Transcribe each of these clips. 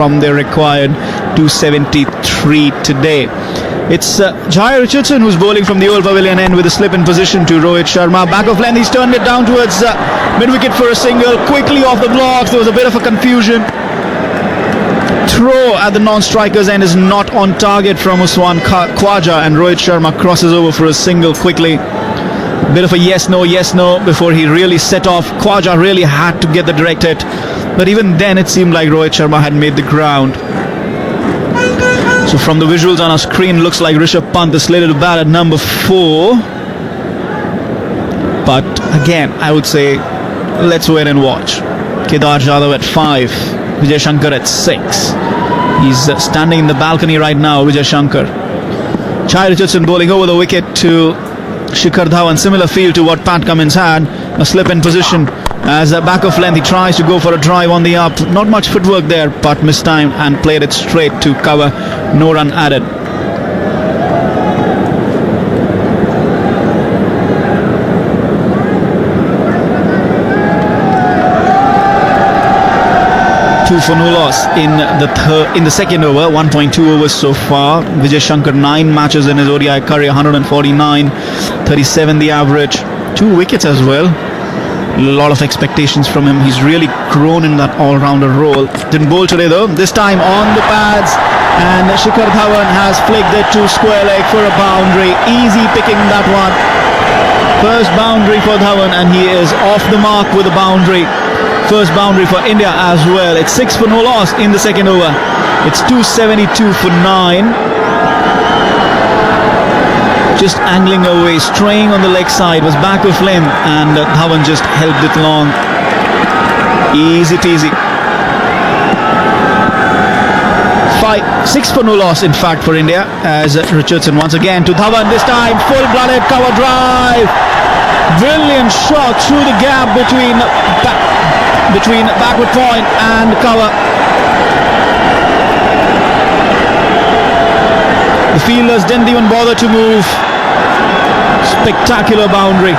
from their required 273 today. It's Jai Richardson who's bowling from the old pavilion end with a slip in position to Rohit Sharma. Back of length, he's turned it down towards mid-wicket for a single. Quickly off the blocks, there was a bit of a confusion. Throw at the non-striker's end is not on target from Usman Khwaja, and Rohit Sharma crosses over for a single quickly. Bit of a yes no before he really set off. Khwaja really had to get the direct hit, but even then it seemed like Rohit Sharma had made the ground. So from the visuals on our screen, looks like Rishabh Pant is slated to bat at number 4. But again, I would say let's wait and watch. Kedar Jadhav at 5, Vijay Shankar at 6. He's standing in the balcony right now, Vijay Shankar. Jai Richardson bowling over the wicket to Shikhar Dhawan. Similar feel to what Pat Cummins had. A slip in position as a back of length. He tries to go for a drive on the up. Not much footwork there, but missed time and played it straight to cover. No run added. Two for no loss in the second over. 1.2 overs so far. Vijay Shankar 9 matches in his ODI career, 149, 37 the average. 2 wickets as well. A lot of expectations from him. He's really grown in that all-rounder role. Didn't bowl today though. This time on the pads, and Shikhar Dhawan has flicked it to square leg for a boundary. Easy picking that one. First boundary for Dhawan, and he is off the mark with a boundary. First boundary for India as well. It's 6 for no loss in the second over. It's 272 for 9. Just angling away, straying on the leg side, was back of length, and Dhawan just helped it long. Easy peasy. 6 for no loss in fact for India, as Richardson once again to Dhawan, this time full-blooded cover drive. Brilliant shot through the gap between backward point and cover. The fielders didn't even bother to move. Spectacular boundary.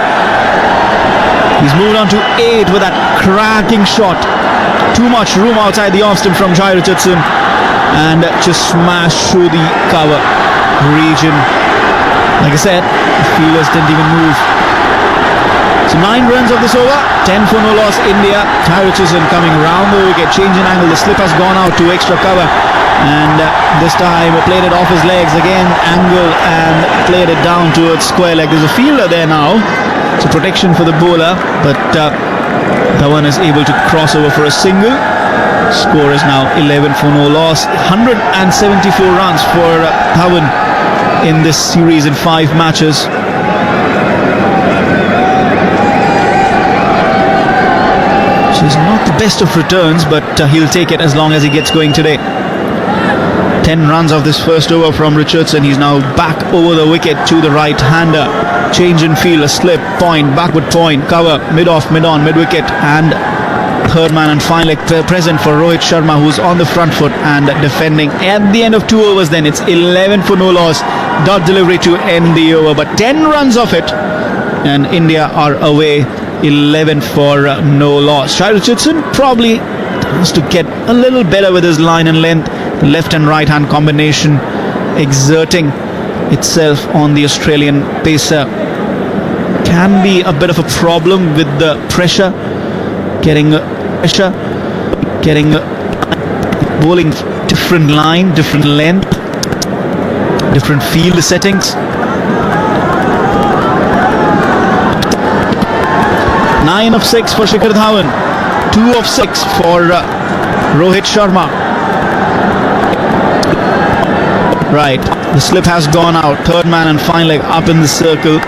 He's moved on to 8 with that cracking shot. Too much room outside the off stump from Jai Richardson, and just smashed through the cover region. Like I said, the fielders didn't even move. So 9 runs of this over, 10 for no loss India. Jai Richardson coming round the wicket, changing angle. The slip has gone out to extra cover, and this time played it off his legs again, angle, and played it down towards square leg. There's a fielder there now. It's a protection for the bowler, but Dhawan is able to cross over for a single. Score is now 11 for no loss. 174 runs for Dhawan in this series in 5 matches. So it's not the best of returns, but he'll take it as long as he gets going today. 10 runs of this first over from Richardson. He's now back over the wicket to the right-hander. Change in field, a slip, point, backward point, cover, mid-off, mid-on, mid-wicket, and third man and fine leg present for Rohit Sharma, who's on the front foot and defending. At the end of 2 overs then, it's 11 for no loss. Dot delivery to end the over, but 10 runs of it, and India are away. 11 for no loss. Jai Richardson probably has to get a little better with his line and length. Left and right hand combination exerting itself on the Australian pacer can be a bit of a problem with the pressure. Getting bowling different line, different length, different field settings. 9 of 6 for Shikhar Dhawan, 2 of 6 for Rohit Sharma. Right, the slip has gone out. Third man and fine leg up in the circle.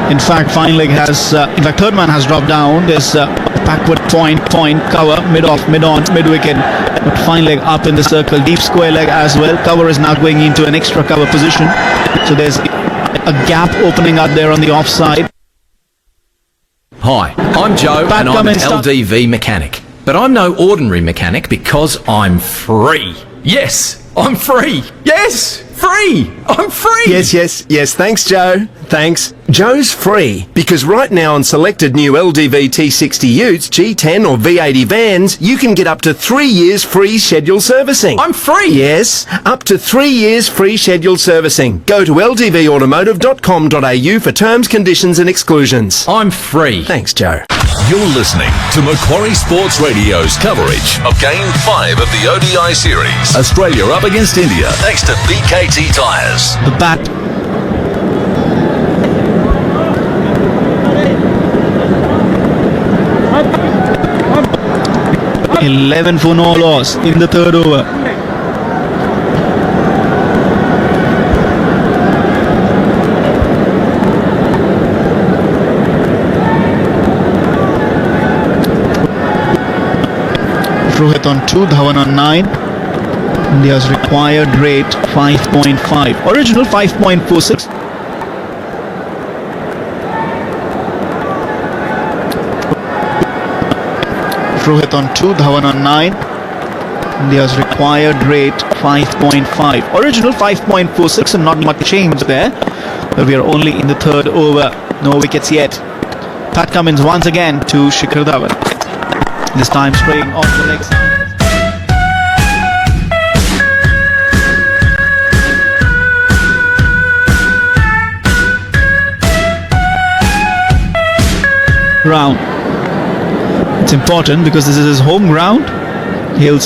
In fact, third man has dropped down. There's backward point, cover, mid-off, mid-on, mid-wicket. But fine leg up in the circle. Deep square leg as well. Cover is now going into an extra cover position. So there's a gap opening up there on the offside. Hi, I'm Joe and I'm an LDV mechanic. But I'm no ordinary mechanic because I'm free. Yes, I'm free. Yes, free. I'm free. Yes. Thanks, Joe. Thanks. Joe's free because right now on selected new LDV T60 utes, G10 or V80 vans, you can get up to 3 years free scheduled servicing. I'm free. Yes, up to 3 years free scheduled servicing. Go to ldvautomotive.com.au for terms, conditions and exclusions. I'm free. Thanks, Joe. You're listening to Macquarie Sports Radio's coverage of Game 5 of the ODI series. Australia up against India, thanks to BKT Tyres. The bat. $11 for no loss in the third over. Rohit on 2, Dhawan on 9. India's required rate 5.5. Original 5.46. Rohit on 2, Dhawan on 9. India's required rate 5.5. Original 5.46 and not much change there. But we are only in the third over. No wickets yet. Pat Cummins once again to Shikhar Dhawan. This time spraying off the leg side. Ground. It's important because this is his home ground. He'll,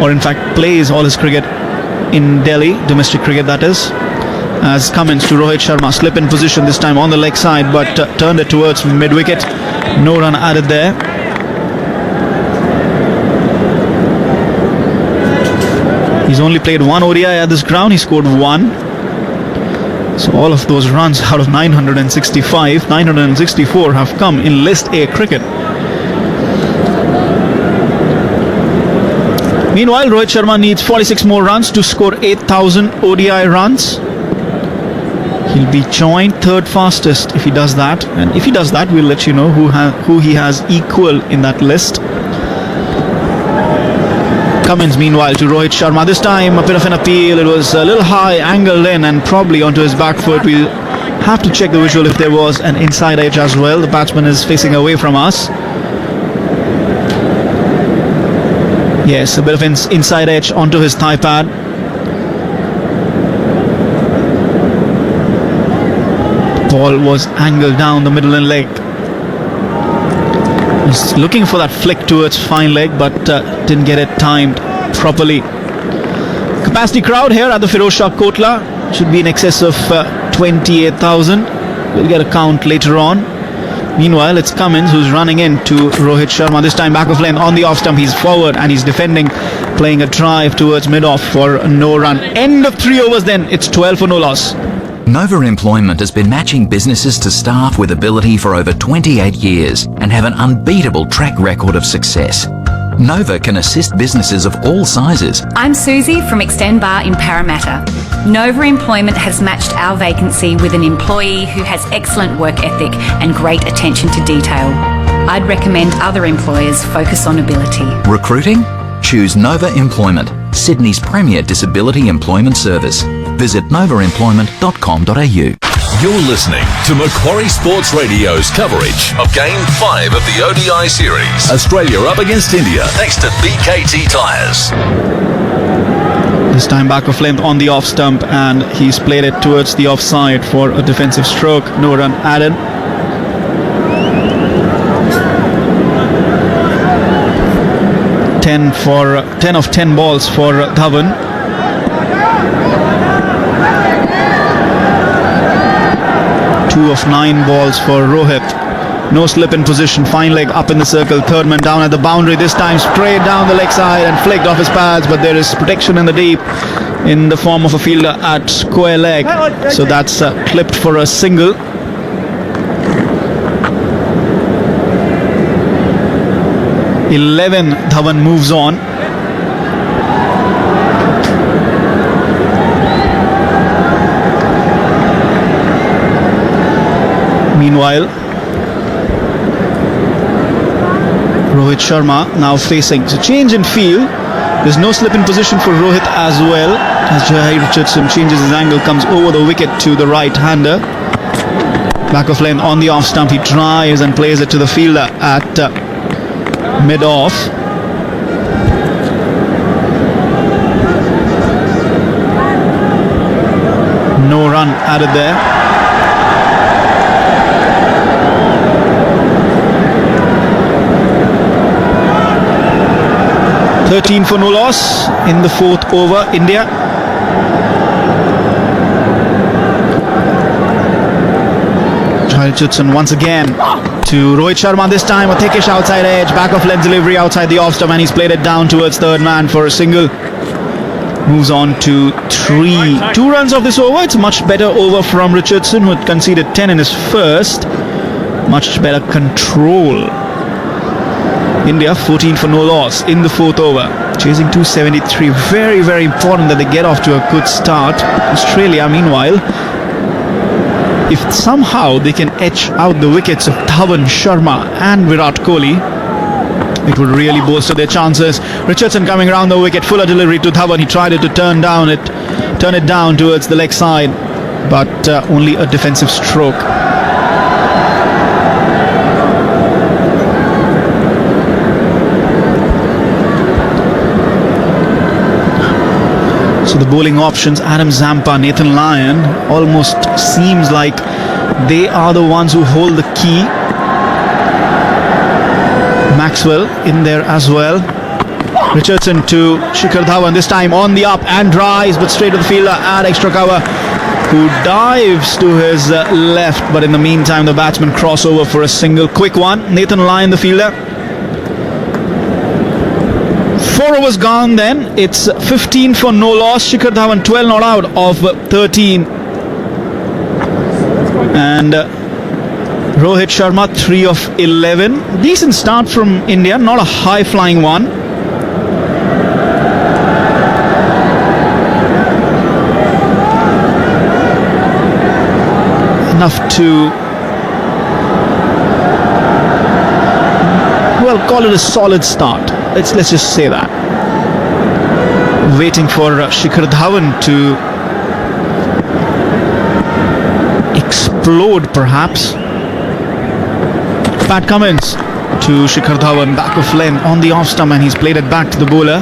or in fact plays all his cricket in Delhi, domestic cricket that is. As Cummins to Rohit Sharma, slip in position this time on the leg side, but turned it towards mid-wicket. No run added there. He's only played one ODI at this ground. He scored 1. So all of those runs out of 965, 964 have come in List A cricket. Meanwhile, Rohit Sharma needs 46 more runs to score 8,000 ODI runs. He'll be joint third fastest if he does that. And if he does that, we'll let you know who he has equal in that list. Cummins meanwhile to Rohit Sharma. This time a bit of an appeal. It was a little high, angled in and probably onto his back foot. We'll have to check the visual if there was an inside edge as well. The batsman is facing away from us. Yes, a bit of inside edge onto his thigh pad. Ball was angled down the middle and leg. He's looking for that flick towards fine leg, but didn't get it timed properly. Capacity crowd here at the Firoz Shah Kotla should be in excess of 28,000. We'll get a count later on. Meanwhile, it's Cummins who's running in to Rohit Sharma. This time back of length on the off stump. He's forward and he's defending, playing a drive towards mid-off for no run. End of 3 overs then. It's 12 for no loss. Nova Employment has been matching businesses to staff with ability for over 28 years and have an unbeatable track record of success. Nova can assist businesses of all sizes. I'm Susie from Extend Bar in Parramatta. Nova Employment has matched our vacancy with an employee who has excellent work ethic and great attention to detail. I'd recommend other employers focus on ability. Recruiting? Choose Nova Employment, Sydney's premier disability employment service. Visit novaemployment.com.au. You're listening to Macquarie Sports Radio's coverage of Game 5 of the ODI series. Australia up against India, thanks to BKT Tyres. This time back of length on the off stump, and he's played it towards the offside for a defensive stroke. No run added. Ten of 10 balls for Dhawan. Two of 9 balls for Rohit. No slip in position, fine leg up in the circle, third man down at the boundary, this time straight down the leg side and flicked off his pads, but there is protection in the deep in the form of a fielder at square leg, so that's clipped for a single. Dhawan moves on. Meanwhile, Rohit Sharma now facing. So change in field. There's no slip in position for Rohit as well, as Jai Richardson changes his angle, comes over the wicket to the right-hander. Back of length on the off stump, he drives and plays it to the fielder at mid-off. No run added there. "13 for no loss in the fourth over, India." Richardson once again to Rohit Sharma, this time a thickish outside edge, back of length delivery outside the off stump, and he's played it down towards third man for a single. Moves on to 3. 2 runs of this over. It's a much better over from Richardson, who had conceded 10 in his first. Much better control. India 14 for no loss in the fourth over, chasing 273. Very, very important that they get off to a good start. Australia, meanwhile, if somehow they can etch out the wickets of Dhawan, Sharma and Virat Kohli, it would really bolster their chances. Richardson coming around the wicket, fuller delivery to Dhawan. He tried to turn it down towards the leg side, but only a defensive stroke. So the bowling options, Adam Zampa, Nathan Lyon, almost seems like they are the ones who hold the key. Maxwell in there as well. Richardson to Shikhar Dhawan, this time on the up and drives, but straight to the fielder at extra cover, who dives to his left, but in the meantime the batsman crossover for a single. Quick one. Nathan Lyon, the fielder. 4 overs gone then. It's 15 for no loss. Shikhar Dhawan 12 not out of 13. And Rohit Sharma 3 of 11. Decent start from India, not a high flying one. Enough to, well, call it a solid start. Let's just say that. Waiting for Shikhar Dhawan to explode perhaps. Pat Cummins to Shikhar Dhawan, back of length on the off stump, and he's played it back to the bowler.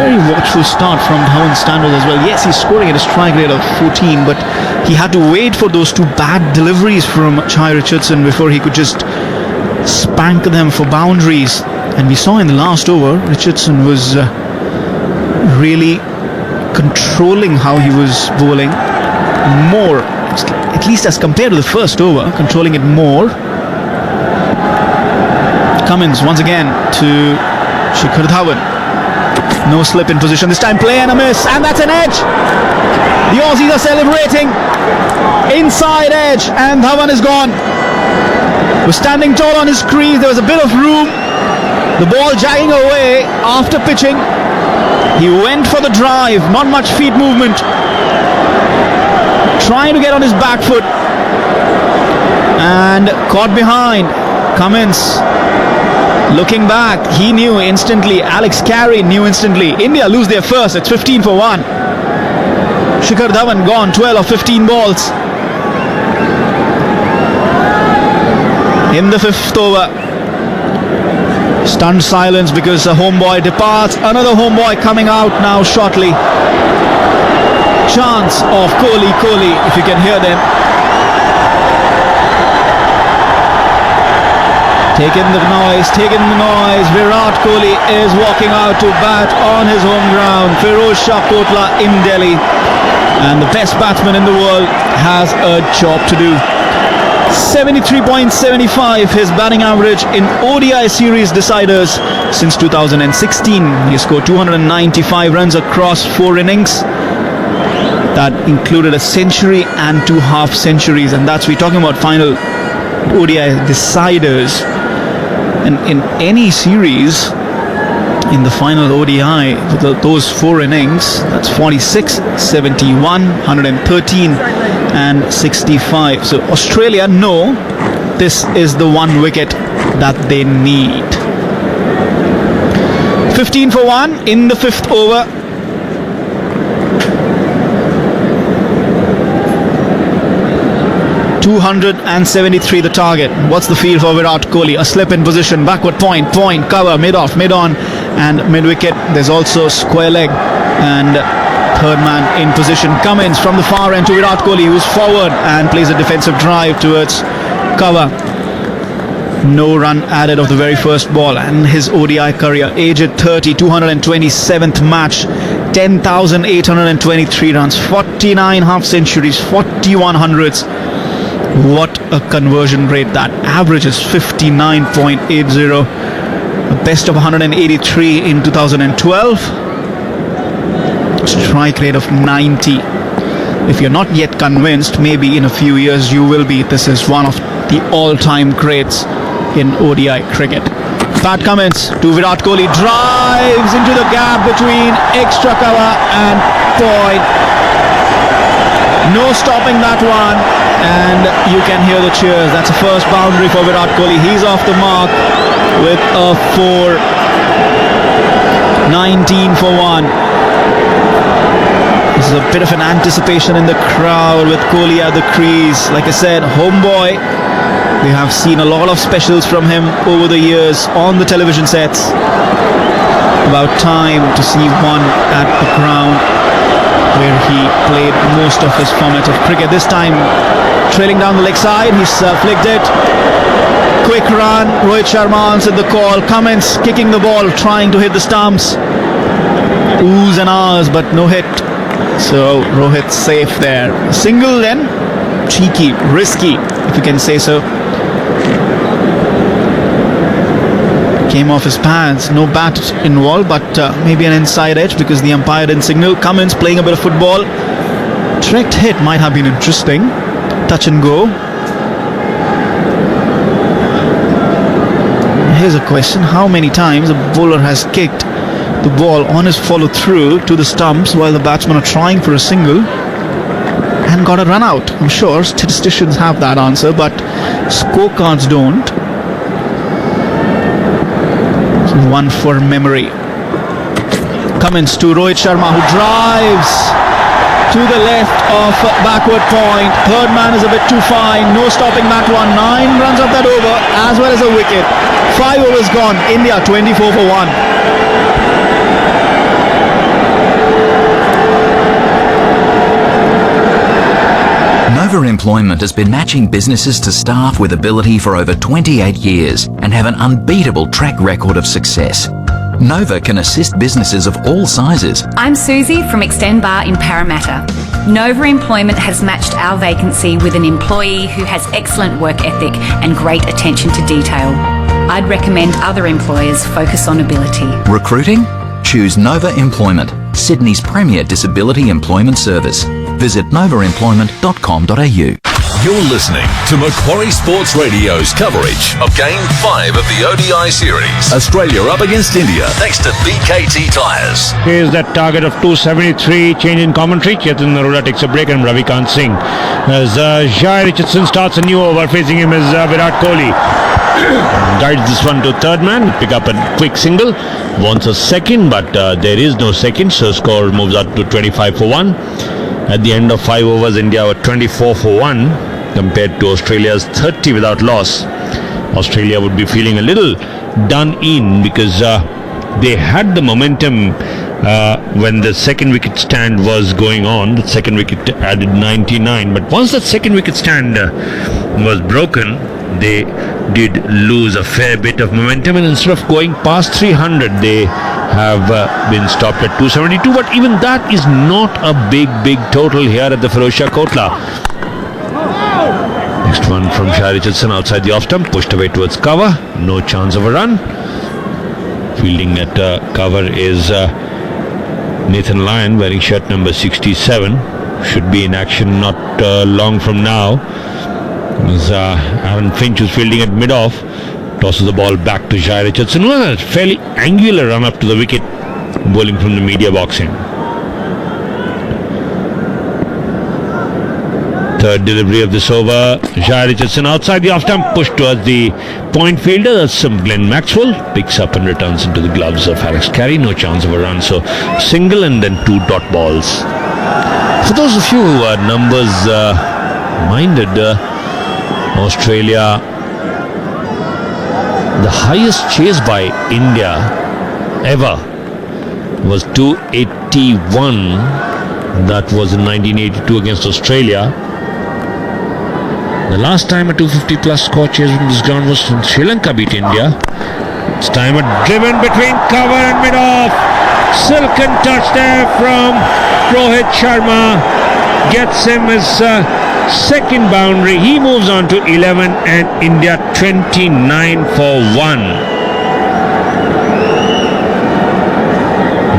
Very watchful start from Dhawan's standards as well. Yes, he's scoring at a strike rate of 14, but he had to wait for those 2 bad deliveries from Jai Richardson before he could just spank them for boundaries. And we saw in the last over, Richardson was really controlling how he was bowling more, at least as compared to the first over, controlling it more. Cummins once again to Shikhar Dhawan. No slip in position, this time play and a miss, and that's an edge. The Aussies are celebrating. Inside edge, and Dhawan is gone. Was standing tall on his crease, there was a bit of room. The ball jagging away after pitching. He went for the drive, not much feet movement. Trying to get on his back foot. And caught behind. Cummins looking back, he knew instantly. Alex Carey knew instantly. India lose their first, it's 15 for 1. Shikhar Dhawan gone, 12 of 15 balls. In the fifth over, stunned silence because a homeboy departs. Another homeboy coming out now shortly. Chants of Kohli, Kohli, if you can hear them. Taking the noise. Virat Kohli is walking out to bat on his home ground, Firoz Shah Kotla in Delhi. And the best batsman in the world has a job to do. 73.75 his batting average in ODI series deciders since 2016. He scored 295 runs across 4 innings. That included a century and 2 half centuries, and we're talking about final ODI deciders. And in any series, in the final ODI, those 4 innings, that's 46, 71, 113 and 65. So Australia know this is the one wicket that they need. 15 for 1 in the 5th over. .273 the target. What's the field for Virat Kohli? A slip in position, backward point, cover, mid-off, mid-on and mid-wicket. There's also square leg and third man in position. Cummins from the far end to Virat Kohli, who's forward and plays a defensive drive towards cover. No run added of the very first ball, and his ODI career, aged 30, 227th match, 10,823 runs, 49 half centuries, 41 hundreds. What a conversion rate. That average is 59.80. A best of 183 in 2012. Strike rate of 90. If you're not yet convinced, maybe in a few years you will be. This is one of the all-time greats in ODI cricket. Pat Cummins to Virat Kohli, drives into the gap between extra cover and point. No stopping that one, and you can hear the cheers. That's a first boundary for Virat Kohli. He's off the mark with a 4. 19 for 1. This is a bit of an anticipation in the crowd with Kohli at the crease. Like I said, homeboy. We have seen a lot of specials from him over the years on the television sets. About time to see one at the ground where he played most of his format of cricket. This time trailing down the leg side, he's flicked it. Quick run, Rohit Sharma answered the call. Cummins kicking the ball, trying to hit the stumps. Oohs and ahs, but no hit. So Rohit safe there. Single then, cheeky, risky, if you can say so. Came off his pads, no bat involved, but maybe an inside edge because the umpire didn't signal. Cummins playing a bit of football. Direct hit might have been interesting. Touch and go. Here's a question: how many times a bowler has kicked the ball on his follow through to the stumps while the batsmen are trying for a single and got a run out? I'm sure statisticians have that answer, but scorecards don't. One for memory. Cummins to Rohit Sharma, who drives to the left of backward point. Third man is a bit too fine. No stopping that one. 9 runs off that over as well as a wicket. 5 overs gone. India 24 for 1. Nova Employment has been matching businesses to staff with ability for over 28 years and have an unbeatable track record of success. Nova can assist businesses of all sizes. I'm Susie from Extend Bar in Parramatta. Nova Employment has matched our vacancy with an employee who has excellent work ethic and great attention to detail. I'd recommend other employers focus on ability. Recruiting? Choose Nova Employment, Sydney's premier disability employment service. Visit novaemployment.com.au. You're listening to Macquarie Sports Radio's coverage of Game 5 of the ODI series. Australia up against India, thanks to BKT Tyres. Here's that target of 273. Change in commentary. Chetan Arora takes a break and Ravikant Singh. As Jai Richardson starts a new over, facing him is Virat Kohli. Guides this one to third man. Pick up a quick single. Wants a second, but there is no second. So score moves out to 25 for 1. At the end of 5 overs, India were 24 for 1 compared to Australia's 30 without loss. Australia would be feeling a little done in because they had the momentum when the second wicket stand was going on. The second wicket added 99, but once that second wicket stand was broken, they did lose a fair bit of momentum, and instead of going past 300, they have been stopped at 272. But even that is not a big total here at the Firozshah Kotla. Next one from Shai Richardson outside the off stump, pushed away towards cover. No chance of a run. Fielding at cover is Nathan Lyon, wearing shirt number 67. Should be in action not long from now. As Aaron Finch, who's fielding at mid-off, tosses the ball back to Shai Richardson. Well, a fairly angular run up to the wicket, bowling from the media box end. Third delivery of this over. Jai Richardson outside the off-stump, push towards the point fielder. That's some Glenn Maxwell. Picks up and returns into the gloves of Alex Carey. No chance of a run. So single and then 2 dot balls. For those of you who are numbers minded, Australia, the highest chase by India ever was 281. That was in 1982 against Australia. The last time a 250 plus score chase was gone was when Sri Lanka beat India. This time a driven between cover and mid-off. Silken touch there from Rohit Sharma. Gets him his second boundary. He moves on to 11 and India 29 for 1.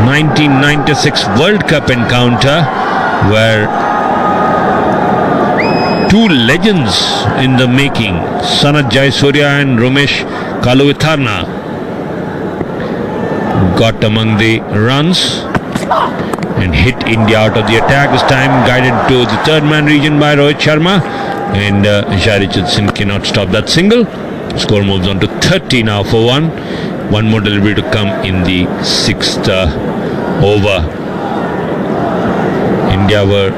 1996 World Cup encounter where two legends in the making, Sanat Jayasuriya and Ramesh Kaluvitharna, got among the runs and hit India out of the attack. This time guided to the third man region by Rohit Sharma, and Jai Richardson cannot stop that single. Score moves on to 30 now for 1. One more delivery to come in the 6th over. India were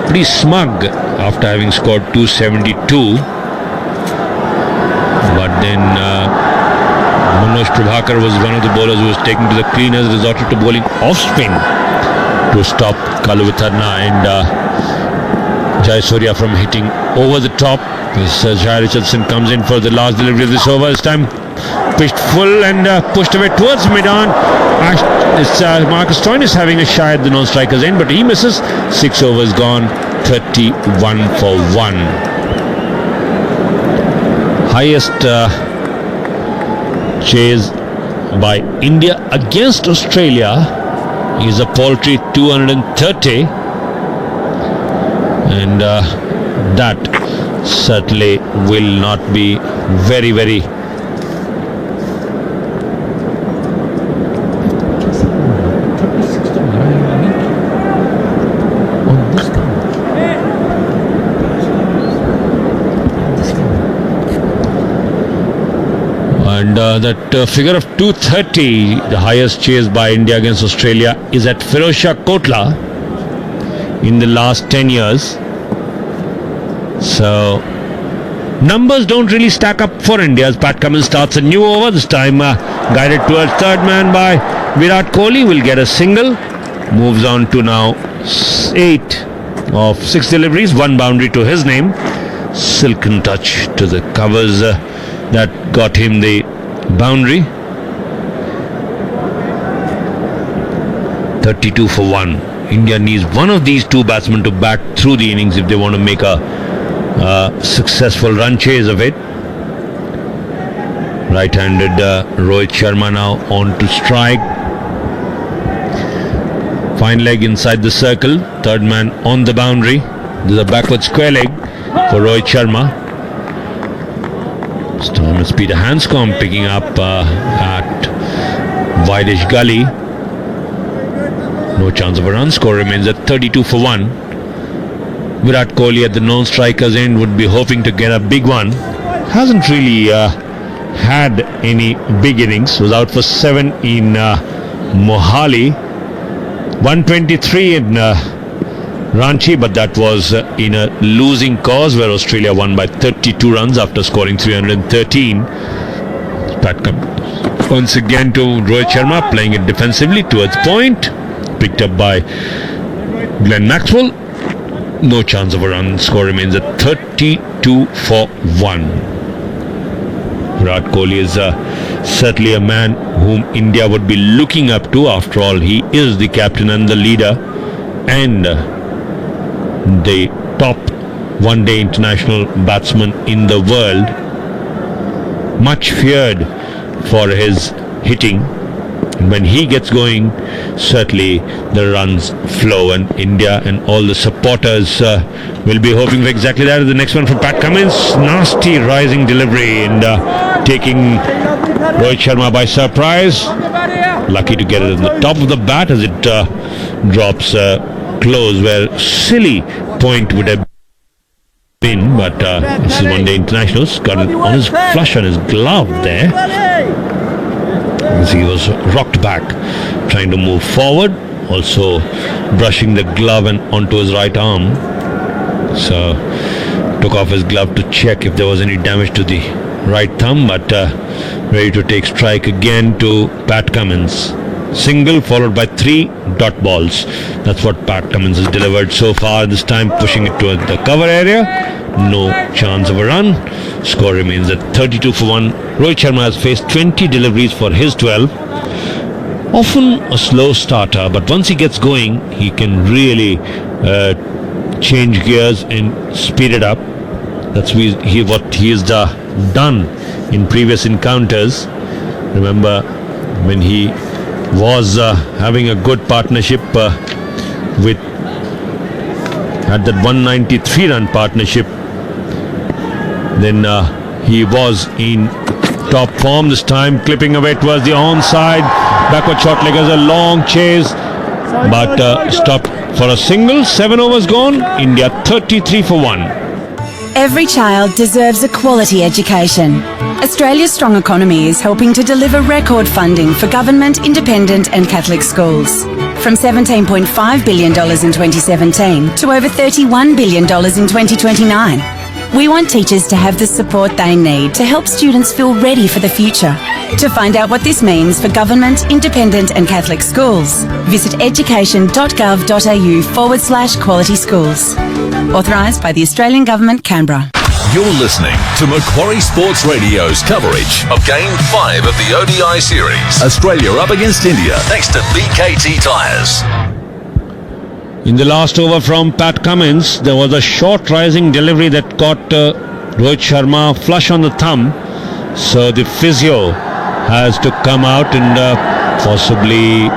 pretty smug after having scored 272, but then Manoj Prabhakar was one of the bowlers who was taken to the cleaners, resorted to bowling off spin to stop Kaluvitharna and Jayasuriya from hitting over the top. Jai Richardson comes in for the last delivery of this over. This time pitched full and pushed away towards mid-on. Marcus Stoinis is having a shy at the non-striker's end, but he misses. 6 overs gone, 31 for 1. Highest chase by India against Australia is a paltry 230, and that certainly will not be very, very that figure of 230, the highest chase by India against Australia, is at Firozshah Kotla in the last 10 years. So numbers don't really stack up for India as Pat Cummins starts a new over. This time guided towards third man by Virat Kohli, will get a single. Moves on to now 8 of 6 deliveries, 1 boundary to his name. Silken touch to the covers that got him the boundary. 32 for 1. India needs one of these two batsmen to bat through the innings if they want to make a successful run chase of it. Right-handed Rohit Sharma now on to strike. Fine leg inside the circle. Third man on the boundary. This is a backward square leg for Rohit Sharma. Thomas Peter Hanscom picking up at Wideish Gully. No chance of a run. Score remains at 32 for 1. Virat Kohli at the non-striker's end would be hoping to get a big one. Hasn't really had any big innings. Was out for 7 in Mohali. 123 in Ranchi, but that was in a losing cause where Australia won by 32 runs after scoring 313. Pat comes once again to Rohit Sharma, playing it defensively towards point. Picked up by Glenn Maxwell. No chance of a run. Score remains at 32 for 1. Virat Kohli is certainly a man whom India would be looking up to. After all, he is the captain and the leader and the top one-day international batsman in the world. Much feared for his hitting. When he gets going, certainly the runs flow, and India and all the supporters will be hoping for exactly that. The next one from Pat Cummins, nasty rising delivery and taking Rohit Sharma by surprise. Lucky to get it in the top of the bat as it drops close where silly point would have spin, but this is one day internationals. Got it on his flush on his glove there. As he was rocked back, trying to move forward, also brushing the glove and onto his right arm. So took off his glove to check if there was any damage to the right thumb, but ready to take strike again to Pat Cummins. Single followed by 3 dot balls. That's what Pat Cummins has delivered so far. This time pushing it to the cover area. No chance of a run. Score remains at 32 for 1. Rohit Sharma has faced 20 deliveries for his 12. Often a slow starter, but once he gets going, he can really change gears and speed it up. That's what he has done in previous encounters. Remember when he was having a good partnership with at that 193 run partnership, then he was in top form. This time clipping away towards the onside. Backward shot leg as a long chase, but stopped for a single. 7 overs gone. India 33 for 1. Every child deserves a quality education. Australia's strong economy is helping to deliver record funding for government, independent and Catholic schools. From $17.5 billion in 2017 to over $31 billion in 2029. We want teachers to have the support they need to help students feel ready for the future. To find out what this means for government, independent and Catholic schools, visit education.gov.au/quality schools. Authorised by the Australian Government, Canberra. You're listening to Macquarie Sports Radio's coverage of Game 5 of the ODI series. Australia up against India, thanks to BKT Tyres. In the last over from Pat Cummins, there was a short rising delivery that caught Rohit Sharma flush on the thumb. So the physio has to come out and possibly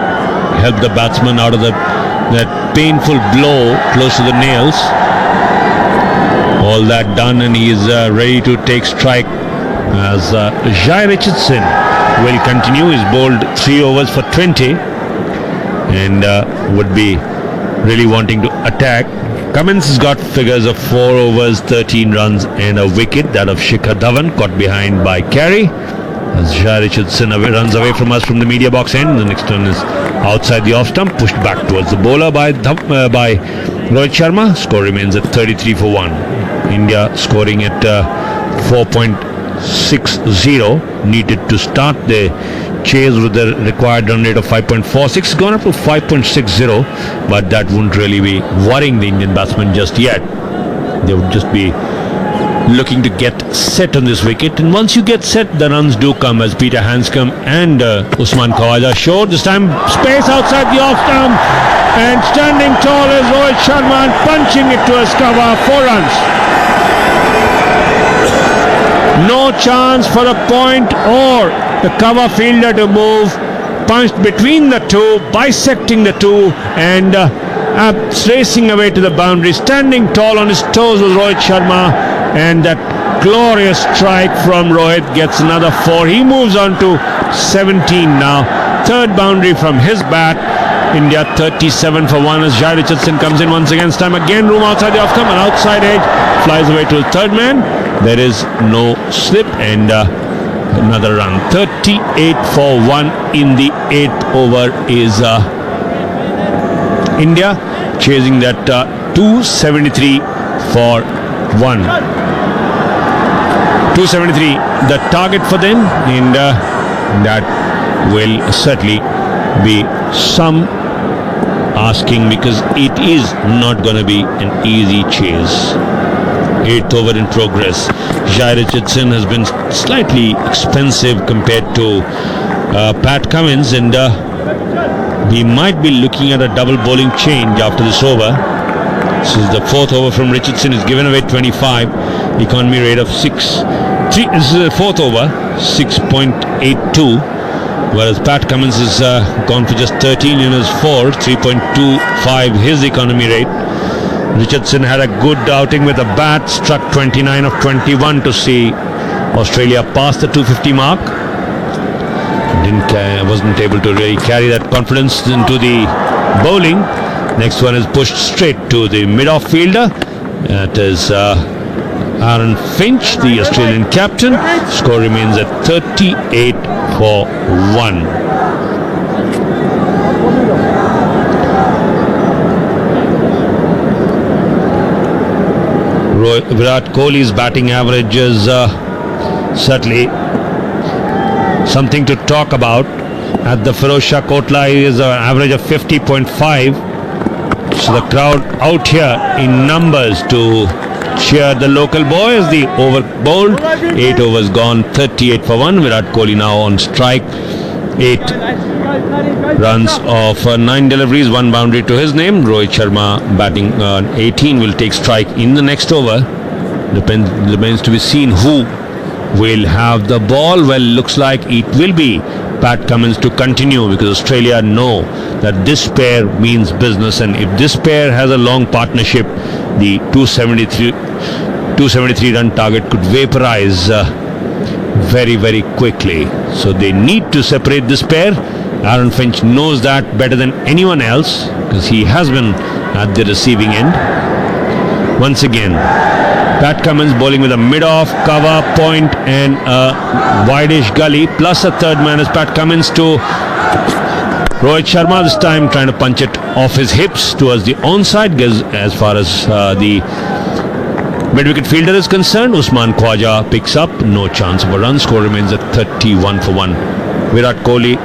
help the batsman out of that painful blow close to the nails. All that done, and he is ready to take strike as Jai Richardson will continue. He's bowled 3 overs for 20 and would be really wanting to attack. Cummins has got figures of 4 overs, 13 runs and a wicket. That of Shikhar Dhawan, caught behind by Carey. As Jai Richardson runs away from us from the media box end. The next one is outside the off stump, pushed back towards the bowler by Rohit Sharma. Score remains at 33 for 1. India scoring at 4.60, needed to start the chase with the required run rate of 5.46. It's gone up to 5.60, but that wouldn't really be worrying the Indian batsmen just yet. They would just be looking to get set on this wicket, and once you get set, the runs do come, as Peter Hanscom and Usman Khawaja showed. This time space outside the off stump, and standing tall is Rohit Sharma and punching it to his cover. 4 runs. No chance for a point or the cover fielder to move. Punched between the two, bisecting the two, and racing away to the boundary. Standing tall on his toes was Rohit Sharma, and that glorious strike from Rohit gets another 4. He moves on to 17 now. 3rd boundary from his bat. India 37 for 1 as Jai Richardson comes in once again. This time again, room outside the off stump, an outside edge, flies away to the 3rd man. There is no slip, and another run. 38 for 1 in the 8th over is India, chasing that 273 for 1. 273 the target for them, and that will certainly be some asking, because it is not going to be an easy chase. 8th over in progress. Jai Richardson has been slightly expensive compared to Pat Cummins, and we might be looking at a double bowling change after this over. This is the 4th over from Richardson. He's given away 25. Economy rate of 6.3. This is the 4th over, 6.82. Whereas Pat Cummins has gone for just 13 in his 4, 3.25 his economy rate. Richardson had a good outing with a bat, struck 29 of 21 to see Australia pass the 250 mark. Wasn't able to really carry that confidence into the bowling. Next one is pushed straight to the mid-off fielder. That is Aaron Finch, the Australian captain. Score remains at 38-1. Virat Kohli's batting average is certainly something to talk about. At the Firozshah Kotla is an average of 50.5. So the crowd out here in numbers to cheer the local boy as the over bowled. 8 overs gone, 38-1. Virat Kohli now on strike. 8 runs of 9 deliveries, 1 boundary to his name. Rohit Sharma batting 18 will take strike in the next over. Remains to be seen who will have the ball. Well, looks like it will be Pat Cummins to continue, because Australia know that this pair means business, and if this pair has a long partnership, the 273 run target could vaporize very, very quickly. So they need to separate this pair. Aaron Finch knows that better than anyone else, because he has been at the receiving end. Once again, Pat Cummins bowling with a mid-off, cover, point and a wide-ish gully, plus a third man as Pat Cummins to Rohit Sharma, this time trying to punch it off his hips towards the onside. As far as the mid-wicket fielder is concerned, Usman Khwaja picks up, no chance of a run. Score remains at 31-1. Virat Kohli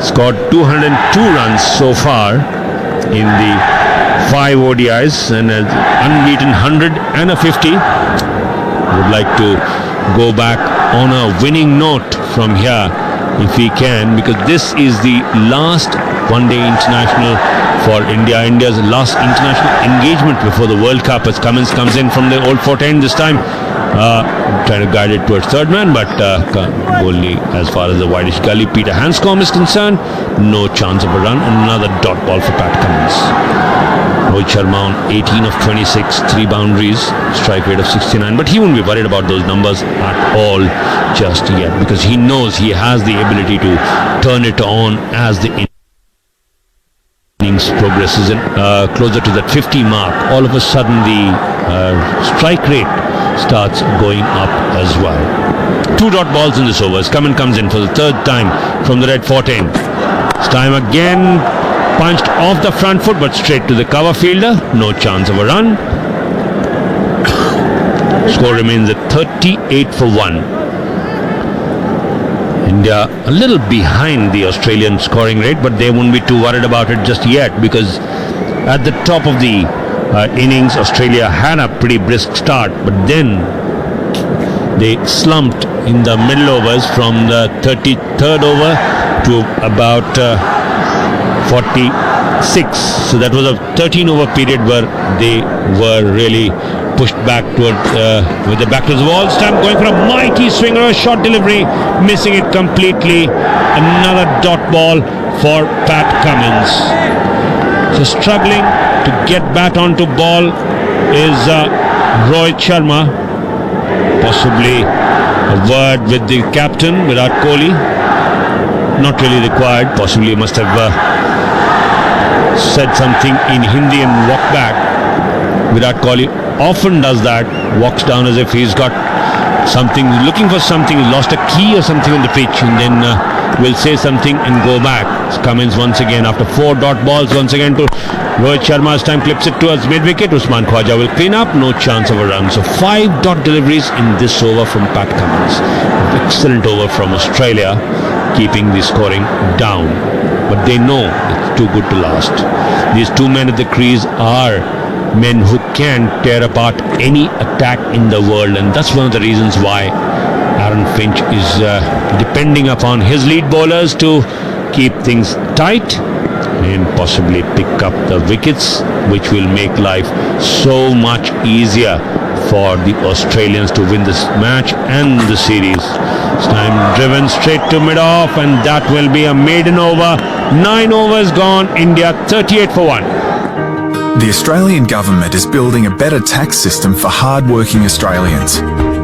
scored 202 runs so far in the 5 ODIs and an unbeaten 100 and a 50. Would like to go back on a winning note from here if he can, because this is the last one-day international for India. India's last international engagement before the World Cup, as Cummins comes in from the old Fort End this time, trying to guide it towards third man, but only as far as the wideish gully Peter Hanscom is concerned, no chance of a run. Another dot ball for Pat Cummins. Rohit Sharma on 18 of 26, 3 boundaries, strike rate of 69, but he won't be worried about those numbers at all just yet, because he knows he has the ability to turn it on as the innings progresses in, closer to that 50 mark. All of a sudden the strike rate starts going up as well. 2 dot balls in this over. Cummins comes in for the third time from the red 14. This time again punched off the front foot, but straight to the cover fielder. No chance of a run. Score remains at 38-1. India a little behind the Australian scoring rate, but they won't be too worried about it just yet, because at the top of the innings, Australia had a pretty brisk start, but then they slumped in the middle overs from the 33rd over to about 46. So that was a 13 over period where they were really pushed back toward with the back to the wall. This time going for a mighty swing or a short delivery, missing it completely. Another dot ball for Pat Cummins. So struggling to get back onto ball is Rohit Sharma. Possibly a word with the captain Virat Kohli. Not really required. Possibly must have said something in Hindi and walked back. Virat Kohli often does that, walks down as if he's got something, looking for something, lost a key or something on the pitch, and then will say something and go back. Cummins once again after 4 dot balls, once again to Rohit Sharma. This time clips it towards mid-wicket. Usman Khwaja will clean up, no chance of a run. So 5 dot deliveries in this over from Pat Cummins. Excellent over from Australia, keeping the scoring down, but they know it's too good to last. These 2 men at the crease are men who can tear apart any attack in the world, and that's one of the reasons why Aaron Finch is depending upon his lead bowlers to keep things tight and possibly pick up the wickets, which will make life so much easier for the Australians to win this match and the series. This time driven straight to mid-off, and that will be a maiden over. 9 overs gone. India 38-1. The Australian government is building a better tax system for hard-working Australians.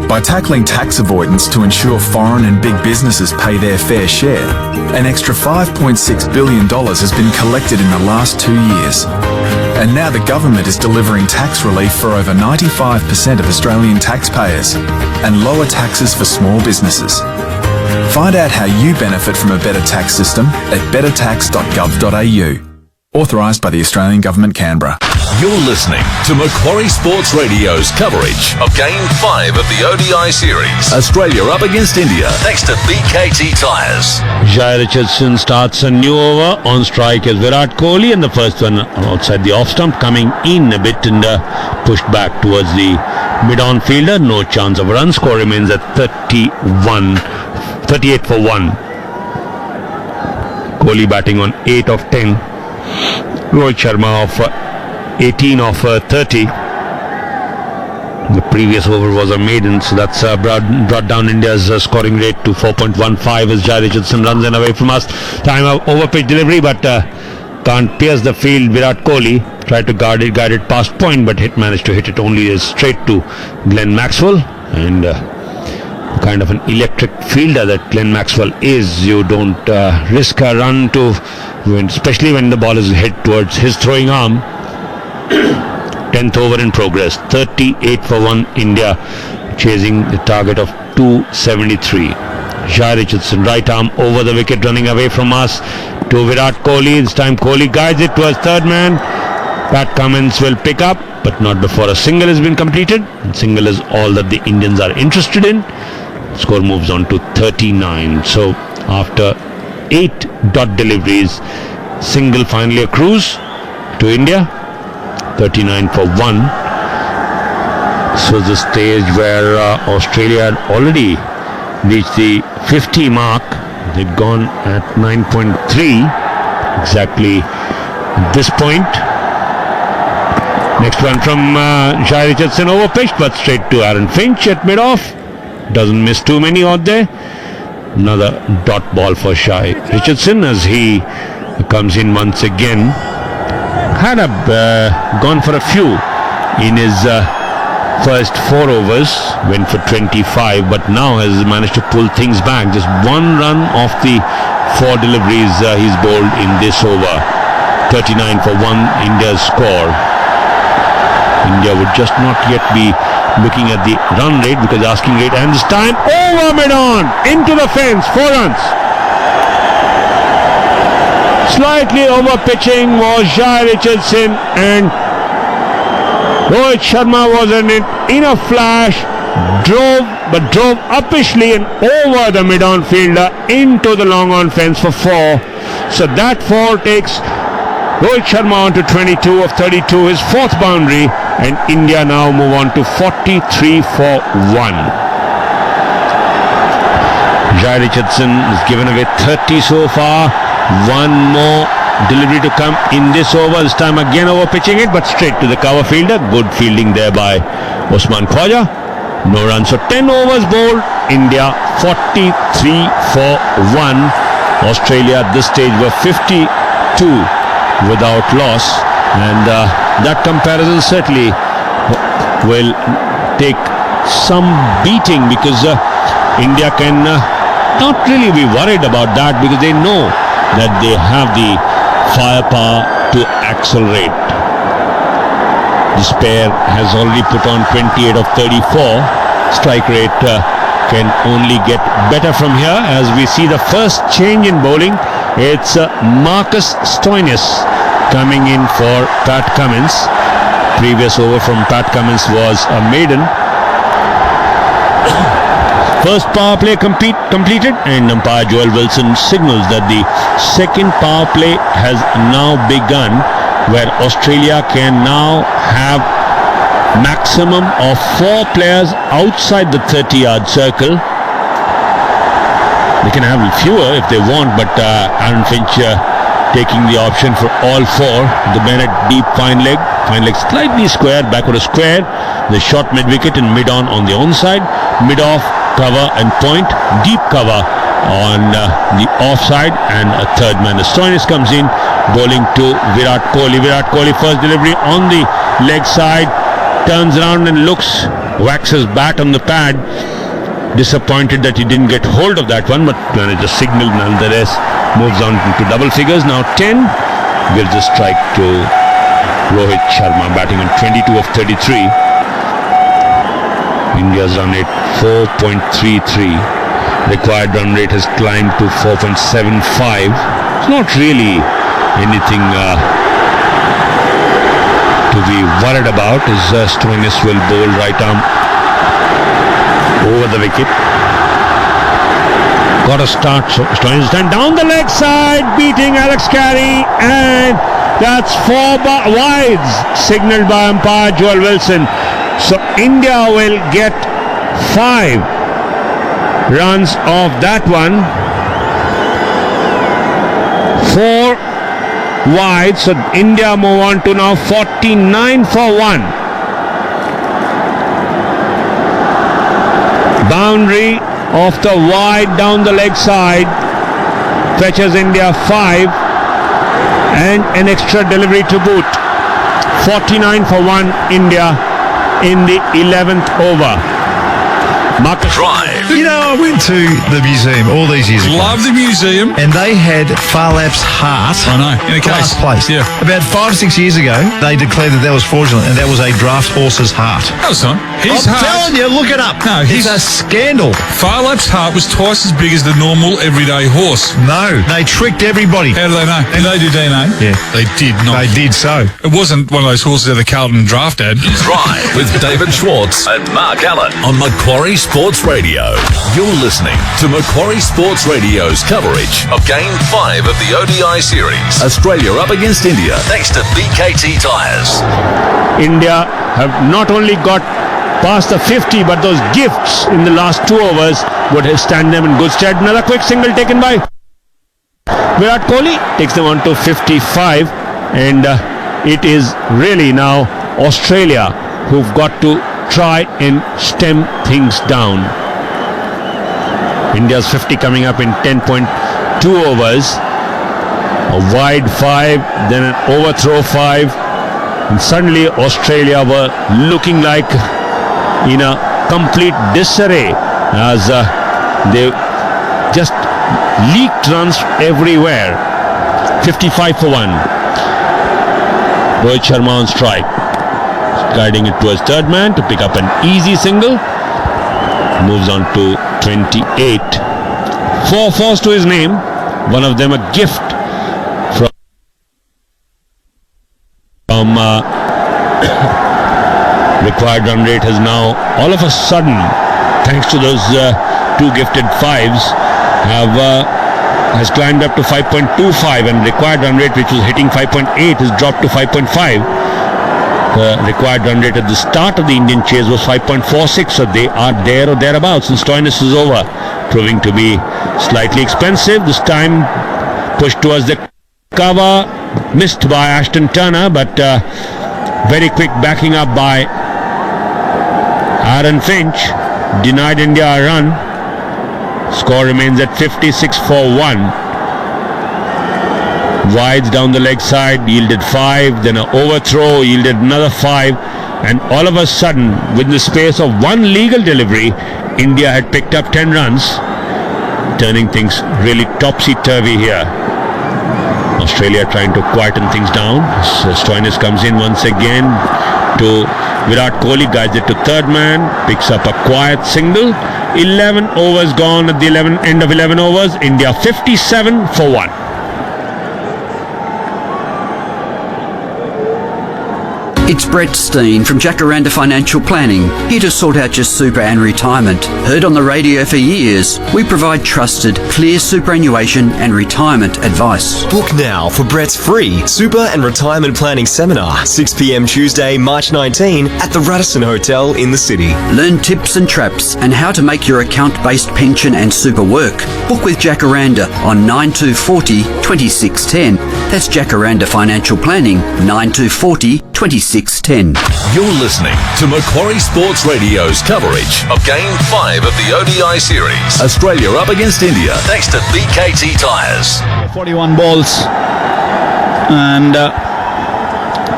By tackling tax avoidance to ensure foreign and big businesses pay their fair share, an extra $5.6 billion has been collected in the last 2 years. And now the government is delivering tax relief for over 95% of Australian taxpayers and lower taxes for small businesses. Find out how you benefit from a better tax system at bettertax.gov.au. Authorised by the Australian Government, Canberra. You're listening to Macquarie Sports Radio's coverage of Game 5 of the ODI series. Australia up against India, thanks to BKT Tyres. Jai Richardson starts a new over. On strike is Virat Kohli, and the first one outside the off stump, coming in a bit and pushed back towards the mid-on fielder. No chance of a run. Score remains at 38 for 1. Kohli batting on 8 of 10. Rohit Sharma of 18 of 30. The previous over was a maiden, so that's brought down India's scoring rate to 4.15 as Jai Richardson runs in away from us. Time of over pitch delivery, but can't pierce the field. Virat Kohli tried to guard it past point, but managed to hit it only straight to Glenn Maxwell. And kind of an electric fielder that Glenn Maxwell is, you don't risk a run to win, especially when the ball is hit towards his throwing arm. 10th over in progress. 38 for 1 India, chasing the target of 273. Jai Richardson, right arm over the wicket, running away from us to Virat Kohli. This time Kohli guides it to his third man. Pat Cummins will pick up, but not before a single has been completed. And single is all that the Indians are interested in. Score moves on to 39. So after 8 dot deliveries, single finally accrues to India. 39 for 1. This was the stage where Australia had already reached the 50 mark. They'd gone at 9.3 exactly at this point. Next one from Jai Richardson, over pitched but straight to Aaron Finch at mid-off. Doesn't miss too many out there. Another dot ball for Jai Richardson as he comes in once again. Had gone for a few in his first 4 overs, went for 25, but now has managed to pull things back. Just 1 run off the 4 deliveries he's bowled in this over. 39 for 1 India's score. India would just not yet be looking at the run rate because asking rate, and this time over mid-on into the fence, 4 runs. Slightly over pitching was Jai Richardson, and Rohit Sharma was in a flash, drove uppishly and over the mid-on fielder into the long-on fence for 4. So that 4 takes Rohit Sharma on to 22 of 32, his 4th boundary, and India now move on to 43 for 1. Jai Richardson has given away 30 so far. 1 more delivery to come in this over. This time again over pitching it, but straight to the cover fielder. Good fielding there by Usman Khwaja. No runs, so 10 overs bowled. India 43 for 1. Australia at this stage were 52 without loss, and that comparison certainly will take some beating because India can not really be worried about that because they know that they have the firepower to accelerate. This pair has already put on 28 of 34. Strike rate can only get better from here as we see the first change in bowling. It's Marcus Stoinis coming in for Pat Cummins. Previous over from Pat Cummins was a maiden. First power play completed, and umpire Joel Wilson signals that the second power play has now begun, where Australia can now have maximum of 4 players outside the 30-yard circle. They can have fewer if they want, but Aaron Finch taking the option for all 4. The Bennett deep fine leg slightly square, backward a square. The short mid-wicket and mid-on the onside, mid-off, cover and point, deep cover on the offside, and a third man. Stoinis comes in, bowling to Virat Kohli. Virat Kohli first delivery on the leg side, turns around and looks, waxes bat on the pad. Disappointed that he didn't get hold of that one, but managed a signal nonetheless. Moves on to double figures. Now 10 gives a strike to Rohit Sharma batting on 22 of 33. India's run rate 4.33. Required run rate has climbed to 4.75. It's not really anything to be worried about. As Stoinis will bowl right arm over the wicket. Got a start. Stoinis then down the leg side, beating Alex Carey, and that's 4 wides signalled by umpire Joel Wilson. So India will get 5 runs off that one. 4 wide. So India move on to now 49 for 1. Boundary off the wide down the leg side fetches India 5 and an extra delivery to boot. 49 for 1 India in the 11th over. Marcus Drive. You know, I went to the museum all these years ago. Love the museum. And they had Farlap's heart. I know, in a case. Last place. Yeah. About 5 or 6 years ago, they declared that was fraudulent, and that was a draft horse's heart. No, it's not. His I'm heart. telling you, look it up. No, it's a scandal. Farlap's heart was twice as big as the normal everyday horse. No, they tricked everybody. How do they know? Did they do DNA? Yeah. They did not. They did so. It wasn't one of those horses that the Carlton draft had. Drive with David Schwartz and Mark Allen on Macquarie Sports Radio. You're listening to Macquarie Sports Radio's coverage of Game 5 of the ODI series. Australia up against India thanks to BKT Tyres. India have not only got past the 50, but those gifts in the last 2 overs would have stand them in good stead. Another quick single taken by Virat Kohli takes them on to 55, and it is really now Australia who've got to try and stem things down. India's 50 coming up in 10.2 overs. A wide 5, then an overthrow 5, and suddenly Australia were looking like in a complete disarray as they just leaked runs everywhere. 55 for 1. Rohit Sharma on strike, guiding it towards third man to pick up an easy single. Moves on to 28. 4 fours to his name, one of them a gift from required run rate has now all of a sudden, thanks to those 2 gifted 5s, has climbed up to 5.25, and required run rate, which was hitting 5.8, has dropped to 5.5. The required run rate at the start of the Indian chase was 5.46, so they are there or thereabouts, and Stoinis is over, proving to be slightly expensive. This time pushed towards the cover, missed by Ashton Turner, but very quick backing up by Aaron Finch, denied India a run. Score remains at 56 for 1. Wides down the leg side yielded 5, then an overthrow yielded another 5, and all of a sudden, within the space of 1 legal delivery, India had picked up 10 runs, turning things really topsy-turvy here. Australia trying to quieten things down. Stoinis comes in once again to Virat Kohli, guides it to third man, picks up a quiet single. 11 overs gone at the end of 11 overs. India 57 for 1. It's Brett Steen from Jacaranda Financial Planning, here to sort out your super and retirement. Heard on the radio for years, we provide trusted, clear superannuation and retirement advice. Book now for Brett's free Super and Retirement Planning Seminar, 6 p.m. Tuesday, March 19 at the Radisson Hotel in the city. Learn tips and traps and how to make your account-based pension and super work. Book with Jacaranda on 9240 2610. That's Jacaranda Financial Planning, 9240 2610. You're listening to Macquarie Sports Radio's coverage of Game 5 of the ODI series. Australia up against India thanks to BKT Tyres. 41 balls, and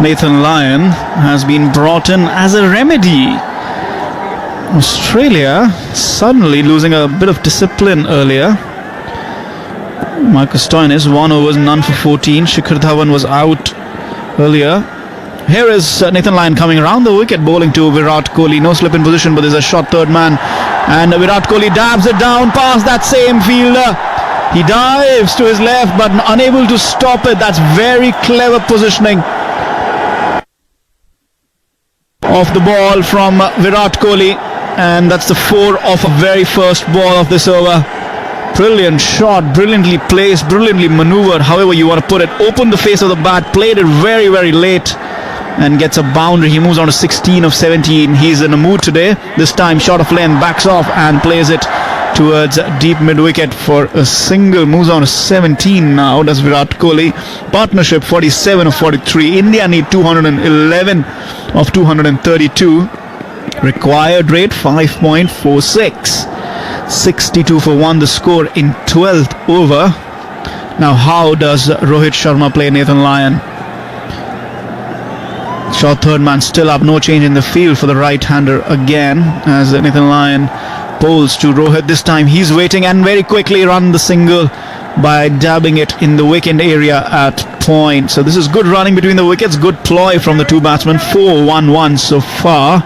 Nathan Lyon has been brought in as a remedy. Australia suddenly losing a bit of discipline earlier. Marcus Stoinis, 1 overs, none for 14. Shikhar Dhawan was out earlier. Here is Nathan Lyon coming around the wicket, bowling to Virat Kohli. No slip in position, but there's a short third man. And Virat Kohli dabs it down past that same fielder. He dives to his left, but unable to stop it. That's very clever positioning of the ball from Virat Kohli. And that's the 4 of a very first ball of this over. Brilliant shot, brilliantly placed, brilliantly maneuvered, however you want to put it. Opened the face of the bat, played it very, very late, and gets a boundary. He moves on to 16 of 17. He's in a mood today. This time short of length, backs off and plays it towards deep mid-wicket for a single. Moves on to 17 now, does Virat Kohli. Partnership 47 of 43. India need 211 of 232. Required rate 5.46. 62 for 1 the score in 12th over. Now how does Rohit Sharma play Nathan Lyon? Short third man still up, no change in the field for the right-hander again as Nathan Lyon bowls to Rohit. This time he's waiting and very quickly run the single by dabbing it in the wicket area at point. So this is good running between the wickets, good ploy from the two batsmen. 4-1-1 so far.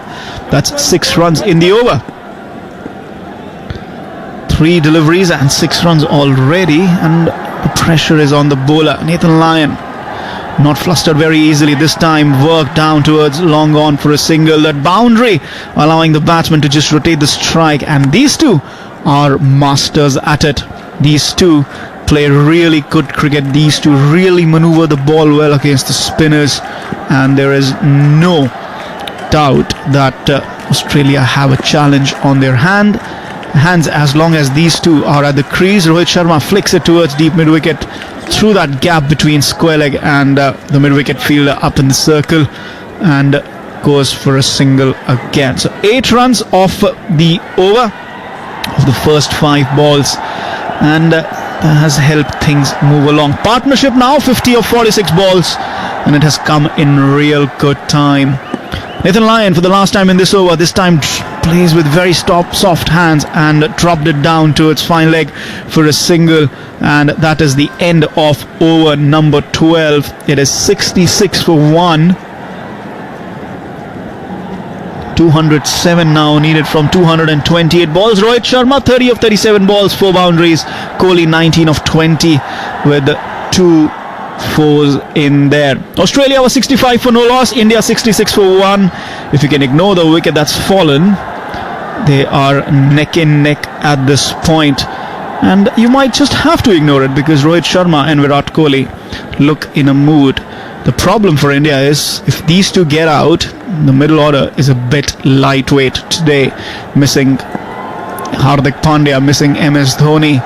That's 6 runs in the over. 3 deliveries and 6 runs already, and the pressure is on the bowler Nathan Lyon. Not flustered very easily this time. Work down towards long on for a single. That boundary allowing the batsman to just rotate the strike, and these two are masters at it. These two play really good cricket. These two really maneuver the ball well against the spinners, and there is no doubt that Australia have a challenge on their hands as long as these two are at the crease. Rohit Sharma flicks it towards deep mid-wicket through that gap between square leg and the mid-wicket fielder up in the circle, and goes for a single again. So 8 runs off the over of the first 5 balls, and that has helped things move along. Partnership now 50 of 46 balls, and it has come in real good time. Nathan Lyon for the last time in this over, this time plays with very soft hands and dropped it down towards fine leg for a single, and that is the end of over number 12. It is 66 for 1. 207 now needed from 228 balls. Rohit Sharma 30 of 37 balls, 4 boundaries. Kohli 19 of 20 with 2 4s in there. Australia was 65 for no loss. India 66 for 1. If you can ignore the wicket that's fallen, they are neck and neck at this point, and you might just have to ignore it because Rohit Sharma and Virat Kohli look in a mood. The problem for India is if these two get out, the middle order is a bit lightweight today. Missing Hardik Pandya, missing MS Dhoni.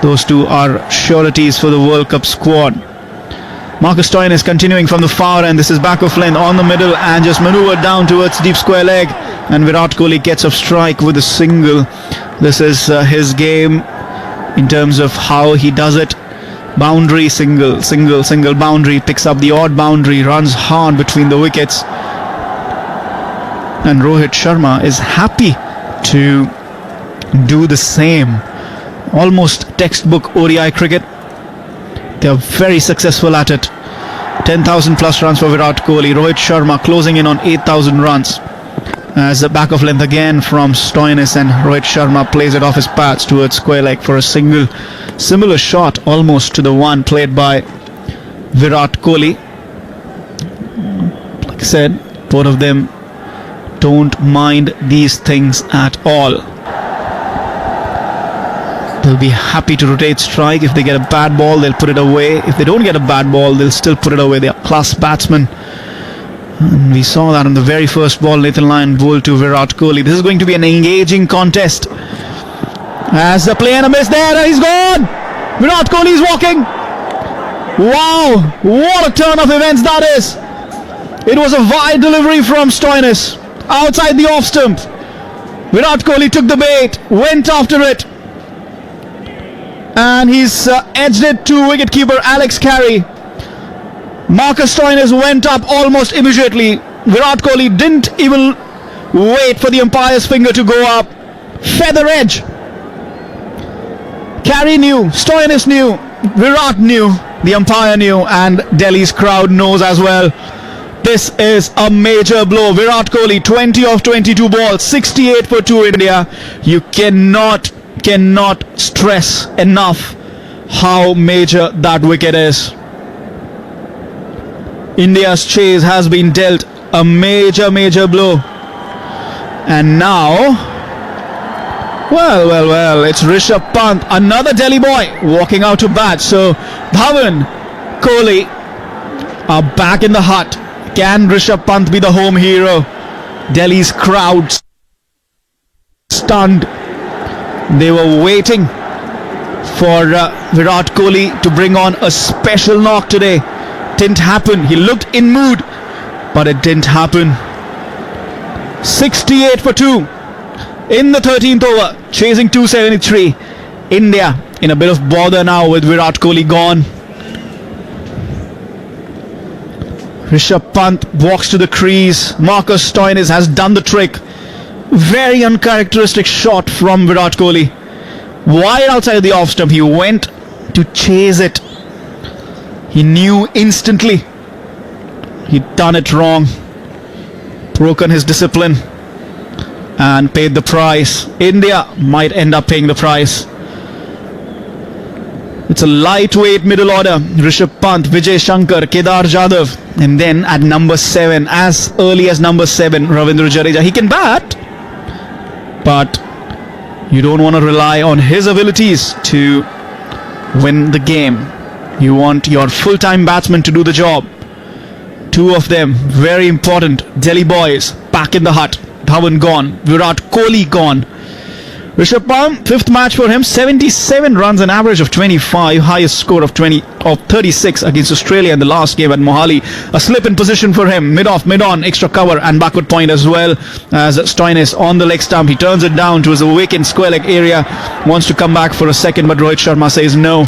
Those two are sureties for the World Cup squad. Marcus Stoinis is continuing from the far end. This is back of length on the middle and just maneuvered down towards deep square leg, and Virat Kohli gets off strike with a single. This is his game in terms of how he does it. Boundary, single, single, single, boundary, picks up the odd boundary, runs hard between the wickets, and Rohit Sharma is happy to do the same. Almost textbook ODI cricket. They are very successful at it. 10,000 plus runs for Virat Kohli. Rohit Sharma closing in on 8,000 runs. As the back of length again from Stoinis, and Rohit Sharma plays it off his pads towards square leg for a single. Similar shot almost to the one played by Virat Kohli. Like I said, both of them don't mind these things at all. They'll be happy to rotate strike. If they get a bad ball, they'll put it away. If they don't get a bad ball, they'll still put it away. They are class batsmen. And we saw that on the very first ball, Nathan Lyon bowled to Virat Kohli. This is going to be an engaging contest. As the play and a miss there, and he's gone! Virat Kohli is walking! Wow! What a turn of events that is! It was a wide delivery from Stoinis. Outside the off stump. Virat Kohli took the bait, went after it, and he's edged it to wicketkeeper Alex Carey. Marcus Stoinis went up almost immediately. Virat Kohli didn't even wait for the umpire's finger to go up. Feather edge. Carey knew, Stoinis knew, Virat knew, the umpire knew, and Delhi's crowd knows as well. This is a major blow. Virat Kohli, 20 of 22 balls, 68 for 2 India. You cannot stress enough how major that wicket is. India's chase has been dealt a major blow. And now, well, it's Rishabh Pant, another Delhi boy, walking out to bat. So Dhawan, Kohli are back in the hut. Can Rishabh Pant be the home hero? Delhi's crowd stunned. They were waiting for Virat Kohli to bring on a special knock today. Didn't happen. He looked in mood, but it didn't happen. 68 for 2 in the 13th over, chasing 273. India in a bit of bother now with Virat Kohli gone. Rishabh Pant walks to the crease. Marcus Stoinis has done the trick. Very uncharacteristic shot from Virat Kohli. Wide outside the off stump. He went to chase it. He knew instantly he'd done it wrong. Broken his discipline and paid the price. India might end up paying the price. It's a lightweight middle order. Rishabh Pant, Vijay Shankar, Kedar Jadhav. And then at number 7, as early as number 7, Ravindra Jadeja. He can bat, but you don't want to rely on his abilities to win the game. You want your full-time batsman to do the job. 2 of them, very important. Delhi boys, back in the hut. Dhawan gone. Virat Kohli gone. Rishabh Pant, 5th match for him, 77 runs, an average of 25, highest score of 36 against Australia in the last game at Mohali. A slip in position for him, mid-off, mid-on, extra cover and backward point as well as Stoinis on the leg stump. He turns it down to his vacant square leg area, wants to come back for a second, but Rohit Sharma says no.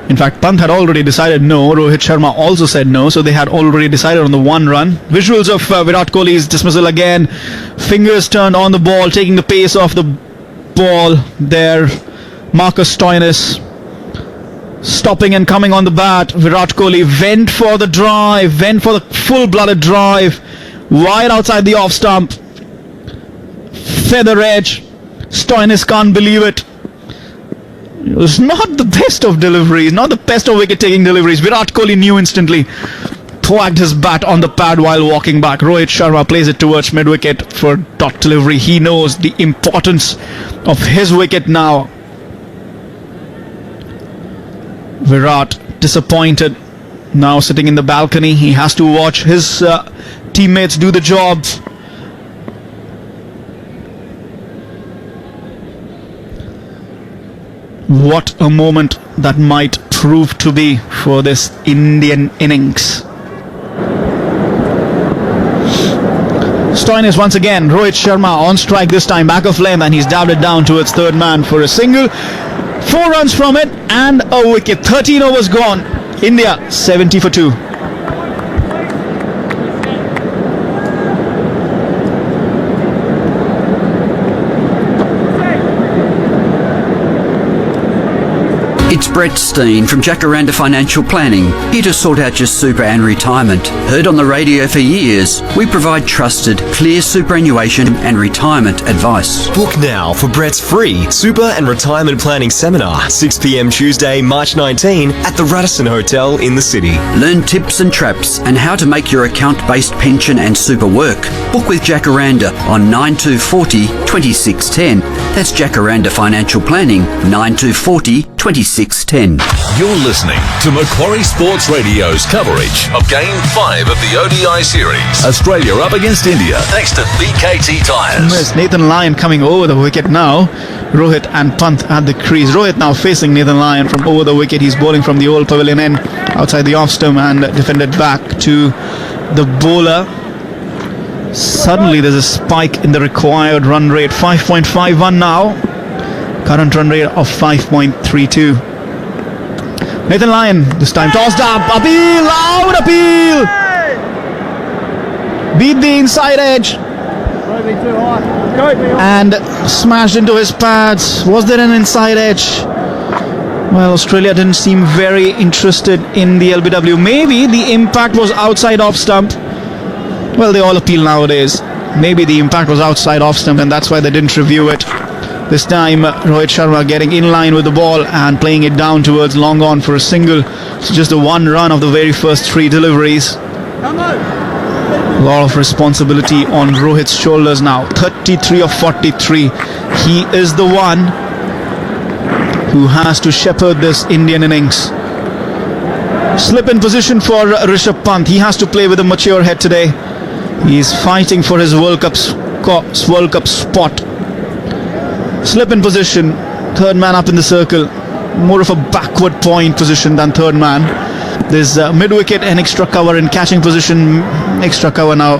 In fact, Pant had already decided no. Rohit Sharma also said no. So they had already decided on the 1 run. Visuals of Virat Kohli's dismissal again. Fingers turned on the ball, taking the pace off the ball there. Marcus Stoinis stopping and coming on the bat. Virat Kohli went for the drive, went for the full-blooded drive. Wide outside the off stump. Feather edge. Stoinis can't believe it. It was not the best of deliveries, not the best of wicket-taking deliveries. Virat Kohli knew instantly. Thwacked his bat on the pad while walking back. Rohit Sharma plays it towards mid-wicket for dot delivery. He knows the importance of his wicket now. Virat disappointed. Now sitting in the balcony. He has to watch his teammates do the job. What a moment that might prove to be for this Indian innings. Stoinis once again. Rohit Sharma on strike this time, back of length, and he's dabbed it down towards third man for a single. 4 runs from it and a wicket. 13 overs gone. India 70 for 2. It's Brett Steen from Jacaranda Financial Planning, here to sort out your super and retirement. Heard on the radio for years, we provide trusted, clear superannuation and retirement advice. Book now for Brett's free Super and Retirement Planning Seminar, 6 p.m. Tuesday, March 19 at the Radisson Hotel in the city. Learn tips and traps and how to make your account-based pension and super work. Book with Jacaranda on 9240 2610. That's Jacaranda Financial Planning, 9240 2610. You're listening to Macquarie Sports Radio's coverage of Game 5 of the ODI series. Australia up against India, thanks to BKT Tyres. There's Nathan Lyon coming over the wicket now. Rohit and Pant at the crease. Rohit now facing Nathan Lyon from over the wicket. He's bowling from the old pavilion end outside the off stump and defended back to the bowler. Suddenly there's a spike in the required run rate. 5.51 now. Current run rate of 5.32. Nathan Lyon this time tossed up. Appeal! Loud appeal! Beat the inside edge. And smashed into his pads. Was there an inside edge? Well, Australia didn't seem very interested in the LBW. Maybe the impact was outside off stump. Well, they all appeal nowadays. Maybe the impact was outside off stump and that's why they didn't review it. This time, Rohit Sharma getting in line with the ball and playing it down towards long on for a single. So just the one run of the very first three deliveries. A lot of responsibility on Rohit's shoulders now. 33 of 43. He is the one who has to shepherd this Indian innings. Slip in position for Rishabh Pant. He has to play with a mature head today. He's fighting for his World Cup spot. Slip in position. Third man up in the circle. More of a backward point position than third man. There's mid-wicket and extra cover in catching position. Extra cover now.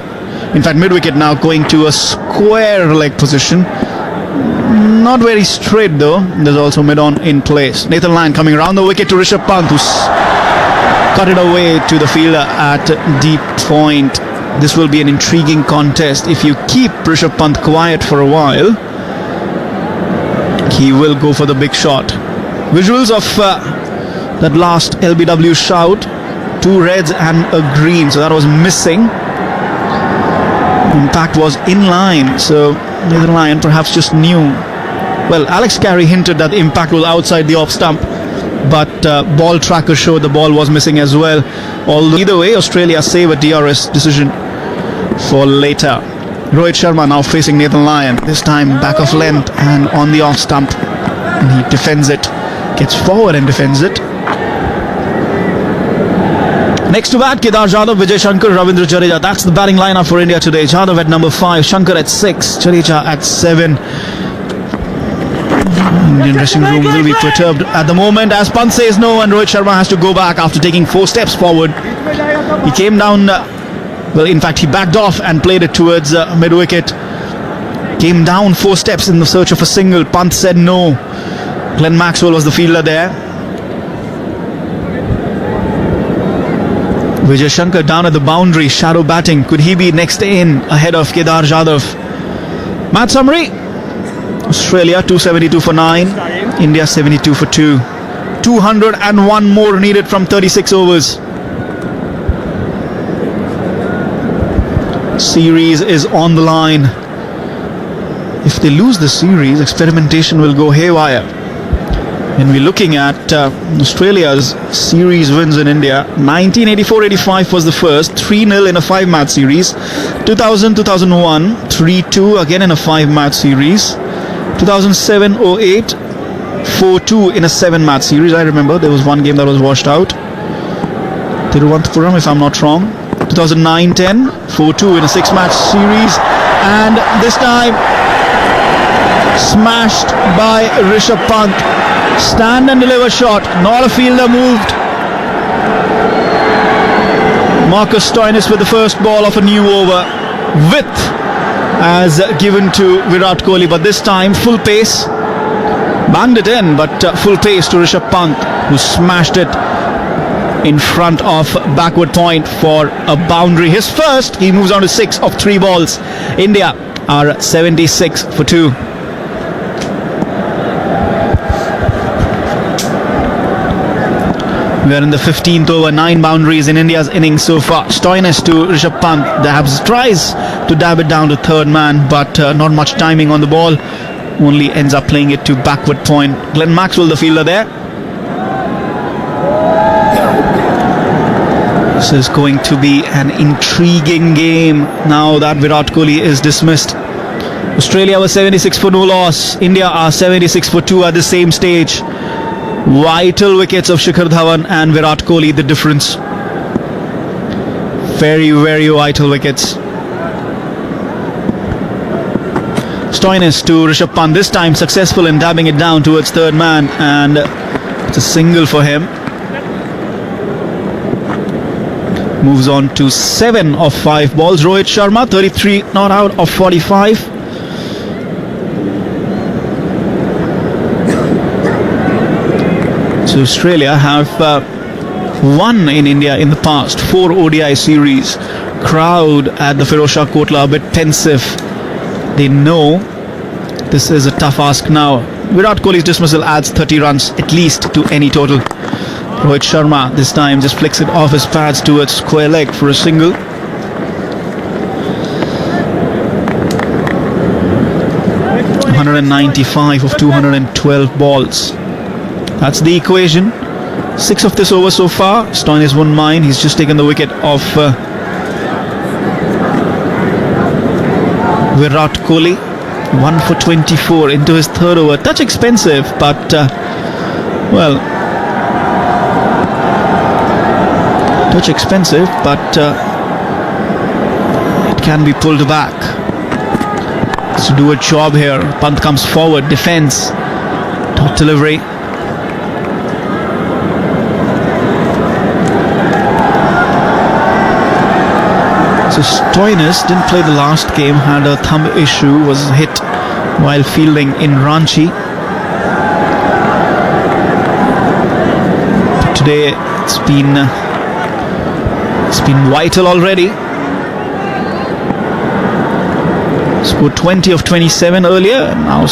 In fact, mid-wicket now going to a square leg position. Not very straight though. There's also mid-on in place. Nathan Lyon coming around the wicket to Rishabh Pant, who's cut it away to the fielder at deep point. This will be an intriguing contest. If you keep Rishabh Pant quiet for a while, he will go for the big shot. Visuals of that last LBW shout. 2 reds and a green, so that was missing. Impact was in line, so Nathan Lyon perhaps just knew. Well, Alex Carey hinted that the impact was outside the off stump, but ball tracker showed the ball was missing as well. Although either way, Australia save a DRS decision for later. Rohit Sharma now facing Nathan Lyon, this time back of length and on the off stump, and he defends it, gets forward and defends it. Next to bat, Kedar Jadhav, Vijay Shankar, Ravindra Jadeja. That's the batting lineup for India today. Jadhav at number 5, Shankar at 6, Jadeja at 7. Indian dressing room will be perturbed at the moment as Pant says no and Rohit Sharma has to go back after taking 4 steps forward. He came down, well, in fact he backed off and played it towards mid-wicket. Came down 4 steps in the search of a single. Pant said no. Glenn Maxwell was the fielder there. Vijay Shankar down at the boundary, shadow batting. Could he be next in ahead of Kedar Jadhav? Match summary. Australia 272 for 9, India 72 for 2. 201 more needed from 36 overs. Series is on the line. If they lose the series, experimentation will go haywire. And we're looking at Australia's series wins in India. 1984-85 was the first, 3-0 in a 5-match series. 2000-2001, 3-2 again in a 5-match series. 2007-08, 4-2 in a 7-match series. I remember there was one game that was washed out. Thiruvananthapuram, if I'm not wrong. 2009-10, 4-2 in a 6-match series. And this time, smashed by Rishabh Pant. Stand and deliver shot, not a fielder moved. Marcus Stoinis with the first ball of a new over. Width as given to Virat Kohli, but this time full pace. Banged it in, but full pace to Rishabh Pant, who smashed it in front of backward point for a boundary. His first, he moves on to 6 of 3 balls. India are 76 for 2. We are in the 15th over, 9 boundaries in India's innings so far. Stoinis to Rishabh Pant. Dabs tries to dab it down to third man, but not much timing on the ball. Only ends up playing it to backward point. Glenn Maxwell, the fielder there. This is going to be an intriguing game now that Virat Kohli is dismissed. Australia was 76 for no loss. India are 76 for 2 at the same stage. Vital wickets of Shikhar Dhawan and Virat Kohli, the difference. Very, very vital wickets. Stoinis to Rishabh Pant, this time successful in dabbing it down towards third man, and it's a single for him. Moves on to 7 of 5 balls. Rohit Sharma, 33 not out of 45. So Australia have won in India in the past, 4 ODI series. Crowd at the Firozshah Kotla a bit pensive. They know this is a tough ask now. Virat Kohli's dismissal adds 30 runs at least to any total. Rohit Sharma this time just flicks it off his pads towards square leg for a single. .195 of 212 balls. That's the equation. 6 of this over so far. Stoinis won mine. He's just taken the wicket of Virat Kohli. 1 for 24 into his third over. Touch expensive, but touch expensive, but it can be pulled back. To do a job here. Pant comes forward, defends, top delivery. So Stoinis didn't play the last game, had a thumb issue, was hit while fielding in Ranchi. But today it's been vital already. Scored 20 of 27 earlier. Now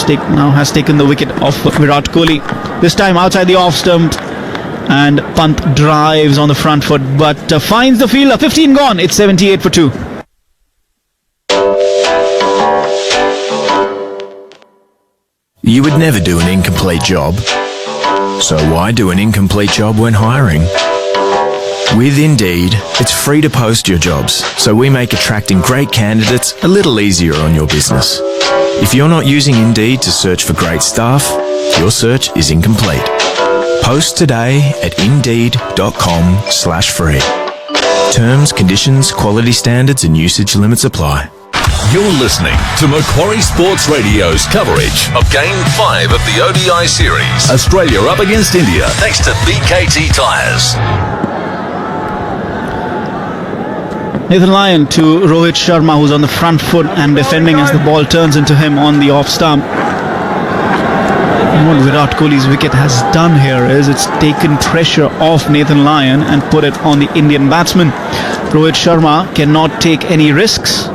has taken the wicket off Virat Kohli. This time outside the off stump, and Pant drives on the front foot, but finds the fielder. 15 gone. It's 78 for 2. You would never do an incomplete job. So why do an incomplete job when hiring? With Indeed, it's free to post your jobs, so we make attracting great candidates a little easier on your business. If you're not using Indeed to search for great staff, your search is incomplete. Post today at indeed.com/free. Terms, conditions, quality standards and usage limits apply. You're listening to Macquarie Sports Radio's coverage of Game 5 of the ODI series. Australia up against India, thanks to BKT Tyres. Nathan Lyon to Rohit Sharma, who's on the front foot and defending as the ball turns into him on the off stump. And what Virat Kohli's wicket has done here is it's taken pressure off Nathan Lyon and put it on the Indian batsman. Rohit Sharma cannot take any risks,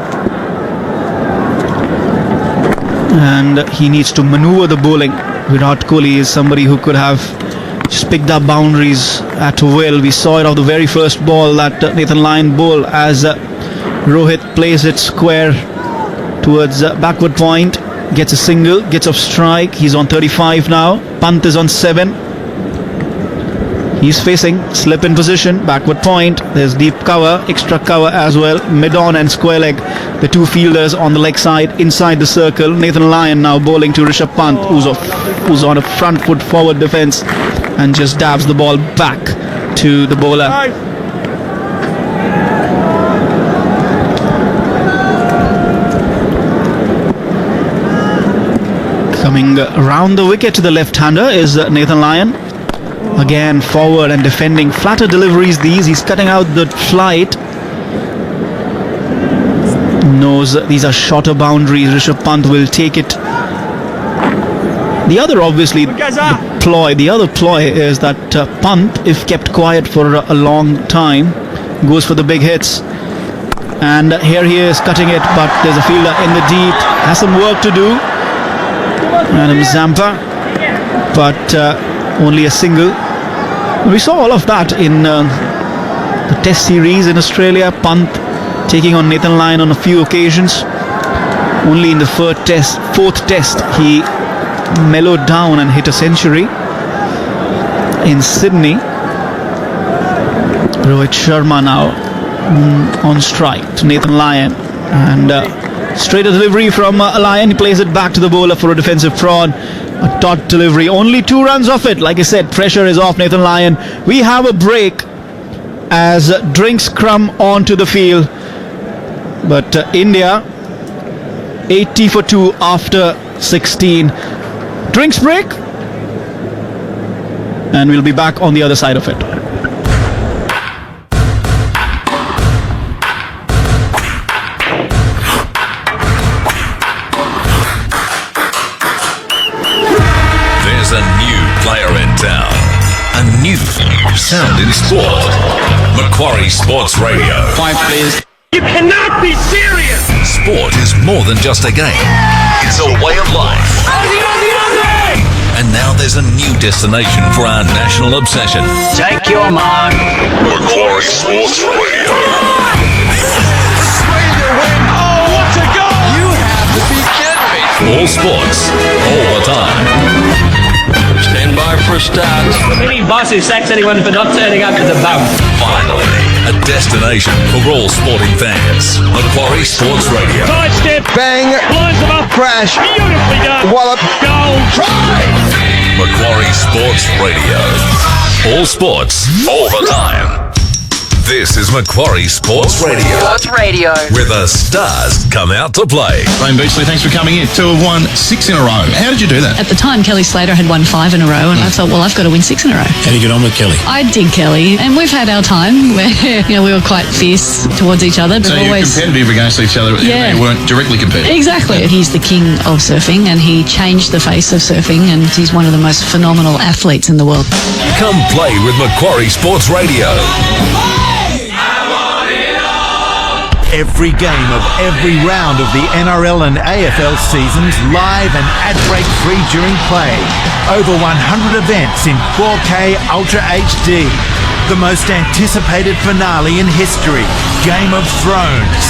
and he needs to maneuver the bowling. Virat Kohli is somebody who could have just picked up boundaries at will. We saw it off the very first ball that Nathan Lyon bowled as Rohit plays it square towards backward point, gets a single, gets off strike. He's on 35 now. Pant is on 7. He's facing slip in position, backward point. There's deep cover, extra cover as well, mid on and square leg. The two fielders on the leg side inside the circle. Nathan Lyon now bowling to Rishabh Pant, who's on a front foot forward defense and just dabs the ball back to the bowler. Coming around the wicket to the left-hander is Nathan Lyon. Again forward and defending. Flatter deliveries these. He's cutting out the flight. Knows these are shorter boundaries. Rishabh Pant will take it. The other ploy is that Pant, if kept quiet for a long time, goes for the big hits. And here he is cutting it, but there's a fielder in the deep. Has some work to do. Adam Zampa, but only a single. We saw all of that in the Test series in Australia. Pant taking on Nathan Lyon on a few occasions. Only in the fourth test he mellowed down and hit a century. In Sydney, Rohit Sharma now on strike to Nathan Lyon, and straight a delivery from Lyon. He plays it back to the bowler for a defensive prod. A dot delivery, only 2 runs off it. Like I said, pressure is off Nathan Lyon. We have a break as drinks come onto the field, but India 80 for 2 after 16. Drinks break, and we'll be back on the other side of it. There's a new player in town. A new sound in sport. Macquarie Sports Radio. 5 players. You cannot be serious! Sport is more than just a game. It's a way of life. And now there's a new destination for our national obsession. Take your mark. Macquarie Sports Radio. Oh, what a goal! You have to be kidding me. All sports, all the time. Stand by for a start. Any boss who sacks anyone for not turning up to the bump. Finally, a destination for all sporting fans. Macquarie Sports Radio. Sidestep. Bang. Lines them up. Crash. Beautifully done. Wallop. Goal. Try. Macquarie Sports Radio. All sports, all the time. This is Macquarie Sports Radio. Sports Radio. Where the stars come out to play. Graham Beachley, thanks for coming in. To have won 6 in a row. How did you do that? At the time, Kelly Slater had won 5 in a row, and I thought, well, I've got to win 6 in a row. How do you get on with Kelly? I dig Kelly, and we've had our time where we were quite fierce towards each other. But So you're always competitive against each other, Yeah. they weren't directly competitive. Exactly. He's the king of surfing, and he changed the face of surfing, and he's one of the most phenomenal athletes in the world. Come play with Macquarie Sports Radio. Every game of every round of the NRL and AFL seasons live and ad-break free during play. Over 100 events in 4K Ultra HD. The most anticipated finale in history, Game of Thrones.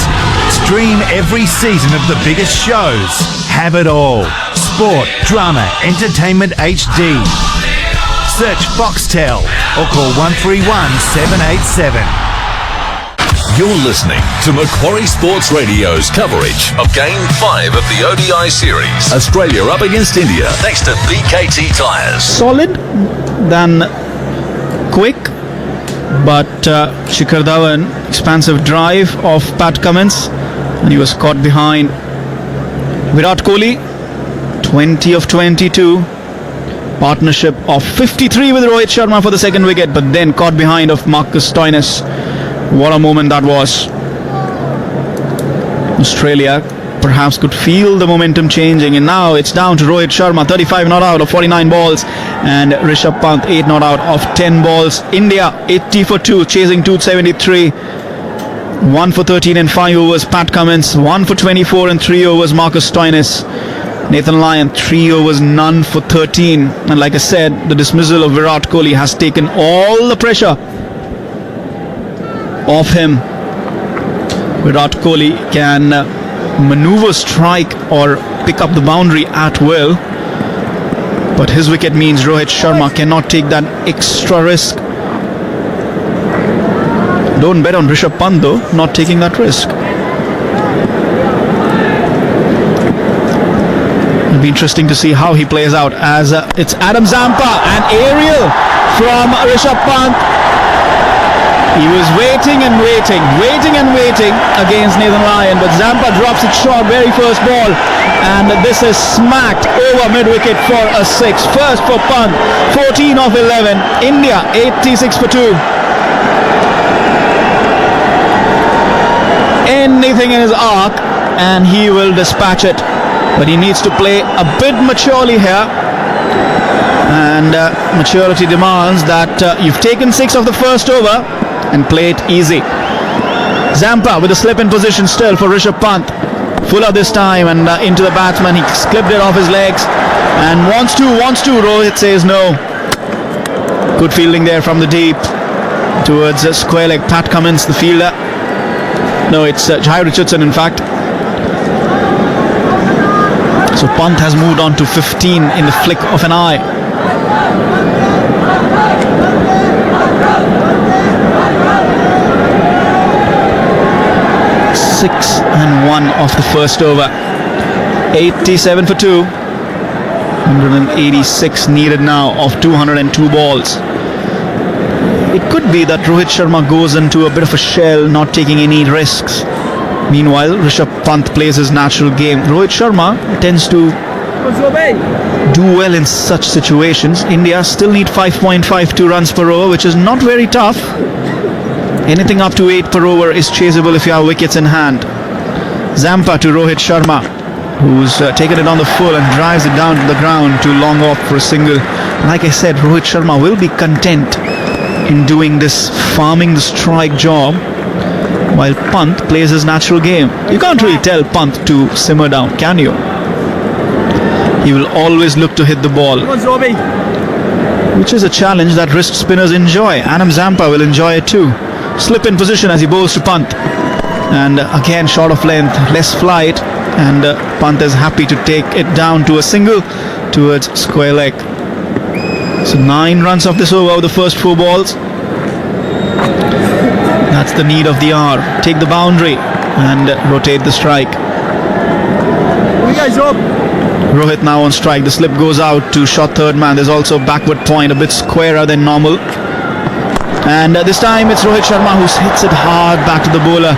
Stream every season of the biggest shows. Have it all. Sport, drama, entertainment HD. Search Foxtel or call 131 787. You're listening to Macquarie Sports Radio's coverage of Game 5 of the ODI series. Australia up against India, thanks to BKT Tyres. Solid than quick, but Shikhar Dhawan, expansive drive of Pat Cummins, and he was caught behind. Virat Kohli, 20 of 22. Partnership of 53 with Rohit Sharma for the second wicket, but then caught behind of Marcus Stoinis. What a moment that was. Australia perhaps could feel the momentum changing, and now it's down to Rohit Sharma, 35 not out of 49 balls, and Rishabh Pant 8 not out of 10 balls. India 80 for 2, chasing 273. 1 for 13 in 5 overs Pat Cummins, 1 for 24 in 3 overs Marcus Stoinis. Nathan Lyon 3 overs, none for 13. And like I said, the dismissal of Virat Kohli has taken all the pressure off him. Virat Kohli can maneuver, strike or pick up the boundary at will, but his wicket means Rohit Sharma cannot take that extra risk. Don't bet on Rishabh Pant though, not taking that risk. It'll be interesting to see how he plays out, as it's Adam Zampa and aerial from Rishabh Pant. He was waiting against Nathan Lyon, but Zampa drops it short, very first ball, and this is smacked over mid-wicket for a 6. First for Pant, 14 of 11. India 86 for 2. Anything in his arc and he will dispatch it, but he needs to play a bit maturely here, and maturity demands that you've taken 6 of the first over and play it easy. Zampa with a slip in position still for Rishabh Pant. Fuller this time and into the batsman. He clipped it off his legs and wants to. Rohit says no. Good fielding there from the deep towards square leg. Pat Cummins, the fielder. No, it's Jai Richardson in fact. So Pant has moved on to 15 in the flick of an eye. Six and 1 of the first over. 87 for 2. 186 needed now of 202 balls. It could be that Rohit Sharma goes into a bit of a shell, not taking any risks. Meanwhile, Rishabh Pant plays his natural game. Rohit Sharma tends to do well in such situations. India still need 5.52 runs per over, which is not very tough. Anything up to 8 per over is chaseable if you have wickets in hand. Zampa to Rohit Sharma, who's taken it on the full and drives it down to the ground to long off for a single. Like I said, Rohit Sharma will be content in doing this farming the strike job while Pant plays his natural game. You can't really tell Pant to simmer down, can you? He will always look to hit the ball, which is a challenge that wrist spinners enjoy. Adam Zampa will enjoy it too. Slip in position as he bowls to Pant, and again short of length, less flight, and Pant is happy to take it down to a single towards square leg. So 9 runs of this over, the first 4 balls. That's the need of the hour. Take the boundary and rotate the strike. Rohit now on strike. The slip goes out to shot third man. There's also backward point, a bit squarer than normal. And this time it's Rohit Sharma who hits it hard back to the bowler.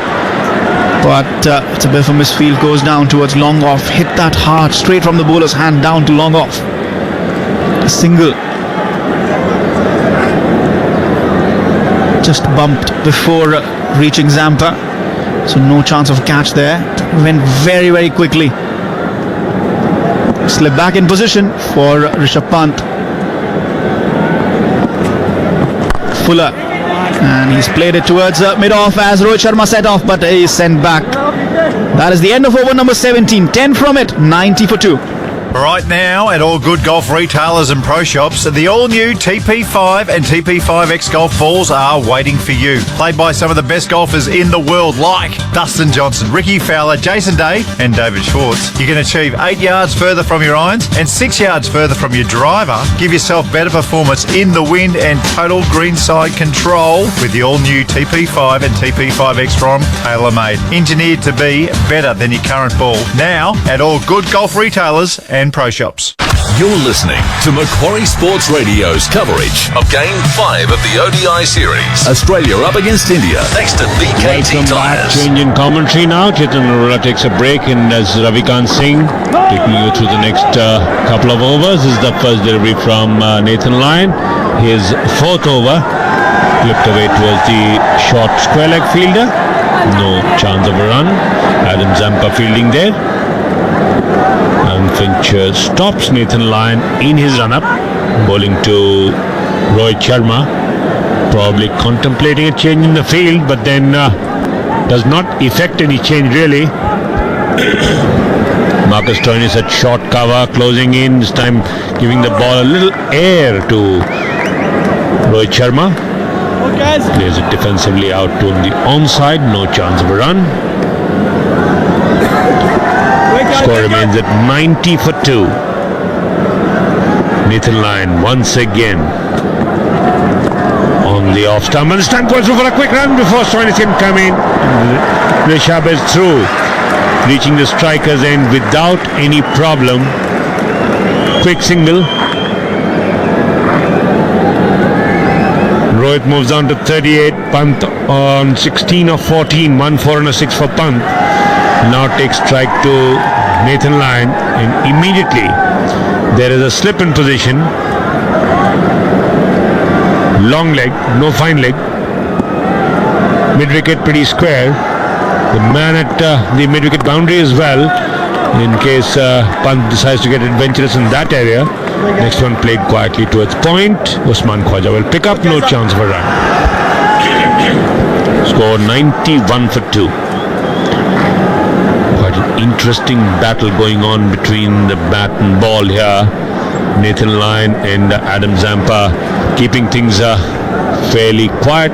But it's a bit of a misfield, goes down towards long off. Hit that hard, straight from the bowler's hand down to long off. A single. Just bumped before reaching Zampa. So no chance of catch there. Went very, very quickly. Slip back in position for Rishabh Pant. Fuller, and he's played it towards mid-off as Rohit Sharma set off, but he is sent back. That is the end of over number 17. 10 from it, 90 for 2. Right now, at all good golf retailers and pro shops, the all-new TP5 and TP5X golf balls are waiting for you. Played by some of the best golfers in the world, like Dustin Johnson, Ricky Fowler, Jason Day and David Schwartz. You can achieve 8 yards further from your irons and 6 yards further from your driver. Give yourself better performance in the wind and total greenside control with the all-new TP5 and TP5X from TaylorMade. Engineered to be better than your current ball. Now, at all good golf retailers and pro shops. You're listening to Macquarie Sports Radio's coverage of Game 5 of the ODI series. Australia up against India, thanks to BKT Welcome back. Tyres. Change in commentary now. Chetan Arora takes a break, and as Ravikant Singh taking you through the next couple of overs. This is the first delivery from Nathan Lyon. His 4th over, flipped away towards the short square leg fielder. No chance of a run. Adam Zampa fielding there. And Finch stops Nathan Lyon in his run-up, bowling to Rohit Sharma, probably contemplating a change in the field, but then does not effect any change really. Marcus Stoinis at short cover, closing in, this time giving the ball a little air to Rohit Sharma. Plays it defensively out to the onside, no chance of a run. Score remains at 90 for 2. Nathan Lyon once again on the off stump, and this time goes through for a quick run before Stoinis can come in. Rishabh is through, reaching the striker's end without any problem. Quick single. Rohit moves on to 38. Pant on 16 of 14. 1 4 and a 6 for Pant. Now takes strike to Nathan Lyon, and immediately there is a slip in position. Long leg, no fine leg. Mid wicket pretty square. The man at the mid wicket boundary as well, in case Pant decides to get adventurous in that area. Next one played quietly towards point. Usman Khwaja will pick up, no chance of a run. Score 91 for 2. Quite an interesting battle going on between the bat and ball here. Nathan Lyon and Adam Zampa keeping things fairly quiet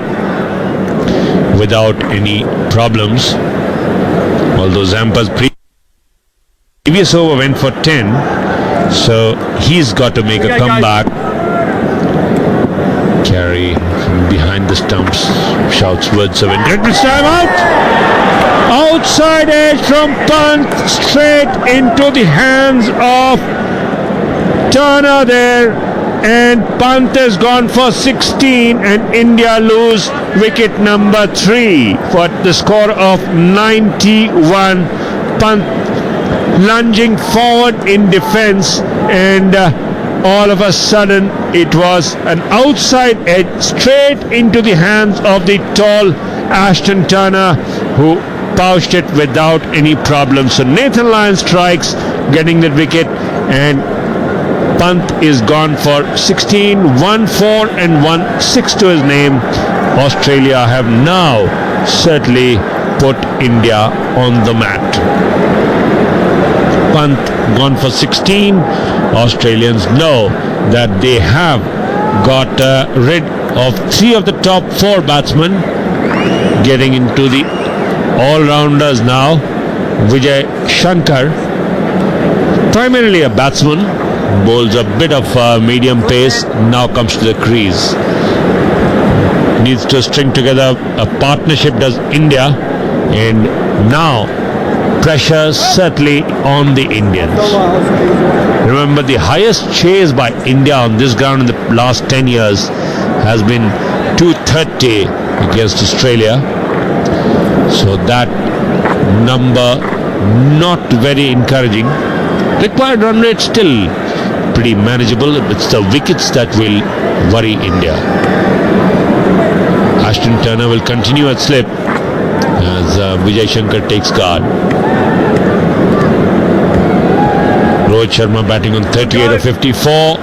without any problems. Although Zampa's previous over went for 10, so he's got to make a comeback. Carey from behind the stumps shouts words of encouragement. Time out! Outside edge from Pant, straight into the hands of Turner there, and Pant has gone for 16, and India lose wicket number 3 for the score of 91. Pant lunging forward in defense, and all of a sudden it was an outside edge straight into the hands of the tall Ashton Turner, who pouched it without any problem. So Nathan Lyon strikes, getting that wicket, and Pant is gone for 16, 1 4 and 1 6 to his name. Australia have now certainly put India on the mat. Pant gone for 16. Australians know that they have got rid of 3 of the top 4 batsmen, getting into the all-rounders now. Vijay Shankar, primarily a batsman, bowls a bit of medium pace, now comes to the crease. Needs to string together a partnership, does India, and now pressure certainly on the Indians. Remember, the highest chase by India on this ground in the last 10 years has been 230 against Australia. So that number not very encouraging. Required run rate still pretty manageable. It's the wickets that will worry India. Ashton Turner will continue at slip as Vijay Shankar takes guard. Rohit Sharma batting on 38 of 54.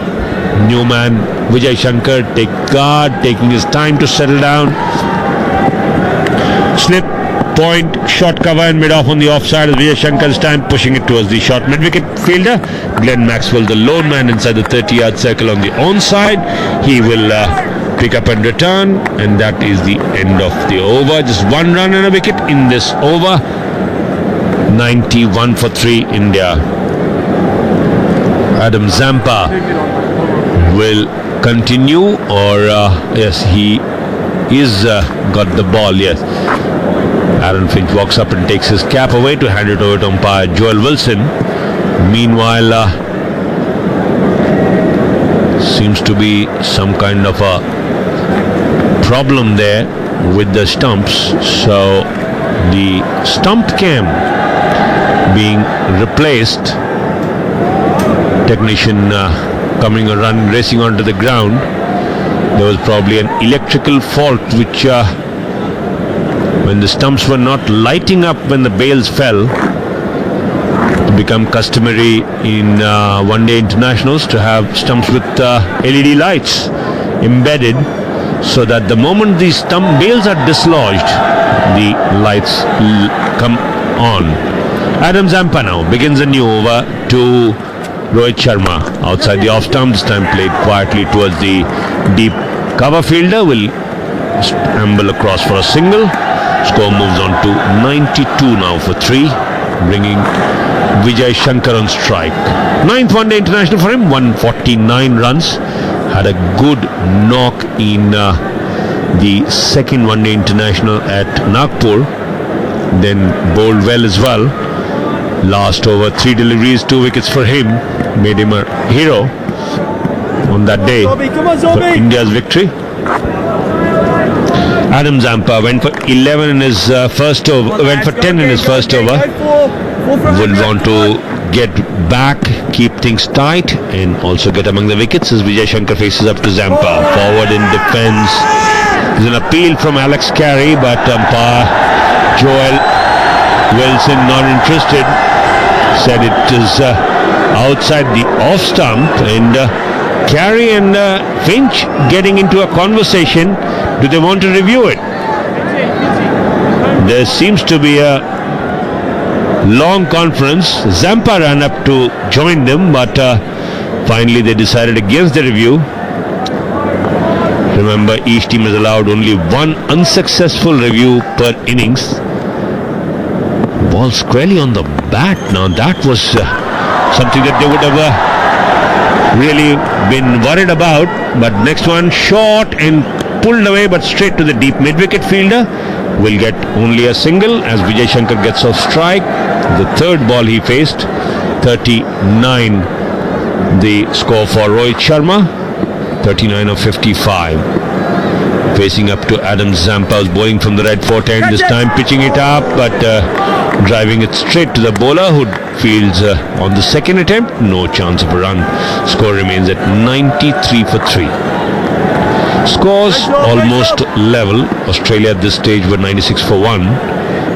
New man Vijay Shankar take guard, taking his time to settle down. Slip, point, short cover and mid-off on the offside as Vijay Shankar's time pushing it towards the short mid-wicket fielder. Glenn Maxwell, the lone man inside the 30-yard circle on the onside. He will pick up and return, and that is the end of the over. Just 1 run and a wicket in this over. 91 for 3 India. Adam Zampa will continue, or yes, he is got the ball, yes. Aaron Finch walks up and takes his cap away to hand it over to umpire Joel Wilson. Meanwhile, seems to be some kind of a problem there with the stumps. So the stump cam being replaced. Technician coming and racing onto the ground. There was probably an electrical fault which when the stumps were not lighting up when the bails fell. It become customary in one-day internationals to have stumps with LED lights embedded, so that the moment these stump bails are dislodged, the lights come on. Adam Zampa now begins a new over to Rohit Sharma outside the off stump, this time played quietly towards the deep cover fielder, will amble across for a single. Score moves on to 92 now for 3, bringing Vijay Shankar on strike. 9th one-day international for him, 149 runs. Had a good knock in the 2nd one-day international at Nagpur, then bowled well as well. Last over, 3 deliveries, 2 wickets for him, made him a hero on that day for India's victory. Adam Zampa went for 11 in his first over, went for 10 in his first over. Will want to get back, keep things tight, and also get among the wickets as Vijay Shankar faces up to Zampa. Forward in defence. There's an appeal from Alex Carey, but umpire Joel Wilson not interested. Said it is outside the off stump, and Carey and Finch getting into a conversation. Do they want to review it? There seems to be a long conference. Zampa ran up to join them, but finally they decided against the review. Remember, each team is allowed only 1 unsuccessful review per innings. Ball squarely on the bat. Now that was something that they would have really been worried about. But next one, short and pulled away, but straight to the deep mid-wicket fielder. Will get only a single as Vijay Shankar gets off strike. The 3rd ball he faced. 39 the score for Rohit Sharma. 39 of 55. Facing up to Adam Zampa, bowling from the red fort end, this time pitching it up, but driving it straight to the bowler, who fields on the 2nd attempt. No chance of a run. Score remains at 93 for 3. Scores almost level. Australia at this stage were 96 for 1.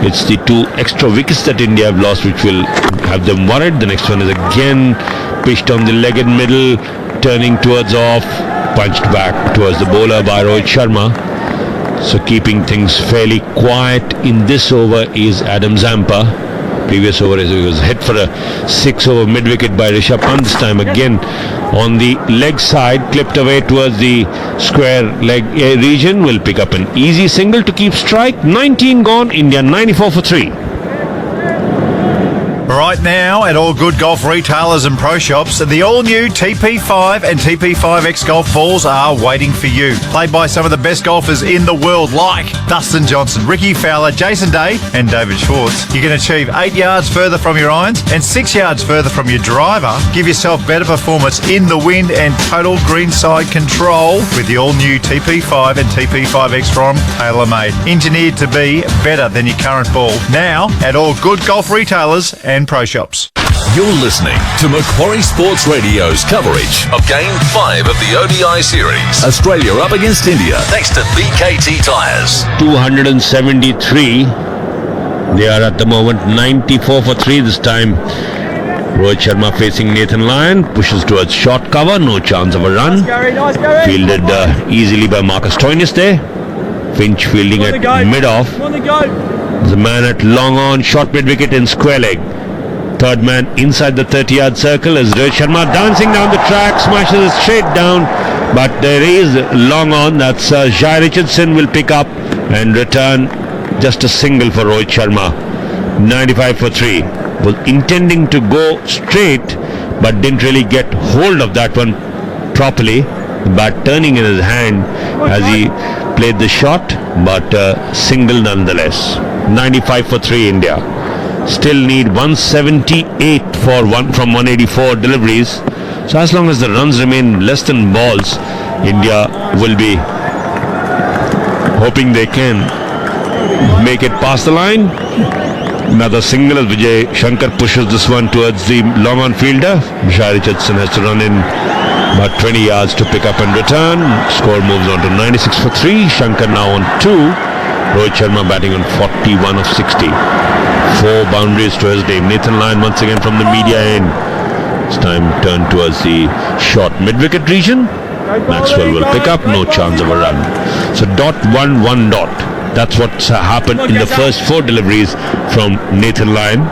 It's the 2 extra wickets that India have lost which will have them worried. The next one is again pitched on the leg in middle, turning towards off, punched back towards the bowler by Rohit Sharma. So keeping things fairly quiet in this over is Adam Zampa. Previous over he was hit for a 6 over mid-wicket by Rishabh Pant. This time again on the leg side, clipped away towards the square leg region. Will pick up an easy single to keep strike. 19 gone, India 94 for 3. Right now, at all good golf retailers and pro shops, the all-new TP5 and TP5X golf balls are waiting for you. Played by some of the best golfers in the world, like Dustin Johnson, Ricky Fowler, Jason Day and David Schwartz. You can achieve 8 yards further from your irons and 6 yards further from your driver. Give yourself better performance in the wind and total greenside control with the all-new TP5 and TP5X from TaylorMade. Engineered to be better than your current ball. Now, at all good golf retailers and pro shops. You're listening to Macquarie Sports Radio's coverage of Game 5 of the ODI series. Australia up against India, thanks to BKT Tyres. 273. They are at the moment 94 for 3 this time. Rohit Sharma facing Nathan Lyon, pushes towards short cover, no chance of a run. Fielded easily by Marcus Stoinis there. Finch fielding at mid-off. The man at long on, short mid-wicket in square leg. Third man inside the 30-yard circle is Rohit Sharma dancing down the track, smashes it straight down, but there is long on. That's Jai Richardson will pick up and return just a single for Rohit Sharma. 95 for 3. Was intending to go straight, but didn't really get hold of that one properly. Bat turning in his hand as he played the shot, but single nonetheless. 95 for 3 India. Still need 178 for one from 184 deliveries. So as long as the runs remain less than balls, India will be hoping they can make it past the line. Another single as Vijay Shankar pushes this one towards the long on fielder. Jai Richardson has to run in about 20 yards to pick up and return. Score moves on to 96 for 3. Shankar now on 2. Rohit Sharma batting on 41 of 60. 4 boundaries to his name. Nathan Lyon once again from the media end. This time turned towards the short mid-wicket region. Maxwell will pick up, no chance of a run. So dot 1 dot. That's what's happened in the first 4 deliveries from Nathan Lyon.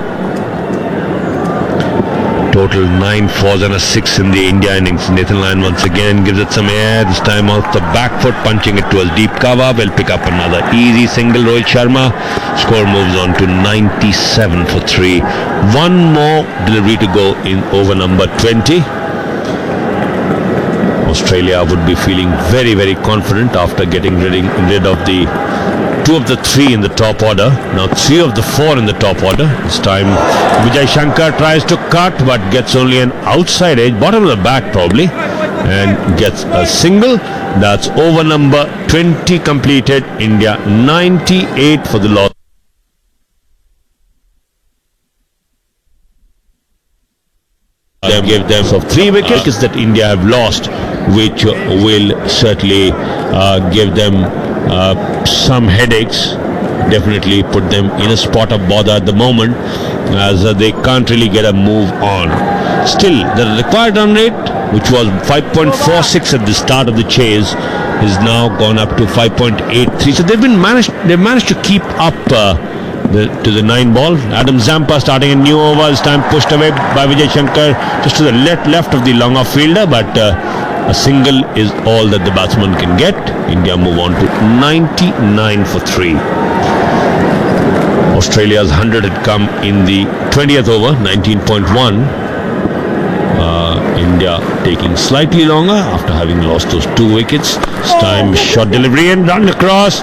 Total 9 fours and a 6 in the India innings. Nathan Lyon once again gives it some air. This time off the back foot, punching it towards deep cover. Will pick up another easy single. Rohit Sharma. Score moves on to 97 for 3. One more delivery to go in over number 20. Australia would be feeling very, very confident after getting rid of the 2 of the 3 in the top order. Now 3 of the 4 in the top order. This time Vijay Shankar tries to cut but gets only an outside edge, bottom of the bat probably, and gets a single. That's over number 20 completed. India 98 for the loss. Gave them of 3 wickets that India have lost, which will certainly give them some headaches. Definitely put them in a spot of bother at the moment, as they can't really get a move on. Still, the required run rate, which was 5.46 at the start of the chase, is now gone up to 5.83. So they've managed to keep up to the 9 ball. Adam Zampa starting a new over. This time pushed away by Vijay Shankar just to the left of the long off fielder, but a single is all that the batsman can get. India move on to 99 for 3. Australia's 100 had come in the 20th over, 19.1. India taking slightly longer after having lost those 2 wickets. This time shot delivery and run across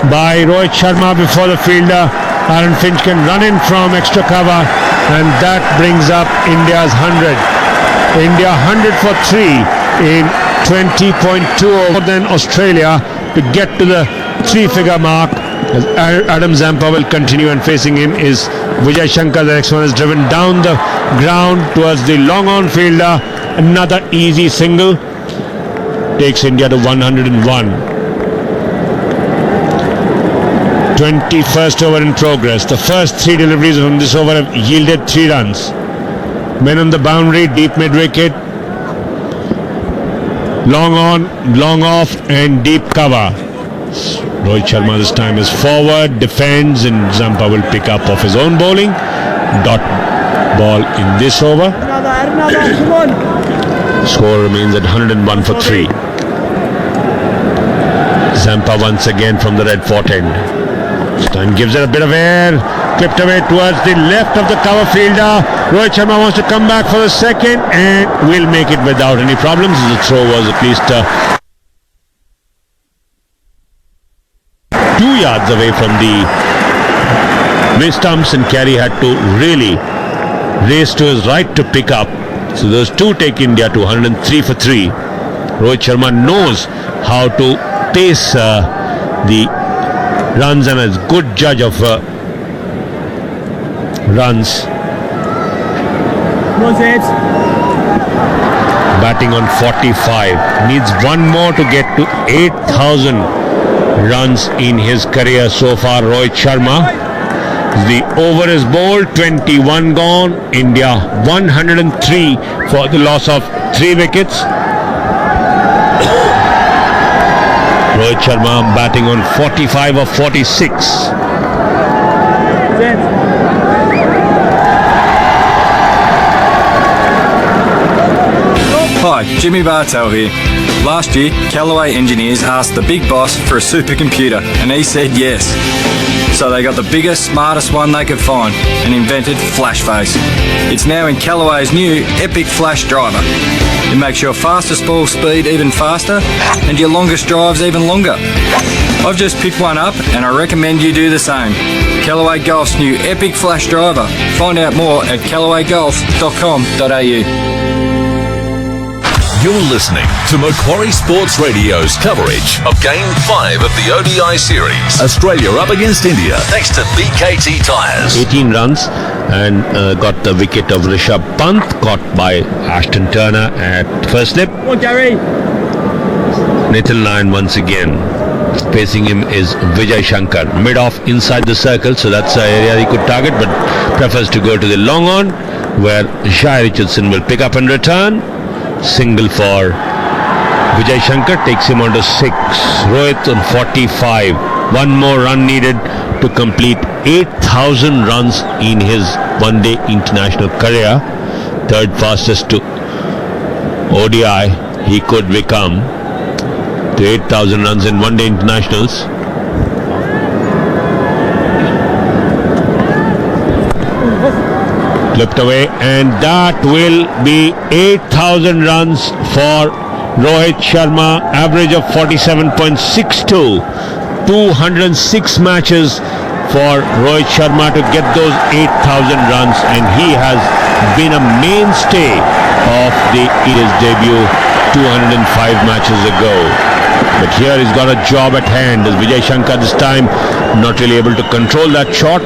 by Rohit Sharma before the fielder. Aaron Finch can run in from extra cover, and that brings up India's 100. India 100 for 3 in 20.2 more than Australia to get to the 3-figure mark. As Adam Zampa will continue, and facing him is Vijay Shankar. The next one is driven down the ground towards the long on fielder. Another easy single takes India to 101. 21st over in progress. The first 3 deliveries from this over have yielded 3 runs. Men on the boundary, deep mid-wicket, long on, long off, and deep cover. Rohit Sharma this time is forward, defends, and Zampa will pick up off his own bowling. dot ball in this over. Score remains at 101 for 3. Zampa once again from the red fort end. Stein gives it a bit of air, clipped away towards the left of the cover fielder. Rohit Sharma wants to come back for the second and will make it without any problems. The throw was at least 2 yards away from the mid stumps, and Carey had to really race to his right to pick up. So those two take India to 103 for 3. Rohit Sharma knows how to pace the runs and is good judge of runs. Batting on 45, needs one more to get to 8,000 runs in his career so far. Rohit Sharma, the over is bowled, 21 gone. India 103 for the loss of 3 wickets. Rohit Sharma batting on 45 of 46. Hi, Jimmy Bartell here. Last year, Callaway engineers asked the big boss for a supercomputer, and he said yes. So they got the biggest, smartest one they could find and invented FlashFace. It's now in Callaway's new Epic Flash driver. It makes your fastest ball speed even faster and your longest drives even longer. I've just picked one up and I recommend you do the same. Callaway Golf's new Epic Flash driver. Find out more at callawaygolf.com.au. You're listening to Macquarie Sports Radio's coverage of Game 5 of the ODI series. Australia up against India, thanks to BKT Tyres. 18 runs and got the wicket of Rishabh Pant, caught by Ashton Turner at first slip. Come on, Gary. Nathan Lyon once again. Facing him is Vijay Shankar. Mid-off inside the circle, so that's the area he could target, but prefers to go to the long on, where Shai Richardson will pick up and return. Single for Vijay Shankar, takes him on to 6. Rohit on 45. One more run needed to complete 8,000 runs in his one-day international career. Third fastest to ODI he could become, to 8,000 runs in one-day internationals. Flipped away, and that will be 8,000 runs for Rohit Sharma, average of 47.62. 206 matches for Rohit Sharma to get those 8,000 runs, and he has been a mainstay of his debut 205 matches ago. But here he's got a job at hand, as Vijay Shankar this time not really able to control that shot.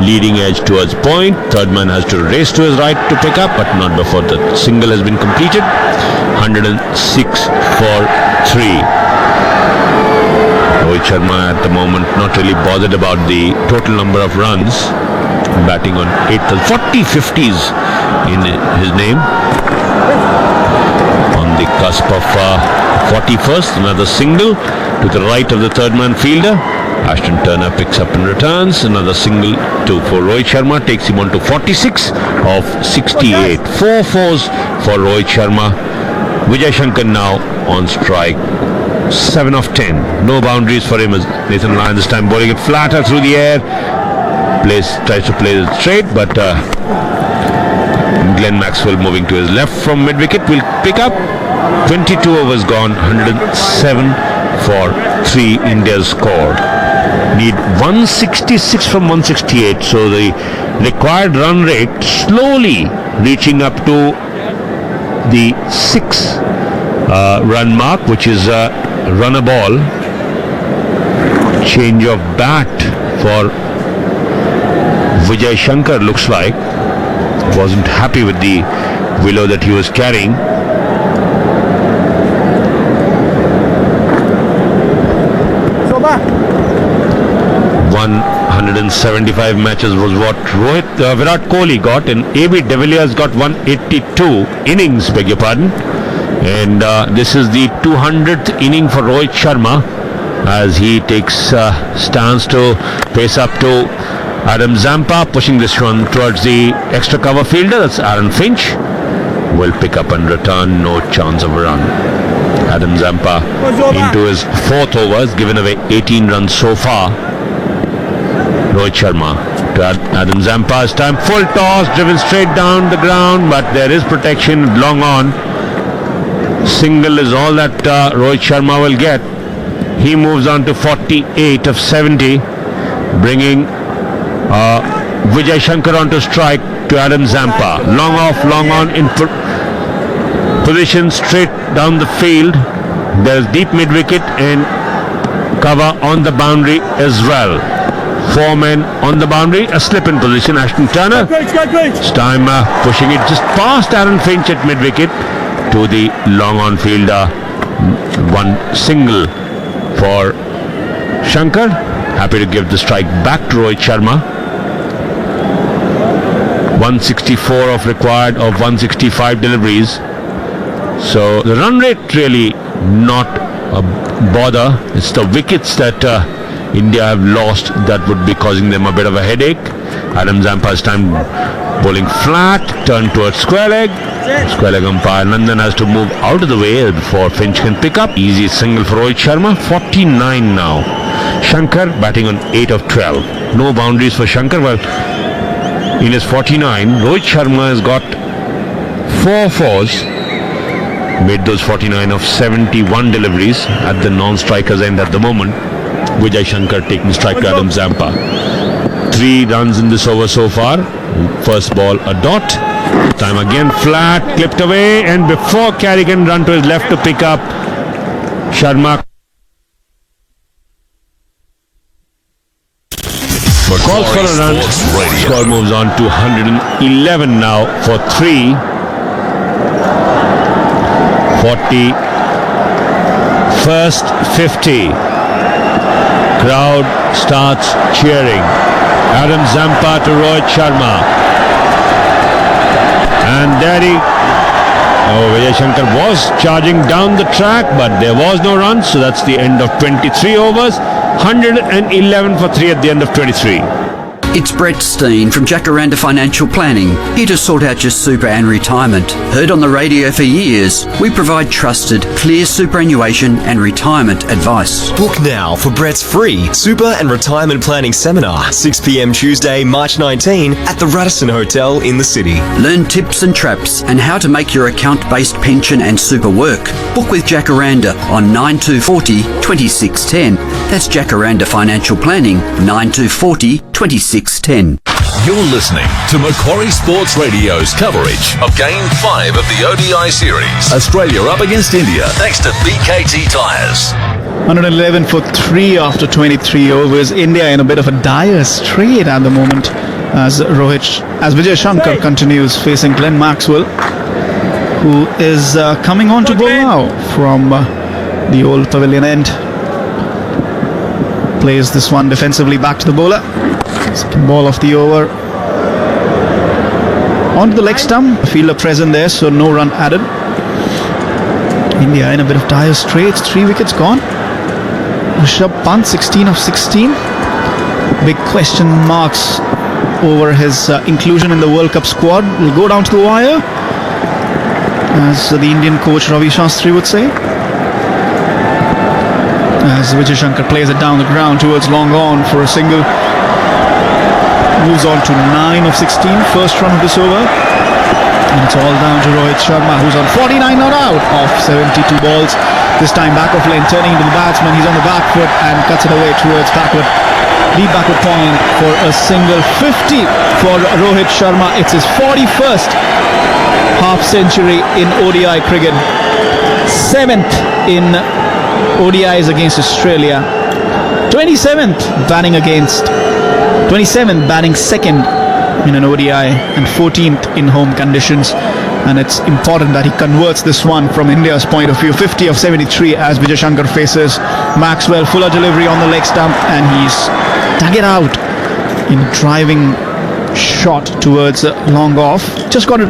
Leading edge towards point. Third man has to race to his right to pick up, but not before the single has been completed. 106 for 3. Rohit Sharma at the moment not really bothered about the total number of runs. Batting on 40 50s in his name. On the cusp of 41st, another single to the right of the third man fielder. Ashton Turner picks up and returns. Another single for Rohit Sharma, takes him on to 46 of 68. 4 fours for Rohit Sharma. Vijay Shankar now on strike. 7 of 10. No boundaries for him, as Nathan Lyon this time bowling it flatter through the air. Tries to play it straight, but Glenn Maxwell moving to his left from mid-wicket will pick up. 22 overs gone. 107 for 3 India's score. Need 166 from 168, so the required run rate slowly reaching up to the 6 run mark, which is run a ball. Change of bat for Vijay Shankar, looks like. Wasn't happy with the willow that he was carrying. 175 matches was what Virat Kohli got, and AB de Villiers got 182 innings, beg your pardon. And this is the 200th inning for Rohit Sharma, as he takes stance to pace up to Adam Zampa pushing this one towards the extra cover fielder. That's Aaron Finch. Will pick up and return. No chance of a run. Adam Zampa into his fourth over. Has given away 18 runs so far. Rohit Sharma to Adam Zampa. This time full toss, driven straight down the ground, but there is protection long on. Single is all that Rohit Sharma will get. He moves on to 48 of 70, bringing Vijay Shankar onto strike to Adam Zampa. Long off, long on in position straight down the field. There is deep mid-wicket and cover on the boundary as well. 4 men on the boundary, a slip in position. Ashton Turner this time pushing it just past Aaron Finch at mid-wicket to the long on fielder. One single for Shankar. Happy to give the strike back to Rohit Sharma. 164 of required of 165 deliveries. So the run rate really not a bother. It's the wickets that India have lost that would be causing them a bit of a headache. Adam Zampa's time bowling flat, turn towards square leg. Square leg umpire Nandan has to move out of the way before Finch can pick up. Easy single for Rohit Sharma. 49 now. Shankar batting on 8 of 12. No boundaries for Shankar. Well, in his 49, Rohit Sharma has got 4 fours. Made those 49 of 71 deliveries at the non-striker's end at the moment. Vijay Shankar taking strike to Adam Zampa. 3 runs in this over so far. First ball a dot. Time again flat, clipped away, and before Carey can run to his left to pick up, Sharma calls for a run. Score moves on to 111 now for 3. 40. First 50. Crowd starts cheering. Adam Zampa to Rohit Sharma. And there Vijay Shankar was charging down the track, but there was no run, so that's the end of 23 overs. 111 for 3 at the end of 23. It's Brett Steen from Jacaranda Financial Planning, here to sort out your super and retirement. Heard on the radio for years, we provide trusted, clear superannuation and retirement advice. Book now for Brett's free Super and Retirement Planning Seminar, 6 p.m. Tuesday, March 19 at the Radisson Hotel in the city. Learn tips and traps and how to make your account-based pension and super work. Book with Jacaranda on 9240 2610. That's Jacaranda Financial Planning, 9240 2610. You're listening to Macquarie Sports Radio's coverage of Game 5 of the ODI series. Australia up against India thanks to BKT Tyres. 111 for 3 after 23 overs. India in a bit of a dire strait at the moment as Vijay Shankar continues facing Glenn Maxwell, who is coming on to bowl now from the old pavilion end. Plays this one defensively back to the bowler. Second ball of the over. Onto the leg stump. Fielder present there, so no run added. India in a bit of dire straits. 3 wickets gone. Rishabh Pant 16 of 16. Big question marks over his inclusion in the World Cup squad. Will go down to the wire, as the Indian coach Ravi Shastri would say. As Vijay Shankar plays it down the ground towards long on for a single. Moves on to 9 of 16, first run of this over. And it's all down to Rohit Sharma, who's on 49 not out of 72 balls. This time back of lane, turning into the batsman. He's on the back foot and cuts it away towards backward. Deep backward point for a single. 50 for Rohit Sharma. It's his 41st half century in ODI cricket. 7th in ODIs against Australia. 27th batting second in an ODI and 14th in home conditions, and it's important that he converts this one from India's point of view. 50 of 73 as Vijay Shankar faces Maxwell. Fuller delivery on the leg stump, and he's dug it out in a driving shot towards long off. Just got it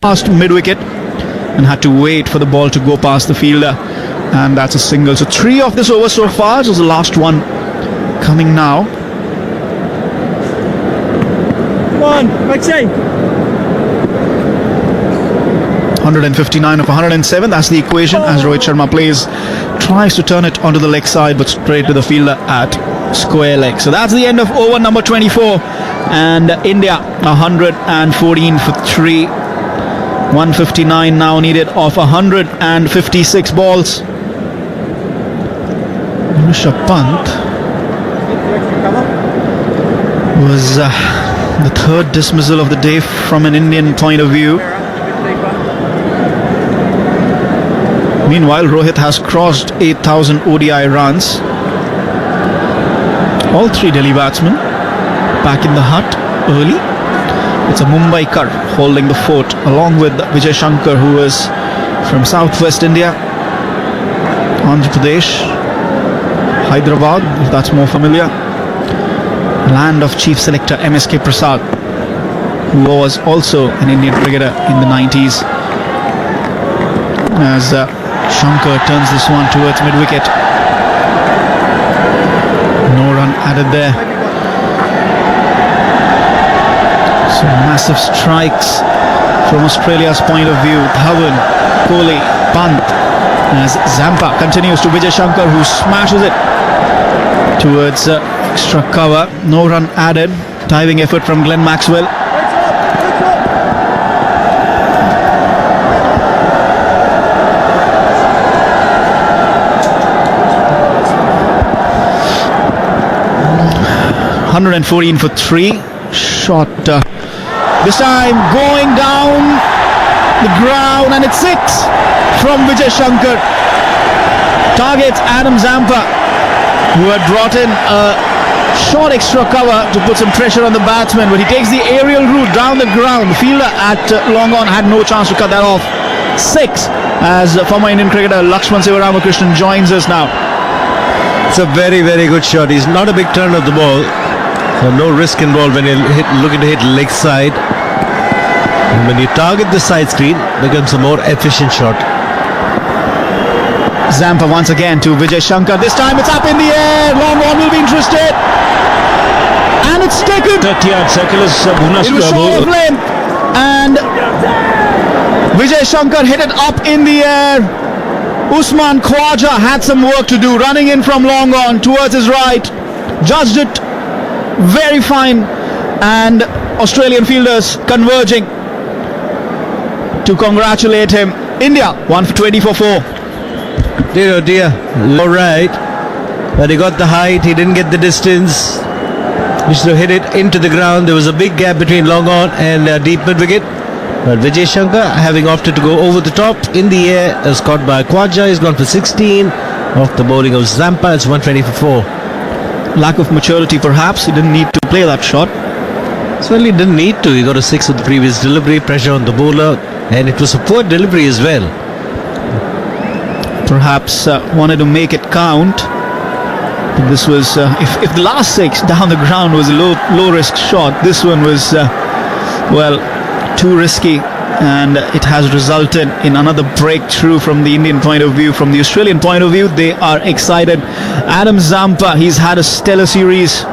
past mid-wicket and had to wait for the ball to go past the fielder. And that's a single. So 3 of this over so far. This was the last one coming now. Come on, Maxi. 159 of 107, that's the equation as Rohit Sharma tries to turn it onto the leg side but straight to the fielder at square leg. So that's the end of over number 24, and India 114 for 3. 159 now needed of 156 balls. Rishabh Pant was the third dismissal of the day from an Indian point of view. Meanwhile, Rohit has crossed 8,000 ODI runs. All three Delhi batsmen back in the hut early. It's a Mumbaikar holding the fort along with Vijay Shankar, who is from southwest India, Andhra Pradesh, Hyderabad, if that's more familiar. Land of Chief Selector MSK Prasad, who was also an Indian cricketer in the 90s. As Shankar turns this one towards mid-wicket. No run added there. So massive strikes from Australia's point of view. Dhawan, Kohli, Pant, as Zampa continues to Vijay Shankar, who smashes it towards extra cover. No run added. Diving effort from Glenn Maxwell. .114 for 3. Shot this time going down the ground, and it's 6 from Vijay Shankar. Targets Adam Zampa, who had brought in a short extra cover to put some pressure on the batsman, but he takes the aerial route down the ground. The fielder at long on had no chance to cut that off. 6 as former Indian cricketer Lakshman Sivaramakrishnan joins us now. It's a very, very good shot. He's not a big turn of the ball, so no risk involved when you're looking to hit leg side. And when you target the side screen, it becomes a more efficient shot. Zampa once again to Vijay Shankar. This time it's up in the air. Long on will be interested. And it's taken. 30-yard circle is It was short of length. And Vijay Shankar hit it up in the air. Usman Khwaja had some work to do, running in from long on towards his right. Judged it very fine, and Australian fielders converging to congratulate him. India 1 for 20 for 4. Dear oh dear, all right, but he got the height, he didn't get the distance. He should have hit it into the ground. There was a big gap between long on and deep mid wicket, but Vijay Shankar, having opted to go over the top in the air, is caught by Khwaja. He's gone for 16 off the bowling of Zampa. It's 120 for 4. Lack of maturity perhaps. He didn't need to play that shot. Certainly didn't need to. He got a 6 with the previous delivery, pressure on the bowler, and it was a poor delivery as well. Perhaps wanted to make it count. But this was if the last 6 down the ground was a low risk shot, this one was too risky, and it has resulted in another breakthrough from the Indian point of view. From the Australian point of view, they are excited. Adam Zampa, he's had a stellar series.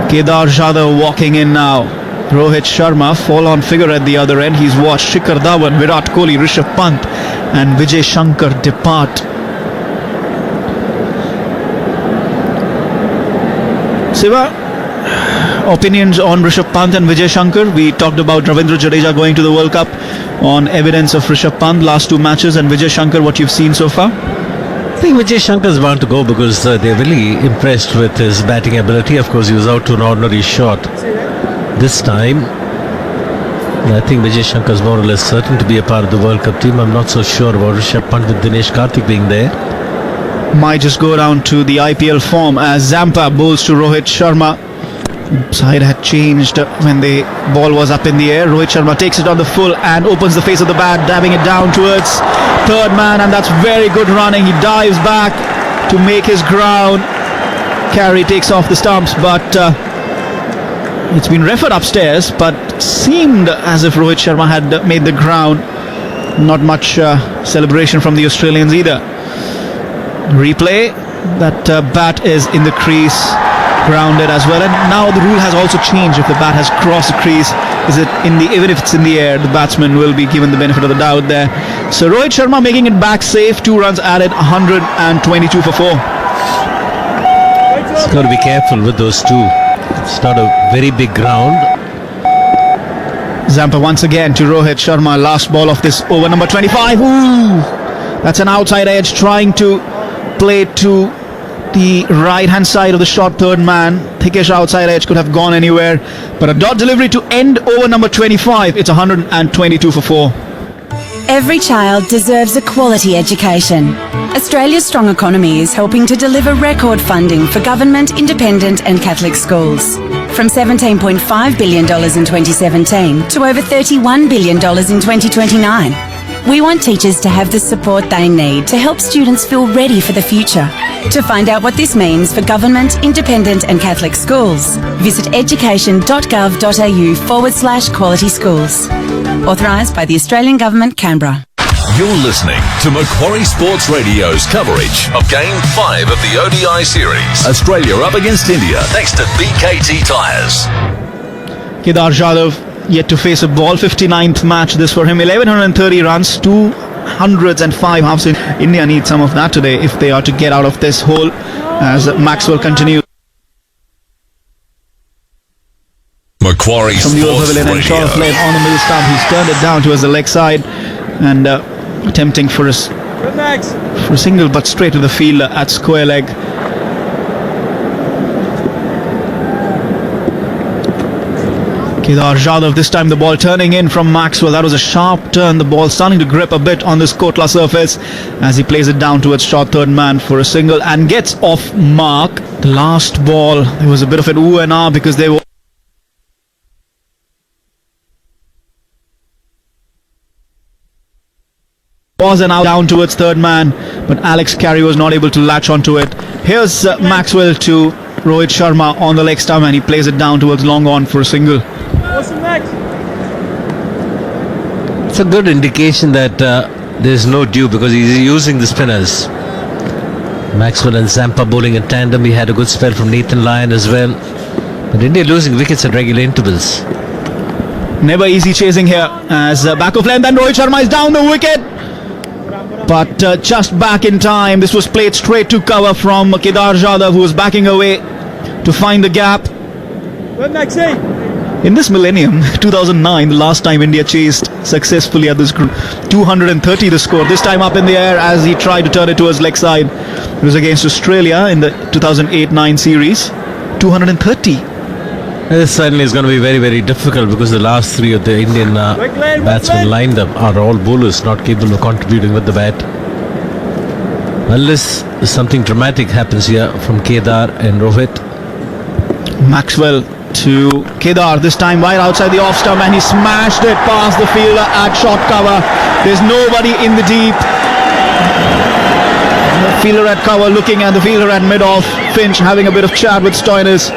Kedar Jadhav walking in now. Rohit Sharma, fall-on figure at the other end. He's watched Shikhar Dhawan, Virat Kohli, Rishabh Pant and Vijay Shankar depart. Siva, opinions on Rishabh Pant and Vijay Shankar? We talked about Ravindra Jadeja going to the World Cup on evidence of Rishabh Pant last 2 matches, and Vijay Shankar, what you've seen so far? I think Vijay Shankar is bound to go because they're really impressed with his batting ability. Of course, he was out to an ordinary shot this time. I think Vijay Shankar is more or less certain to be a part of the World Cup team. I'm not so sure about Rishabh Pant with Dinesh Karthik being there. Might just go down to the IPL form as Zampa bowls to Rohit Sharma. Side had changed when the ball was up in the air. Rohit Sharma takes it on the full and opens the face of the bat, dabbing it down towards third man, and that's very good running. He dives back to make his ground. Carey takes off the stumps, but it's been referred upstairs, but seemed as if Rohit Sharma had made the ground. Not much celebration from the Australians either. Replay. That bat is in the crease, grounded as well. And now the rule has also changed. If the bat has crossed the crease, even if it's in the air, the batsman will be given the benefit of the doubt there. So Rohit Sharma making it back safe. 2 runs added, 122 for 4. He's got to be careful with those two. It's not a very big ground. Zampa once again to Rohit Sharma. Last ball of this over, number 25. Ooh, that's an outside edge, trying to play to the right hand side of the short third man. Thickish outside edge, could have gone anywhere, but a dot delivery to end over number 25. It's 122 for 4. Every child deserves a quality education. Australia's strong economy is helping to deliver record funding for government, independent and Catholic schools. From $17.5 billion in 2017 to over $31 billion in 2029. We want teachers to have the support they need to help students feel ready for the future. To find out what this means for government, independent and Catholic schools, visit education.gov.au/quality schools. Authorised by the Australian Government, Canberra. You're listening to Macquarie Sports Radio's coverage of Game 5 of the ODI series. Australia up against India, thanks to BKT Tyres. Kedar Jadhav yet to face a ball. 59th match this for him. 1130 runs, 205 halves. India needs some of that today if they are to get out of this hole, as Maxwell continues. Macquarie From the Sports pavilion and short of lane on the middle stump. He's turned it down towards the leg side and attempting for a single, but straight to the fielder at square leg. Kedar Jadhav, this time the ball turning in from Maxwell. That was a sharp turn. The ball starting to grip a bit on this Kotla surface as he plays it down towards short third man for a single and gets off mark. The last ball, there was a bit of an ooh and ah because they were was an out down towards third man, but Alex Carey was not able to latch onto it. Here's Maxwell to Rohit Sharma on the leg stump and he plays it down towards long on for a single. It's a good indication that there's no due because he's using the spinners. Maxwell and Zampa bowling in tandem. He had a good spell from Nathan Lyon as well. But India losing wickets at regular intervals. Never easy chasing here as back of length and Rohit Sharma is down the wicket. But just back in time. This was played straight to cover from Kedar Jadhav, who was backing away to find the gap. In this millennium, 2009, the last time India chased successfully at this group, 230 the score. This time up in the air as he tried to turn it towards leg side. It was against Australia in the 2008-9 series. 230. This certainly is going to be very, very difficult because the last three of the Indian batsmen lined up are all bowlers not capable of contributing with the bat. Unless something dramatic happens here from Kedar and Rohit. Maxwell to Kedar, this time wide outside the off stump and he smashed it past the fielder at short cover. There's nobody in the deep. The fielder at cover looking at the fielder at mid-off. Finch having a bit of chat with Stoinis.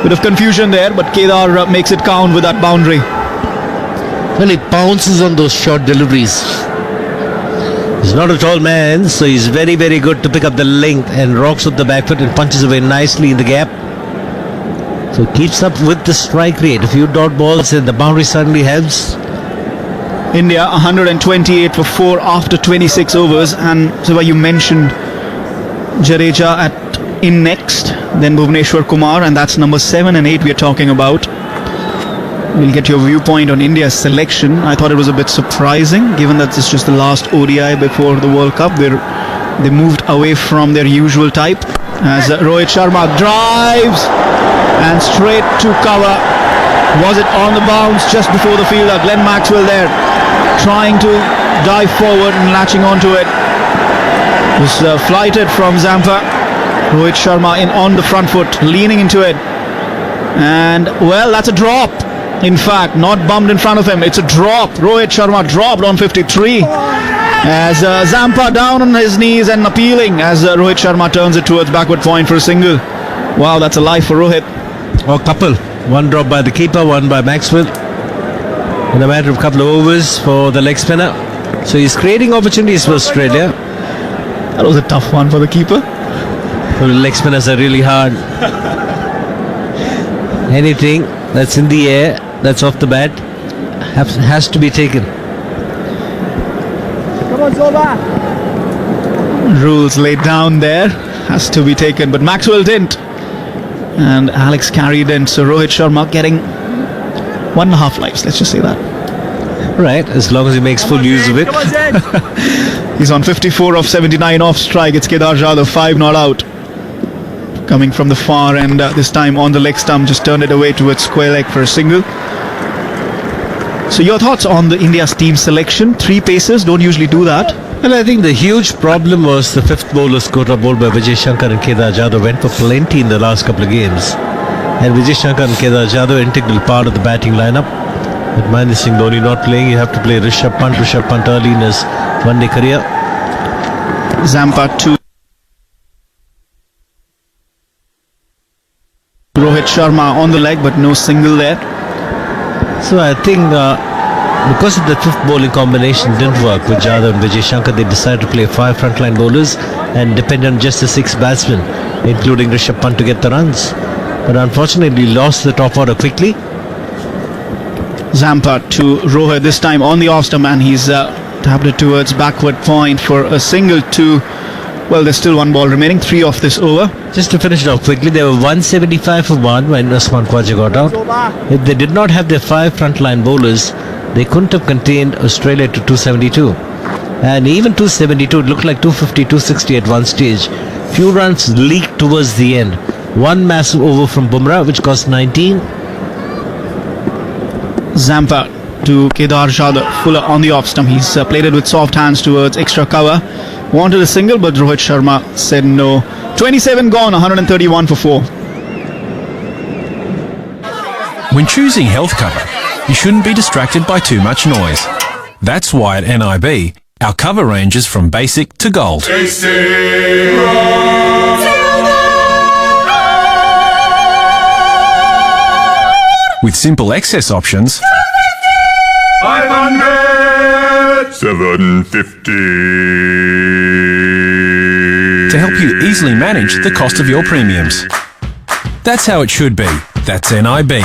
Bit of confusion there, but Kedar makes it count with that boundary. Well, he pounces on those short deliveries. He's not a tall man, so he's very, very good to pick up the length and rocks up the back foot and punches away nicely in the gap. So keeps up with the strike rate. A few dot balls and the boundary suddenly helps. India 128 for 4 after 26 overs. And so you mentioned Jadeja in next, then Bhuvneshwar Kumar, and that's number 7 and 8 we are talking about. We'll get your viewpoint on India's selection. I thought it was a bit surprising, given that this is just the last ODI before the World Cup. They moved away from their usual type as Rohit Sharma drives and straight to cover. Was it on the bounce just before the fielder? Glenn Maxwell there trying to dive forward and latching onto it. It was flighted from Zampa. Rohit Sharma in on the front foot, leaning into it. And, well, that's a drop. In fact, not bumped in front of him. It's a drop. Rohit Sharma dropped on 53. As Zampa down on his knees and appealing as Rohit Sharma turns it towards backward point for a single. Wow, that's a life for Rohit. Oh, couple. One drop by the keeper, one by Maxwell. In a matter of a couple of overs for the leg spinner. So he's creating opportunities for Australia. That was a tough one for the keeper. Leg spinners are really hard. Anything that's in the air, that's off the bat, has to be taken. Come on, Zoba. Rules laid down there, has to be taken, but Maxwell didn't. And Alex carried in, so Rohit Sharma getting 1.5 lives, let's just say that. Right, as long as he makes full use of it. He's on 54 of 79 off strike. It's Kedar Jadhav, 5 not out. Coming from the far end, this time on the leg stump, just turned it away towards square leg for a single. So your thoughts on the India's team selection? 3 pacers, don't usually do that. Well, I think the huge problem was the fifth bowlers quota bowled by Vijay Shankar and Kedar Jadhav went for plenty in the last couple of games. And Vijay Shankar and Kedar Jadhav integral part of the batting lineup. With Mahendra Singh Dhoni not playing, you have to play Rishabh Pant early in his one-day career. Zampa 2. Rohit Sharma on the leg, but no single there. So I think because of the fifth bowling combination didn't work with Jadhav and Vijay Shankar, they decided to play 5 frontline bowlers and depend on just the 6 batsmen, including Rishabh Pant, to get the runs. But unfortunately lost the top order quickly. Zampa to Rohit, this time on the off stump, and he's tapped it towards backward point for a single to, well, there's still 1 ball remaining, 3 off this over. Just to finish it off quickly, they were 175 for 1 when Usman Khawaja got out. If they did not have their 5 frontline bowlers, they couldn't have contained Australia to 272. And even 272, it looked like 250, 260 at one stage. Few runs leaked towards the end. 1 massive over from Bumrah, which cost 19. Zampa to Kedar Jadhav, Fuller on the off stump. He's played it with soft hands towards extra cover. Wanted a single, but Rohit Sharma said no. 27 gone, 131 for 4. When choosing health cover, you shouldn't be distracted by too much noise. That's why at NIB, our cover ranges from basic to gold. With simple excess options, 500 750 to help you easily manage the cost of your premiums. That's how it should be. That's NIB.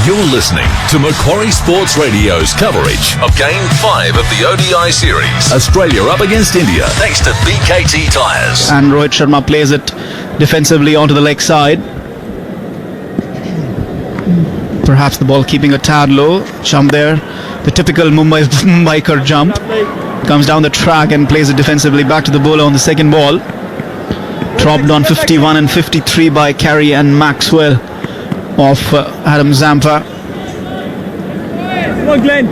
You're listening to Macquarie Sports Radio's coverage of Game 5 of the ODI series. Australia up against India, thanks to BKT Tyres. And Rohit Sharma plays it defensively onto the leg side. Perhaps the ball keeping a tad low. Jump there. The typical Mumbaikar jump. Comes down the track and plays it defensively back to the bowler on the second ball. Dropped on 51 and 53 by Carey and Maxwell of Adam Zampa. Come on, Glenn.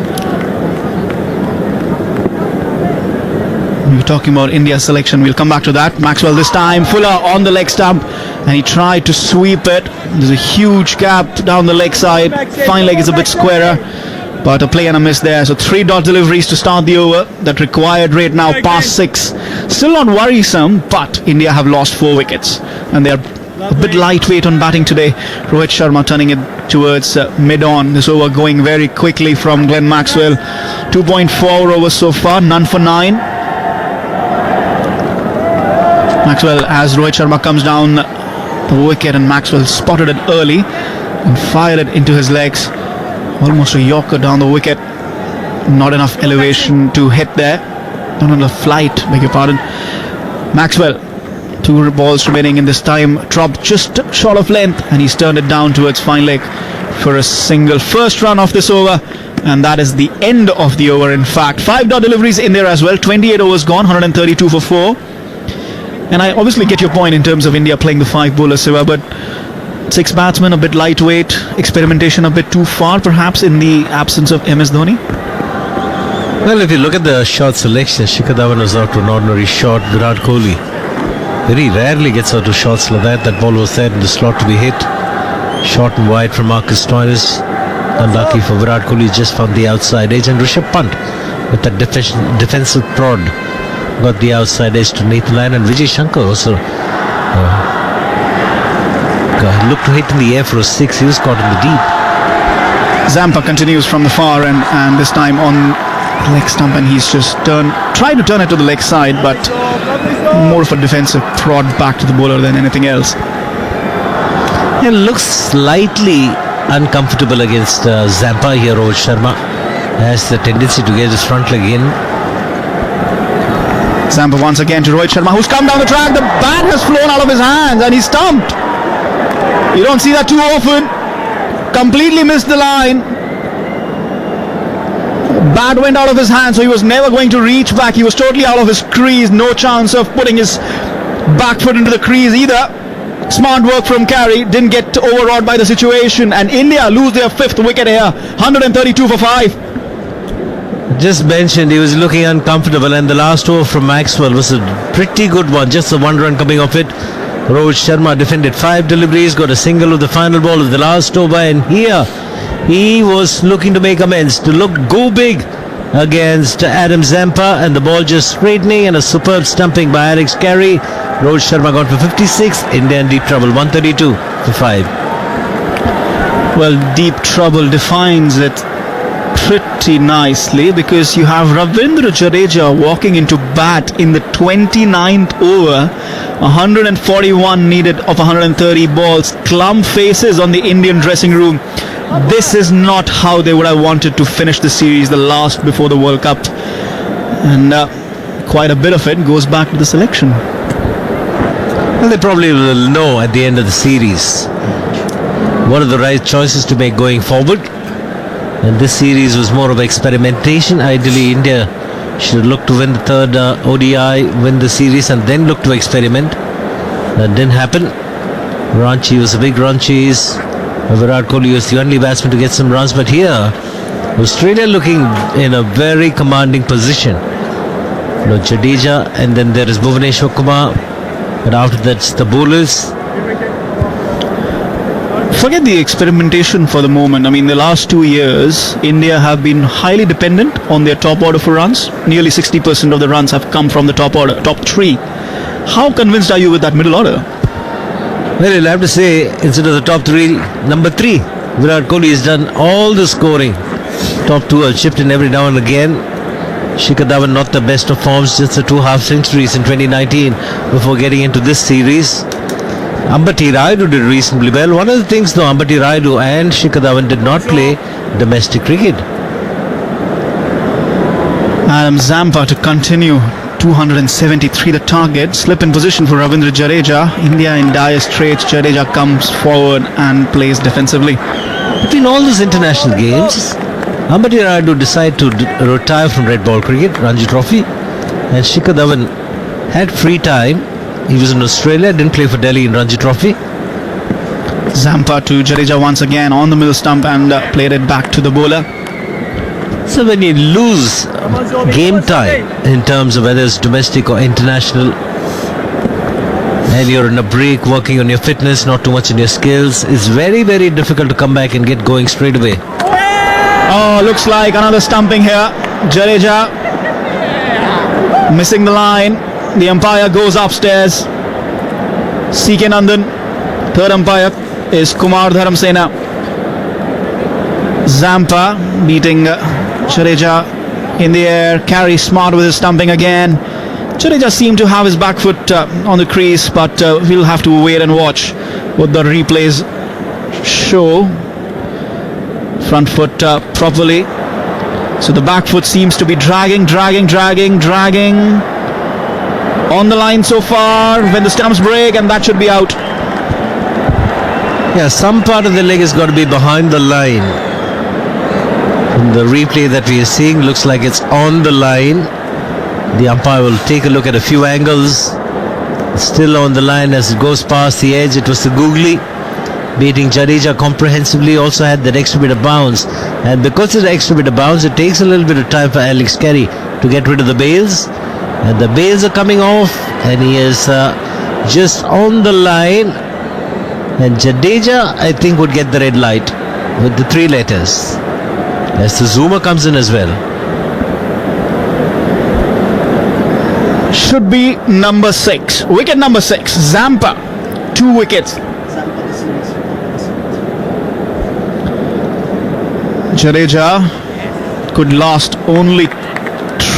We were talking about India selection. We'll come back to that. Maxwell this time. Fuller on the leg stump. And he tried to sweep it. There's a huge gap down the leg side. Fine leg is a bit squarer. But a play and a miss there. So 3 dot deliveries to start the over. That required rate now past 6. Still not worrisome, but India have lost 4 wickets. And they are a bit lightweight on batting today. Rohit Sharma turning it towards mid-on. This over going very quickly from Glenn Maxwell. 2.4 overs so far, none for 9. Maxwell, as Rohit Sharma comes down the wicket, and Maxwell spotted it early and fired it into his legs. Almost a yorker down the wicket. Not enough elevation to hit there. Not enough flight, beg your pardon. Maxwell, 2 balls remaining in this time, dropped just short of length, and he's turned it down towards fine leg for a single. First run of this over, and that is the end of the over. In fact, 5 dot deliveries in there as well. 28 overs gone, 132 for 4. And I obviously get your point in terms of India playing the 5 bowler Siva, but 6 batsmen a bit lightweight, experimentation a bit too far perhaps in the absence of MS Dhoni. Well, if you look at the shot selection, Shikhar Dhawan was out to an ordinary shot. Virat Kohli very rarely gets out to shots like that. That ball was there in the slot to be hit. Short and wide from Marcus Stoinis. Unlucky for Virat Kohli, just found the outside edge. And Rishabh Pant with that defensive prod got the outside edge to Nathan Lyon. And Vijay Shankar also looked to hit in the air for a 6. He was caught in the deep. Zampa continues from the far end, and this time on leg stump, and he's just tried to turn it to the leg side, but more of a defensive prod back to the bowler than anything else. It looks slightly uncomfortable against Zampa here. Rohit Sharma has the tendency to get his front leg in. Zampa once again to Rohit Sharma, who's come down the track. The bat has flown out of his hands and he's stumped. You don't see that too often. Completely missed the line. Bat went out of his hand, so he was never going to reach back. He was totally out of his crease. No chance of putting his back foot into the crease either. Smart work from Carey. Didn't get overawed by the situation. And India lose their 5th wicket here. 132 for 5. Just mentioned he was looking uncomfortable, and the last over from Maxwell was a pretty good one. Just the 1 run coming off it. Rohit Sharma defended 5 deliveries, got a single with the final ball of the last over, and here he was looking to make amends, to go big against Adam Zampa, and the ball just straightening and a superb stumping by Alex Carey. Rohit Sharma got for 56. India in deep trouble, 132 for 5. Well, deep trouble defines it pretty nicely, because you have Ravindra Jadeja walking into bat in the 29th over. 141 needed of 130 balls. Glum faces on the Indian dressing room. This is not how they would have wanted to finish the series, the last before the World Cup. And quite a bit of it goes back to the selection. Well, they probably will know at the end of the series what are the right choices to make going forward. And this series was more of experimentation. Ideally, India should look to win the 3rd ODI, win the series, and then look to experiment. That didn't happen. Ranchi was a big run chase. Virat Kohli was the only batsman to get some runs. But here, Australia looking in a very commanding position. Jadeja, and then there is Bhuvneshwar Kumar. But after that's the bowlers. Forget the experimentation for the moment. I mean, the last 2 years, India have been highly dependent on their top order for runs. Nearly 60% of the runs have come from the top order, top 3. How convinced are you with that middle order? Well, you'll have to say, instead of the top 3, number 3. Virat Kohli has done all the scoring. Top 2 have chipped in every now and again. Shikhar Dhawan not the best of forms, just the 2 half centuries in 2019 before getting into this series. Ambati Rayudu did reasonably well. One of the things though, Ambati Rayudu and Shikhar Dhawan did not play domestic cricket. Adam Zampa to continue. 273 the target. Slip in position for Ravindra Jadeja. India in dire straits. Jadeja comes forward and plays defensively. Between all those international games, Ambati Rayudu decided to retire from red ball cricket, Ranji Trophy, and Shikhar Dhawan had free time. He was in Australia, didn't play for Delhi in Ranji Trophy. Zampa to Jadeja once again on the middle stump and played it back to the bowler. So when you lose game time in terms of whether it's domestic or international, and you're in a break working on your fitness, not too much in your skills, it's very, very difficult to come back and get going straight away. Oh, looks like another stumping here. Jadeja missing the line. The umpire goes upstairs. C.K. Nandan. 3rd umpire is Kumar Dharamsena. Zampa beating Jadeja in the air. Carey smart with his stumping again. Jadeja seemed to have his back foot on the crease, but we'll have to wait and watch what the replays show. Front foot properly. So the back foot seems to be dragging. On the line so far when the stumps break, and that should be out. Yeah, some part of the leg has got to be behind the line. From the replay that we are seeing, looks like it's on the line. The umpire will take a look at a few angles. It's still on the line as it goes past the edge. It was the googly beating Jadeja comprehensively, also had that extra bit of bounce. And because of the extra bit of bounce, it takes a little bit of time for Alex Carey to get rid of the bails. And the bails are coming off, and he is just on the line. And Jadeja, I think, would get the red light with the 3 letters as the zoomer comes in as well. Should be number 6. Wicket number 6. Zampa. 2 wickets. Jadeja could last only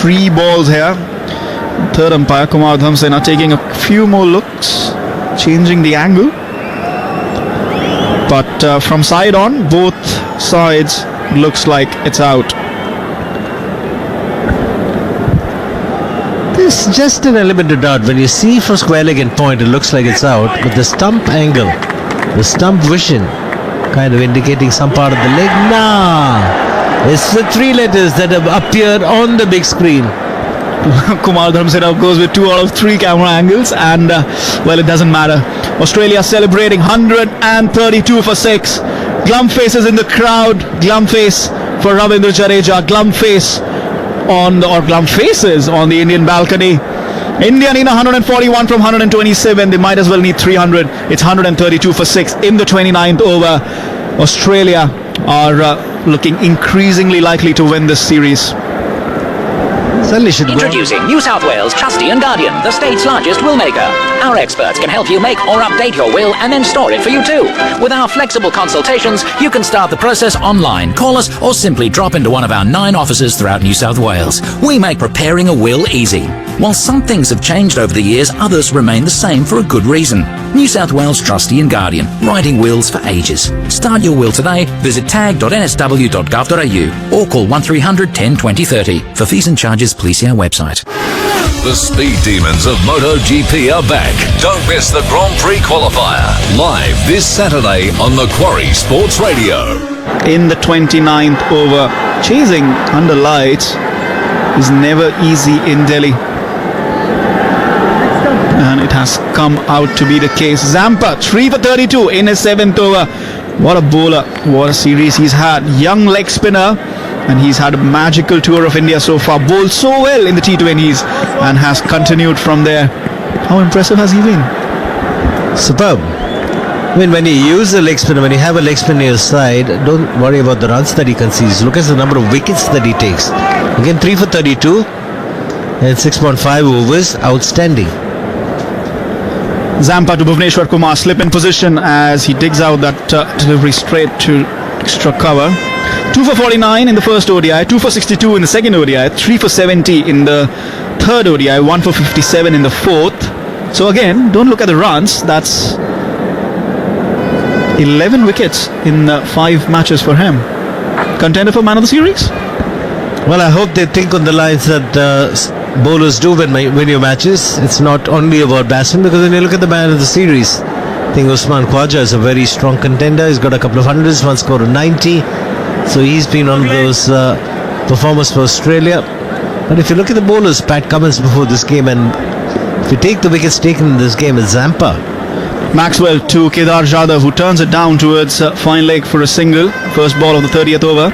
3 balls here. Third umpire Kumar Dhamsena taking a few more looks, changing the angle. But from side on, both sides looks like it's out. There's just an element of doubt. When you see from square leg and point, it looks like it's out. But the stump angle, the stump vision, kind of indicating some part of the leg. Nah, it's the three letters that have appeared on the big screen. Kumar Dhamsena goes with 2 out of 3 camera angles, and well, it doesn't matter. Australia celebrating 132 for 6. Glum faces in the crowd. Glum face for Ravindra Jadeja. Glum face glum faces on the Indian balcony. India need 141 from 127. They might as well need 300. It's 132 for 6 in the 29th over. Australia are looking increasingly likely to win this series. Introducing New South Wales Trustee and Guardian, the state's largest will maker. Our experts can help you make or update your will and then store it for you too. With our flexible consultations, you can start the process online, call us, or simply drop into one of our 9 offices throughout New South Wales. We make preparing a will easy. While some things have changed over the years, others remain the same for a good reason. New South Wales Trustee and Guardian, writing wills for ages. Start your will today. Visit tag.nsw.gov.au or call 1300 10 20 30. For fees and charges, please see our website. The Speed Demons of MotoGP are back. Don't miss the Grand Prix qualifier. Live this Saturday on Macquarie Sports Radio. In the 29th over, chasing under lights is never easy in Delhi. And it has come out to be the case. Zampa, 3 for 32 in his 7th over. What a bowler. What a series he's had. Young leg spinner. And he's had a magical tour of India so far. Bowled so well in the T20s and has continued from there. How impressive has he been? Superb. I mean, when you use a leg spinner, when you have a leg spinner on your side, don't worry about the runs that he concedes. Look at the number of wickets that he takes. Again, 3 for 32 and 6.5 overs. Outstanding. Zampa to Bhuvneshwar Kumar, slip in position as he digs out that delivery straight to extra cover. 2 for 49 in the first ODI, 2 for 62 in the second ODI, 3 for 70 in the third ODI, 1 for 57 in the fourth. So again, don't look at the runs. That's 11 wickets in 5 matches for him. Contender for man of the series? Well, I hope they think on the lines that bowlers do win your matches. It's not only about batsmen, because when you look at the man of the series, I think Usman Khwaja is a very strong contender. He's got a couple of hundreds, one score of 90. So he's been one of those performers for Australia. But if you look at the bowlers, Pat Cummins before this game, and if you take the wickets taken in this game, it's Zampa. Maxwell to Kedar Jadhav, who turns it down towards fine leg for a single. First ball of the 30th over.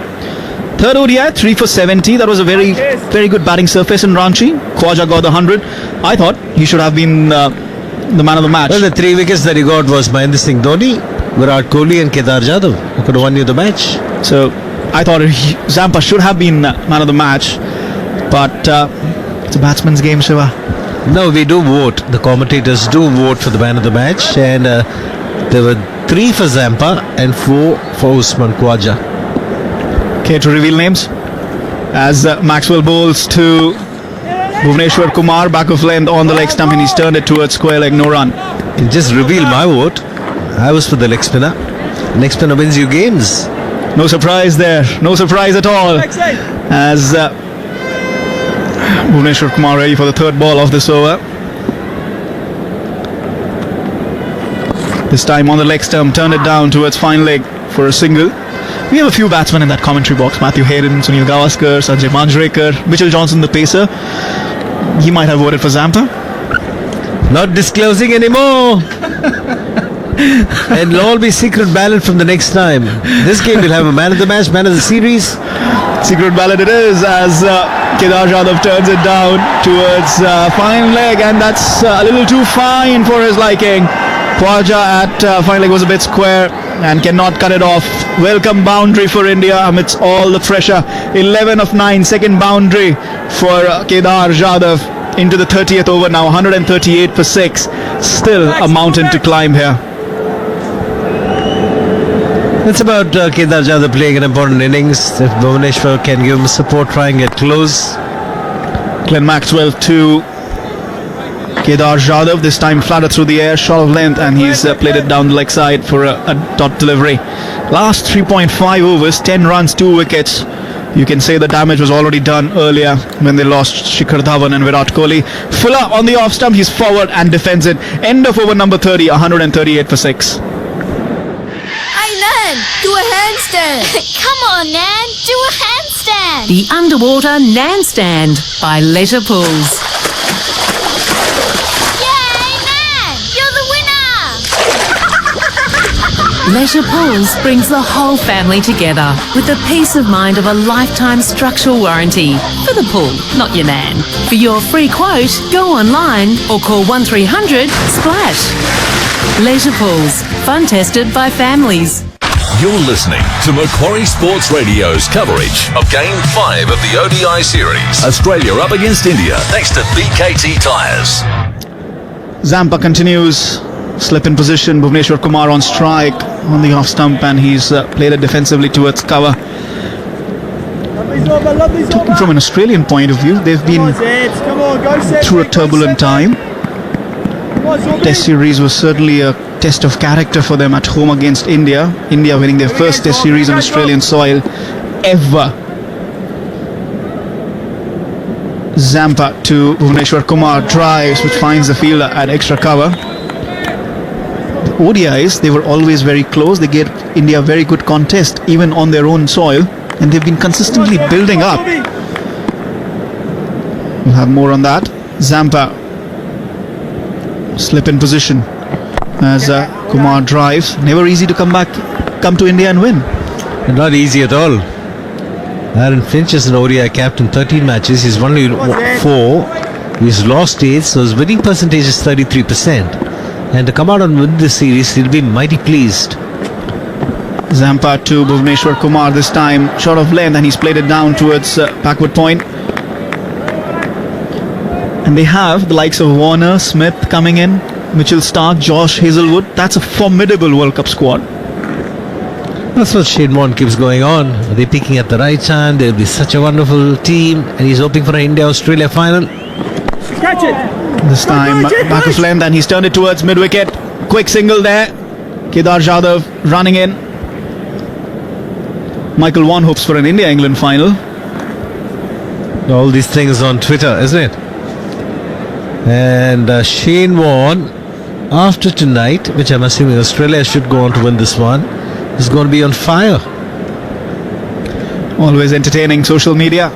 Third ODI, 3 for 70. That was a very, very good batting surface in Ranchi. Khwaja got the 100. I thought he should have been the man of the match. Well, the 3 wickets that he got was Mahendra Singh Dhoni, Virat Kohli and Kedar Jadhav, who could have won you the match. So I thought Zampa should have been man of the match. But it's a batsman's game, Shiva. No, we do vote. The commentators do vote for the man of the match. And there were 3 for Zampa and 4 for Usman Khwaja. Okay, to reveal names as Maxwell bowls to Bhuvneshwar Kumar, back of length on the leg stump, and he's turned it towards square leg, no run. You just reveal my vote. I was for the leg spinner. Leg spinner wins you games. No surprise there, no surprise at all. As Bhuvneshwar Kumar ready for the third ball of this over. This time on the leg stump, turned it down towards fine leg for a single. We have a few batsmen in that commentary box. Matthew Hayden, Sunil Gavaskar, Sanjay Manjrekar, Mitchell Johnson, the pacer. He might have voted for Zampa. Not disclosing anymore. And it'll all be secret ballot from the next time. This game will have a man of the match, man of the series. Secret ballot it is, as Kedar Jadhav turns it down towards fine leg, and that's a little too fine for his liking. Khwaja at fine leg was a bit square and cannot cut it off. Welcome boundary for India amidst all the pressure. 11 of 9, second boundary for Kedar Jadhav into the 30th over now. 138 for 6. Still a mountain to climb here. It's about Kedar Jadhav playing an important innings. If Bhuvneshwar can give him support, try and get close. Glenn Maxwell to Kedar Jadhav, this time flatter through the air, shot of length, and he's played it down the leg side for a dot delivery. Last 3.5 overs, 10 runs, 2 wickets. You can say the damage was already done earlier when they lost Shikhar Dhawan and Virat Kohli. Fuller on the off stump, he's forward and defends it. End of over number 30, 138 for 6. Hey Nan, do a handstand. Come on Nan, do a handstand. The underwater Nan stand by Leisure Pools. Leisure Pools brings the whole family together with the peace of mind of a lifetime structural warranty for the pool, not your nan. For your free quote, go online or call 1300 SPLASH. Leisure Pools, fun tested by families. You're listening to Macquarie Sports Radio's coverage of Game 5 of the ODI series. Australia up against India thanks to BKT Tyres. Zampa continues. Slip in position, Bhuvneshwar Kumar on strike on the off stump, and he's played it defensively towards cover. Talking from an Australian point of view, they've been through a turbulent time. Test series was certainly a test of character for them at home against India. India winning their first test series on Australian soil ever. Zampa to Bhuvneshwar Kumar, drives, which finds the fielder at extra cover. ODIs, they were always very close. They gave India a very good contest even on their own soil, and they've been consistently building up. We'll have more on that. Zampa, slip in position as Kumar drives. Never easy to come to India and win. Not easy at all. Aaron Finch is an ODI captain, 13 matches. He's won 4. He's lost 8, so his winning percentage is 33%. And to come out and win this series, he'll be mighty pleased. Zampa to Bhuvneshwar Kumar this time, short of length, and he's played it down towards backward point. And they have the likes of Warner, Smith coming in, Mitchell Stark, Josh Hazelwood. That's a formidable World Cup squad. That's what Shane Warne keeps going on. They're picking at the right time. They'll be such a wonderful team, and he's hoping for an India-Australia final. Catch it! This time back of length, and he's turned it towards mid-wicket. Quick single there. Kedar Jadhav running in. Michael Vaughan hopes for an India-England final. All these things on Twitter, isn't it? And Shane Warne, after tonight, which I'm assuming Australia should go on to win this one, is going to be on fire. Always entertaining social media.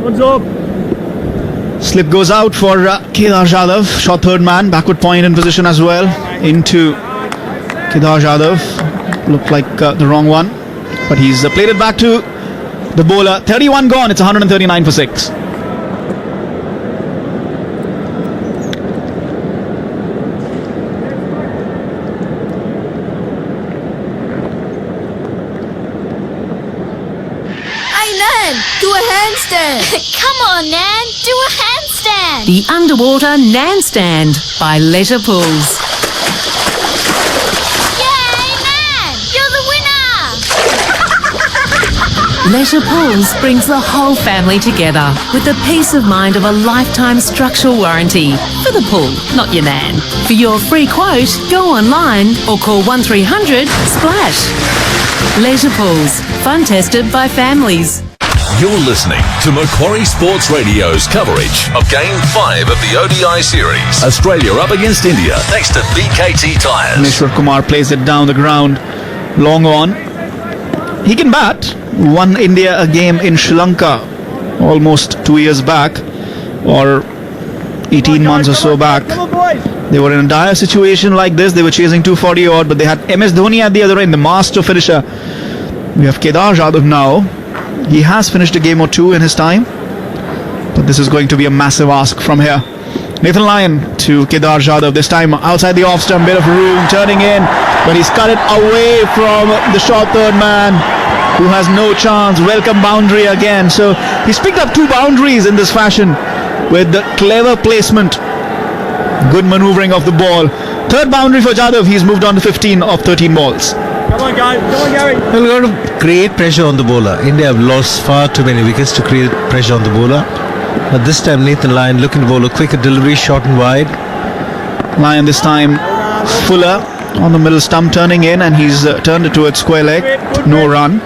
What's up? Slip goes out for Kedar Jadhav. Shot third man, backward point in position as well. Into Kedar Jadhav. Looked like the wrong one, but he's played it back to the bowler. 31 gone, it's 139 for 6. Do a handstand. Come on, Nan. Do a handstand. The underwater Nan stand by Leisure Pools. Yay, Nan! You're the winner. Leisure Pools brings the whole family together with the peace of mind of a lifetime structural warranty for the pool, not your nan. For your free quote, go online or call 1300 SPLASH. Leisure Pools, fun tested by families. You're listening to Macquarie Sports Radio's coverage of Game 5 of the ODI series. Australia up against India thanks to BKT Tyres. Bhuvneshwar Kumar plays it down the ground, long on. He can bat. Won India a game in Sri Lanka almost 2 years back, or 18 months or so back. They were in a dire situation like this. They were chasing 240 odd, but they had MS Dhoni at the other end, the master finisher. We have Kedar Jadhav now. He has finished a game or two in his time, but this is going to be a massive ask from here. Nathan Lyon to Kedar Jadhav, this time outside the off stump, bit of room, turning in, but he's cut it away from the short third man, who has no chance. Welcome boundary again. So he's picked up 2 boundaries in this fashion with the clever placement, good maneuvering of the ball. Third boundary for Jadhav. He's moved on to 15 of 13 balls. Come on, Gary. Well, we're going to create pressure on the bowler. India have lost far too many wickets to create pressure on the bowler. But this time Nathan Lyon looking to bowl a quicker delivery, short and wide. Lyon this time fuller on the middle stump, turning in, and he's turned it towards square leg. No run.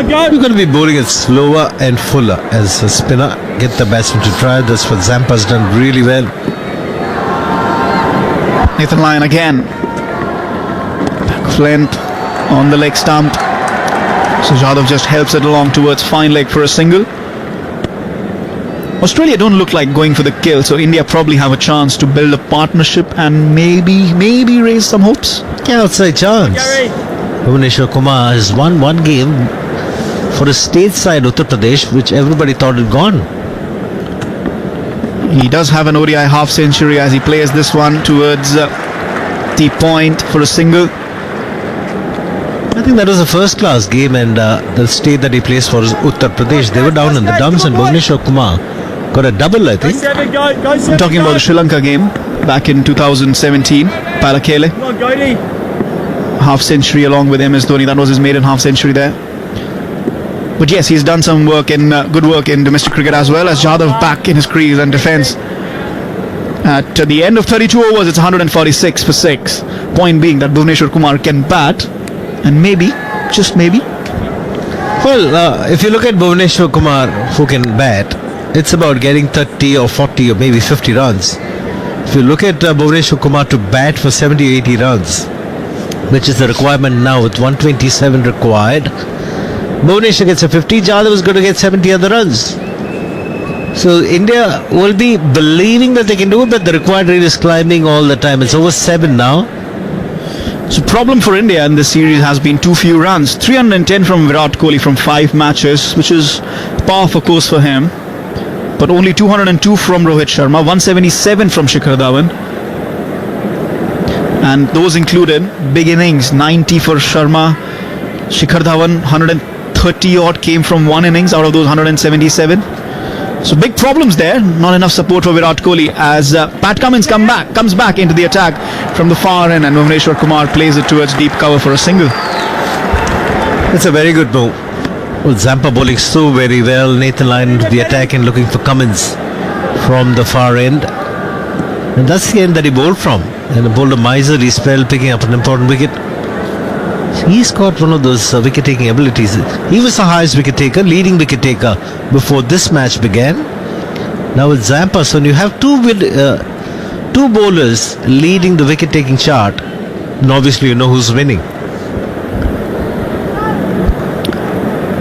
You're going to be bowling it slower and fuller as a spinner. Get the batsman to try. That's what Zampa's done really well. Nathan Lyon again. Back of length on the leg stump. So Jadhav just helps it along towards fine leg for a single. Australia don't look like going for the kill, so India probably have a chance to build a partnership and maybe raise some hopes. Yeah, it's a chance. Bhuvaneshwar Kumar has won one game for a state side Uttar Pradesh, which everybody thought had gone. He does have an ODI half century as he plays this one towards the point for a single. I think that was a first class game, and the state that he plays for is Uttar Pradesh. They were down in the dumps, and Bhuvaneshwar Kumar got a double, I think. I'm talking about the Sri Lanka game back in 2017. Palakele. Half century along with MS Dhoni. That was his maiden half century there. But yes, he's done some work in good work in domestic cricket as well, as Jadhav back in his crease and defence. At the end of 32 overs, it's 146 for 6. Point being that Bhuvaneshwar Kumar can bat, and maybe, just maybe. Well, if you look at Bhuvaneshwar Kumar, who can bat, it's about getting 30 or 40 or maybe 50 runs. If you look at Bhuvaneshwar Kumar to bat for 70 or 80 runs, which is the requirement now with 127 required, Bhuvaneshwar gets a 50, Jadhav is going to get 70 other runs. So India will be believing that they can do it, but the required rate is climbing all the time. It's over 7 now. So problem for India in this series has been too few runs. 310 from Virat Kohli from 5 matches, which is par for course for him. But only 202 from Rohit Sharma, 177 from Shikhar Dhawan. And those included big innings, 90 for Sharma. Shikhar Dhawan, 130 odd came from one innings out of those 177. So big problems there. Not enough support for Virat Kohli as Pat Cummins comes back into the attack from the far end, and Bhuvaneshwar Kumar plays it towards deep cover for a single. It's a very good move. Well, Zampa bowling so very well. Nathan Lyon into the attack and looking for Cummins from the far end. And that's the end that he bowled from. And he bowled a miserly spell, picking up an important wicket. He's got one of those wicket-taking abilities. He was the highest wicket-taker, leading wicket-taker before this match began. Now with Zampa, so when you have two bowlers leading the wicket-taking chart, and obviously you know who's winning.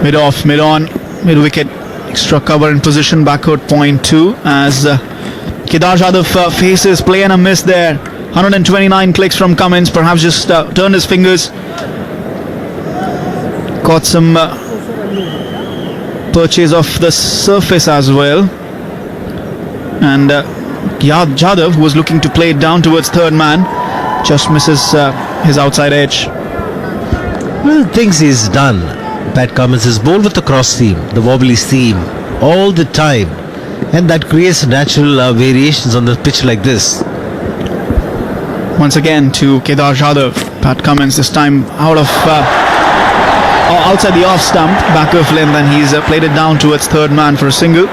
Mid-off, mid-on, mid-wicket, extra cover in position, backward point 2 as Kedar Jadhav faces play and a miss there. 129 clicks from Cummins, perhaps just turned his fingers. Got some purchase of the surface as well. And Jadhav, who was looking to play it down towards third man, just misses his outside edge. Well, things he's done, Pat Cummins, is bowled with the cross seam, the wobbly seam, all the time. And that creates natural variations on the pitch like this. Once again to Kedar Jadhav. Pat Cummins this time out of outside the off stump, back of length, and he's played it down towards third man for a single.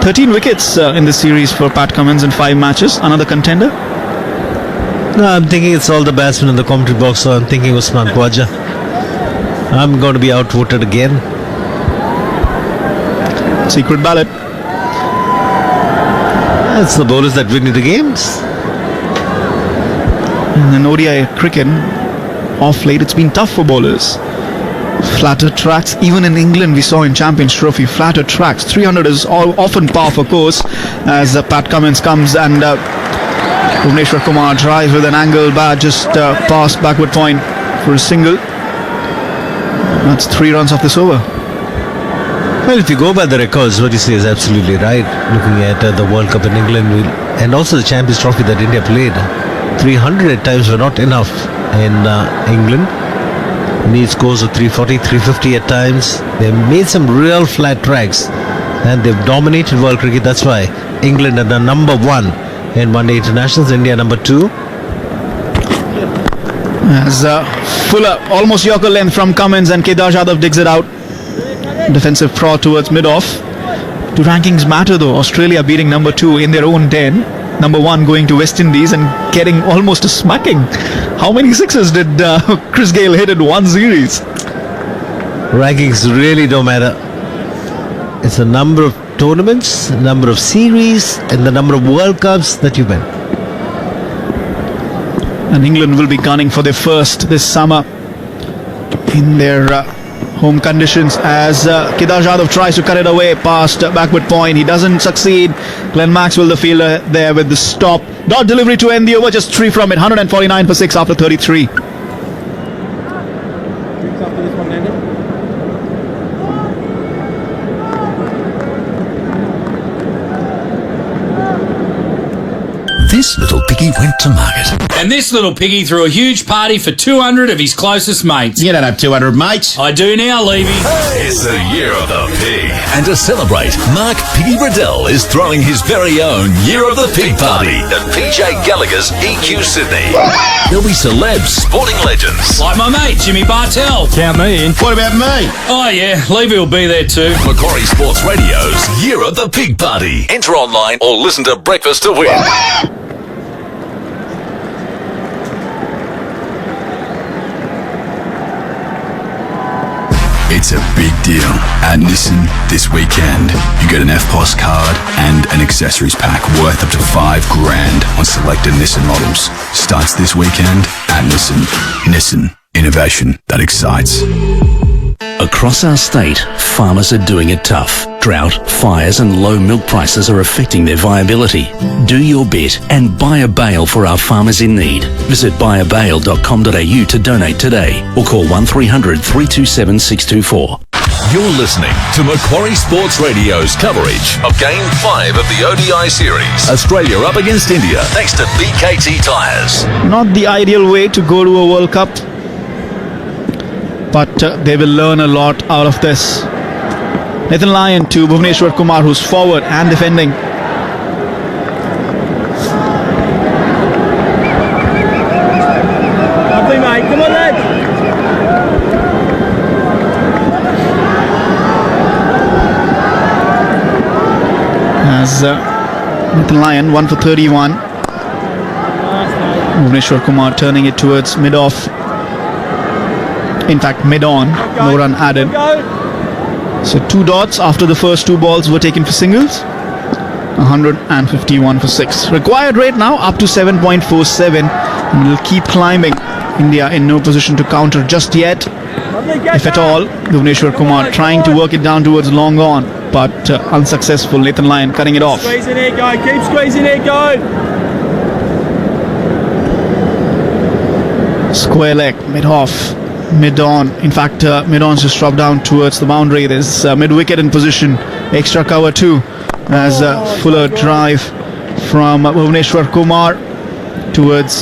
13 wickets in this series for Pat Cummins in 5 matches. Another contender? No, I'm thinking it's all the batsmen in the commentary box, so I'm thinking Usman Khwaja. I'm going to be outvoted again. Secret ballot. That's the bowlers that win you the games. In ODI cricket, off late, it's been tough for bowlers. Flatter tracks, even in England we saw in Champions Trophy, flatter tracks. 300 is often par for course as Pat Cummins comes and Bhuvaneshwar Kumar drives with an angle bat just past backward point for a single. That's 3 runs off this over. Well, if you go by the records, what you say is absolutely right. Looking at the World Cup in England and also the Champions Trophy that India played, 300 at times were not enough in England. Need scores of 340, 350 at times. They've made some real flat tracks and they've dominated world cricket. That's why England are the number 1 in one-day internationals, India number 2. As Fuller, almost Yorker length from Cummins, and Kedar Jadhav digs it out. defensive prod towards mid-off. Do rankings matter though? Australia beating number 2 in their own den. Number 1 going to West Indies and getting almost a smacking. How many sixes did Chris Gayle hit in one series? Rankings really don't matter. It's the number of tournaments, the number of series, and the number of World Cups that you win. And England will be gunning for their first this summer in their home conditions as Kedar Jadhav tries to cut it away past backward point. He doesn't succeed. Glenn Maxwell, the fielder, there with the stop. Dot delivery to end the over, just 3 from it. 149 for 6 after 33. This little piggy went to market. And this little piggy threw a huge party for 200 of his closest mates. You don't have 200 mates. I do now, Levy. It's the year of the pig. And to celebrate, Mark Piggy Riddell is throwing his very own Year of the Pig party at PJ Gallagher's EQ Sydney. There'll be celebs, sporting legends. Like my mate, Jimmy Bartell. Count me in. What about me? Oh, yeah, Levy will be there too. Macquarie Sports Radio's Year of the Pig party. Enter online or listen to Breakfast to Win. It's a big deal at Nissan this weekend. You get an FPOS card and an accessories pack worth up to $5,000 on selected Nissan models. Starts this weekend at Nissan. Nissan, innovation that excites. Across our state, farmers are doing it tough. Drought, fires and low milk prices are affecting their viability. Do your bit and buy a bale for our farmers in need. Visit buyabale.com.au to donate today or call 1300 327 624. You're listening to Macquarie Sports Radio's coverage of Game 5 of the ODI series. Australia up against India thanks to BKT Tyres. Not the ideal way to go to a World Cup, but they will learn a lot out of this. Nathan Lyon to Bhuvneshwar Kumar, who's forward and defending. Lovely, mate. Come on, lad. As Nathan Lyon, 1 for 31. Bhuvneshwar Kumar turning it towards mid-off. In fact, mid-on. No run added. So 2 dots after the first 2 balls were taken for singles. 151 for 6. Required rate now up to 7.47 and will keep climbing. India in no position to counter just yet, if at all. Bhuvneshwar Kumar trying to work it down towards long on, but unsuccessful. Nathan Lyon cutting it off. Squeezing it, go. Keep squeezing it, go. Square leg, mid-off. Mid-on, in fact mid-on's just dropped down towards the boundary. There's mid-wicket in position, extra cover too, as Fuller drive from Bhuvneshwar Kumar towards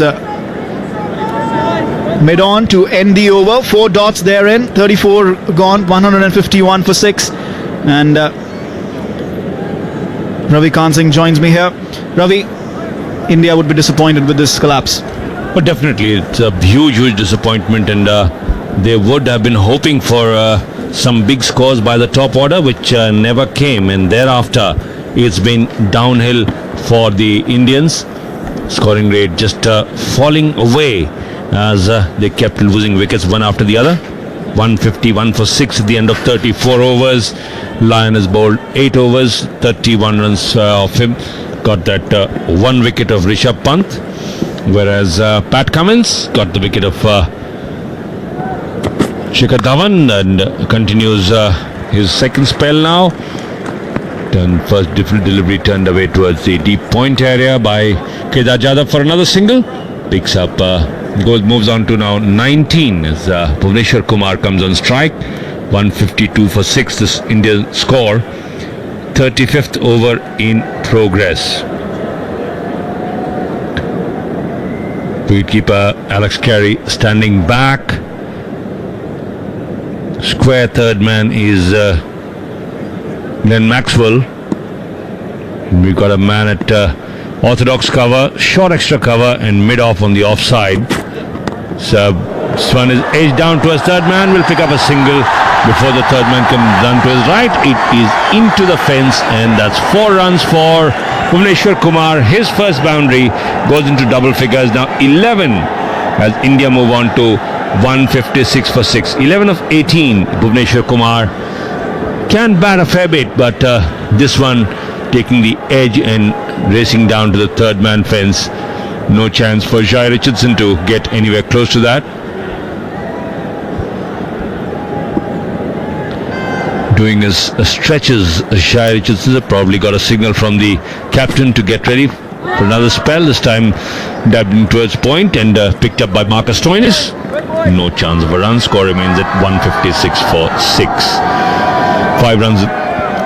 mid-on to end the over. 4 dots therein, 34 gone, 151 for 6, and Ravi Khan Singh joins me here. Ravi, India would be disappointed with this collapse. But definitely it's a huge disappointment, and they would have been hoping for some big scores by the top order, which never came, and thereafter it's been downhill for the Indians. Scoring rate just falling away as they kept losing wickets one after the other. 151 for 6 at the end of 34 overs. Lyon has bowled 8 overs, 31 runs off him. Got that 1 wicket of Rishabh Pant, whereas Pat Cummins got the wicket of Shikhar Dhawan and continues his second spell now. First delivery turned away towards the deep point area by Kedar Jadhav for another single. Picks up, moves on to now 19 as Bhuvneshwar Kumar comes on strike. 152 for 6 this Indian score. 35th over in progress. Wicketkeeper Alex Carey standing back. Square third man is Glenn Maxwell. We've got a man at orthodox cover, short extra cover and mid-off on the offside. So Swan is edged down to a third man, will pick up a single before the third man can run to his right. It is into the fence, and that's 4 runs for Bhuvneshwar Kumar. His first boundary goes into double figures. Now 11 as India move on to 156 for 6. 11 of 18. Bhuvneshwar Kumar can bat a fair bit, but this one taking the edge and racing down to the third man fence. No chance for Jai Richardson to get anywhere close to that. Doing his stretches, Jai Richardson probably got a signal from the captain to get ready for another spell. This time dabbling towards point and picked up by Marcus Stoinis. No chance of a run. Score remains at 156 for 6. 5 runs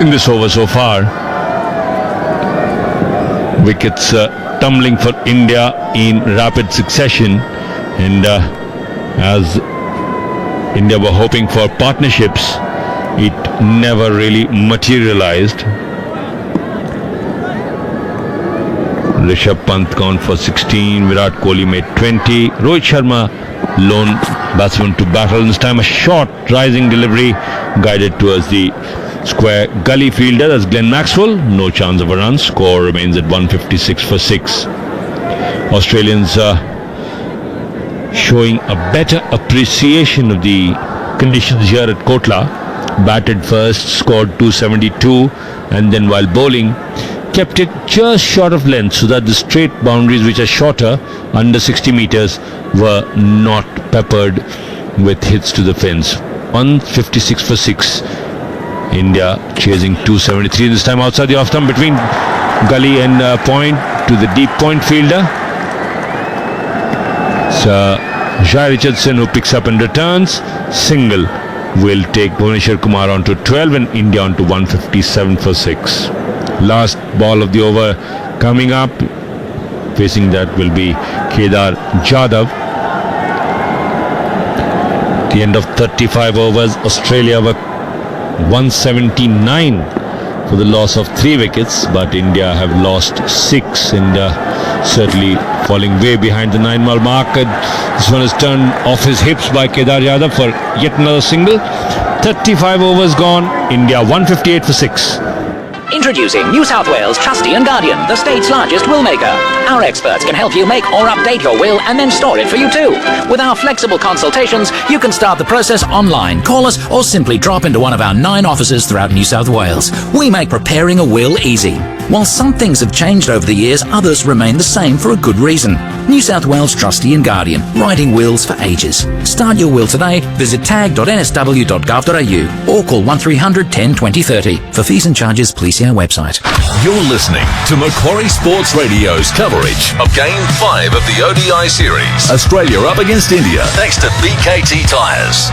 in this over so far. Wickets tumbling for India in rapid succession, and as India were hoping for partnerships, it never really materialized. Rishabh Pant gone for 16, Virat Kohli made 20, Rohit Sharma lone batsman to battle. This time a short rising delivery guided towards the square gully fielder. That's Glenn Maxwell. No chance of a run. Score remains at 156 for 6. Australians showing a better appreciation of the conditions here at Kotla. Batted first, scored 272, and then while bowling kept it just short of length, so that the straight boundaries, which are shorter, under 60 meters, were not peppered with hits to the fence. 156 for 6. India chasing 273 this time outside the off stump between gully and point to the deep point fielder. So Jai Richardson, who picks up and returns single, will take Bhuvneshwar Kumar on to 12 and India on to 157 for 6. Last ball of the over coming up. Facing that will be Kedar Jadhav. At the end of 35 overs, Australia were 179 for the loss of 3 wickets, but India have lost 6 and certainly falling way behind the 9-mile mark. This one is turned off his hips by Kedar Jadhav for yet another single. 35 overs gone, India 158 for 6. Introducing New South Wales Trustee and Guardian, the state's largest will maker. Our experts can help you make or update your will and then store it for you too. With our flexible consultations, you can start the process online, call us, or simply drop into one of our 9 offices throughout New South Wales. We make preparing a will easy. While some things have changed over the years, others remain the same for a good reason. New South Wales Trustee and Guardian, writing wills for ages. Start your will today. Visit tag.nsw.gov.au or call 1300 10 20 30. For fees and charges, please see our website. You're listening to Macquarie Sports Radio's coverage of Game 5 of the ODI series. Australia up against India, thanks to BKT Tyres.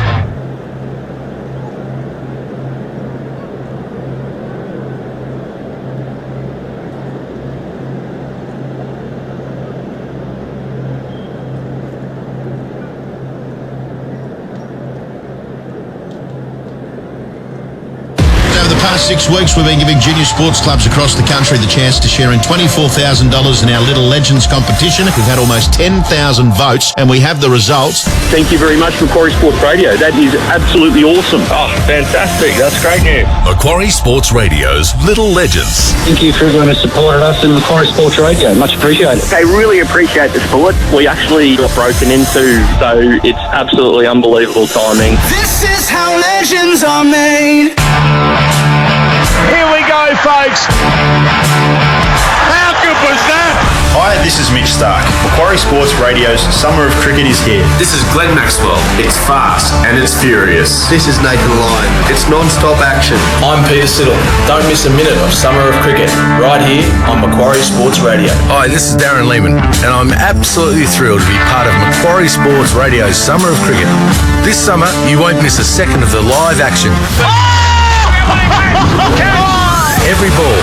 Past 6 weeks, we've been giving junior sports clubs across the country the chance to share in $24,000 in our Little Legends competition. We've had almost 10,000 votes, and we have the results. Thank you very much, Macquarie Sports Radio. That is absolutely awesome. Oh, fantastic. That's great news. Macquarie Sports Radio's Little Legends. Thank you for everyone who supported us in Macquarie Sports Radio. Much appreciated. They really appreciate the support. We actually got broken into, so it's absolutely unbelievable timing. This is how legends are made. Here we go, folks. How good was that? Hi, this is Mitch Stark. Macquarie Sports Radio's Summer of Cricket is here. This is Glenn Maxwell. It's fast and it's furious. This is Nathan Lyon. It's non-stop action. I'm Peter Siddle. Don't miss a minute of Summer of Cricket right here on Macquarie Sports Radio. Hi, this is Darren Lehman, and I'm absolutely thrilled to be part of Macquarie Sports Radio's Summer of Cricket. This summer, you won't miss a second of the live action. Every ball,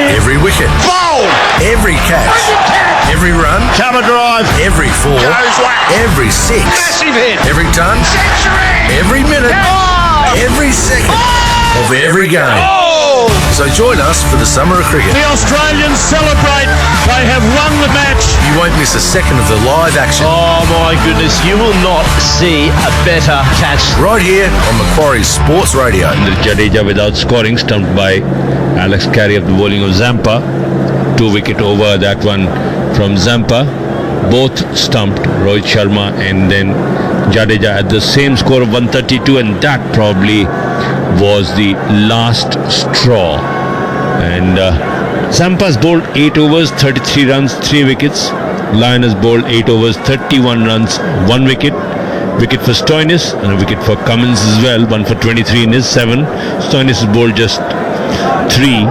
every wicket, every catch, every run, cover drive, every four, every six, massive hit, every ton, every minute, every second of every game. So join us for the Summer of Cricket. The Australians celebrate. They have won the match. You won't miss a second of the live action. Oh my goodness, you will not see a better catch. Right here on Macquarie Sports Radio. Jadeja without scoring, stumped by Alex Carey of the bowling of Zampa. 2-wicket over that one from Zampa. Both stumped, Rohit Sharma and then Jadeja at the same score of 132, and that probably was the last straw. And Zampa's bowled 8 overs, 33 runs, 3 wickets. Lyon has bowled 8 overs, 31 runs, 1 wicket. Wicket for Stoinis and a wicket for Cummins as well. 1 for 23 in his 7. Stoinis has bowled just 3,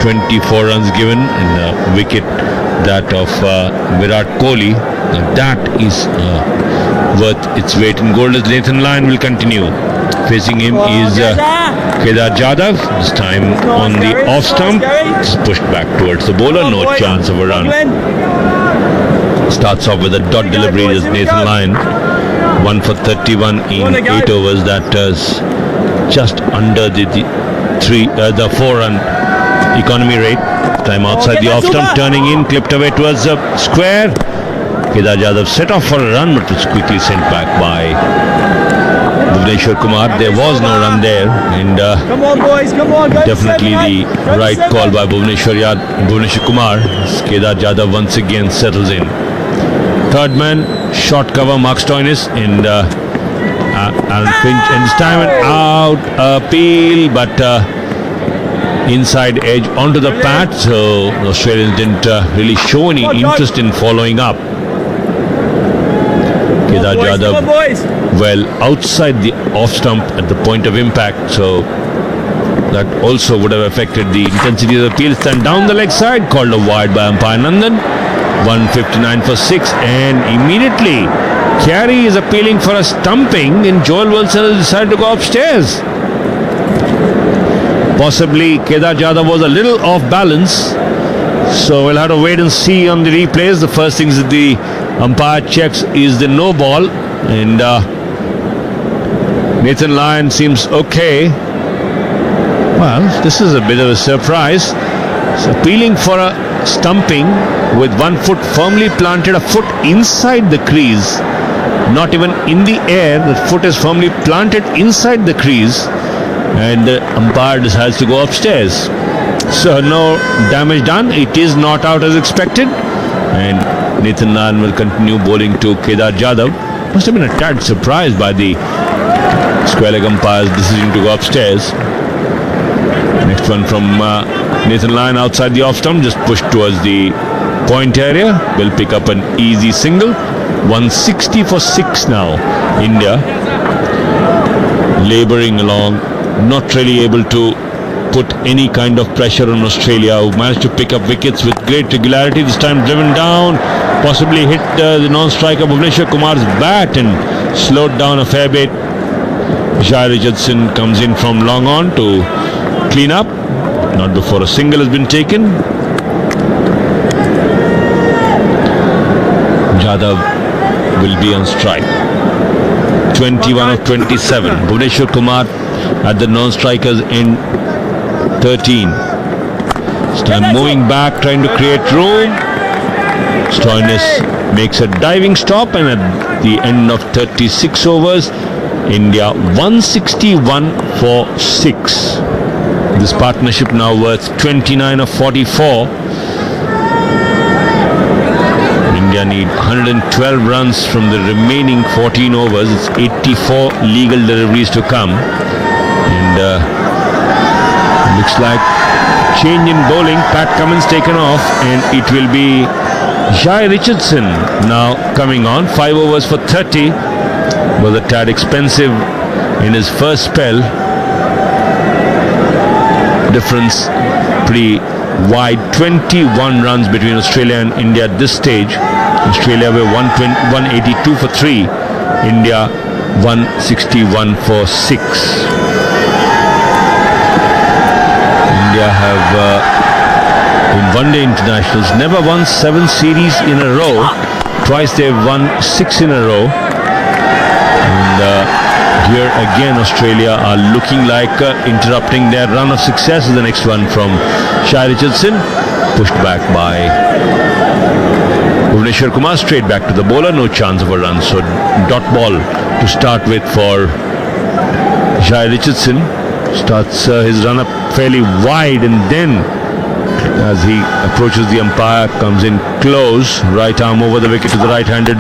24 runs given, and a wicket that of Virat Kohli. Now that is worth its weight in gold, as Nathan Lyon will continue. Facing him is Kedar Jadhav, this time on the off stump. It's pushed back towards the bowler, no chance of a run. Starts off with a dot delivery as Nathan Lyon. 1 for 31 in 8 overs. That is just under the 4-run economy rate. Time outside the off stump, turning in, clipped away towards the square. Kedar Jadhav set off for a run, but was quickly sent back by Bhuvneshwar Kumar. There was no run there, and Come on, boys, come on, go definitely the right call by Bhuvneshwar Kumar. Kedar Jadhav once again settles in. Third man, short cover, Mark Stoinis, and Aaron Finch, and this time an out appeal, but inside edge onto the pad, so the Australians didn't really show any interest in following up. Kedar Jadhav well outside the off stump at the point of impact, so that also would have affected the intensity of the appeal. Stand down the leg side, called a wide by umpire Nandan. 159 for 6, and immediately Carey is appealing for a stumping, and Joel Wilson has decided to go upstairs. Possibly Kedar Jadhav was a little off balance, so we'll have to wait and see on the replays. The first things that the umpire checks is the no ball, and Nathan Lyon seems okay. Well, this is a bit of a surprise. So appealing for a stumping with 1 foot firmly planted, a foot inside the crease, not even in the air. The foot is firmly planted inside the crease, and the umpire decides to go upstairs. So no damage done. It is not out as expected, and Nathan Lyon will continue bowling to Kedar Jadhav. Must have been a tad surprised by the square leg umpire's decision to go upstairs. Next one from Nathan Lyon outside the off stump, just pushed towards the point area. Will pick up an easy single. 160 for 6 now. India labouring along, not really able to put any kind of pressure on Australia, who managed to pick up wickets with great regularity. This time driven down, possibly hit the non-striker Bhuvneshwar Kumar's bat and slowed down a fair bit. Jai Richardson comes in from long on to clean up, not before a single has been taken. Jadhav will be on strike. 21 of 27. Bhuvneshwar Kumar at the non-strikers in 13. This time moving back, trying to create room. Stoinis makes a diving stop, and at the end of 36 overs, India 161 for 6. This partnership now worth 29 of 44. India need 112 runs from the remaining 14 overs. It's 84 legal deliveries to come, and looks like change in bowling. Pat Cummins taken off, and it will be Jai Richardson now coming on. 5 overs for 30. Was a tad expensive in his first spell. Difference pretty wide. 21 runs between Australia and India at this stage. Australia were 182 for 3. India 161 for 6. India have in one-day internationals never won 7 series in a row. Twice they've won 6 in a row. And here again Australia are looking like interrupting their run of success. The next one from Jai Richardson, pushed back by Bhuvneshwar Bhuvneshwar Kumar straight back to the bowler, no chance of a run. So dot ball to start with for Jai Richardson. Starts his run up fairly wide, and then as he approaches the umpire, comes in close, right arm over the wicket to the right-handed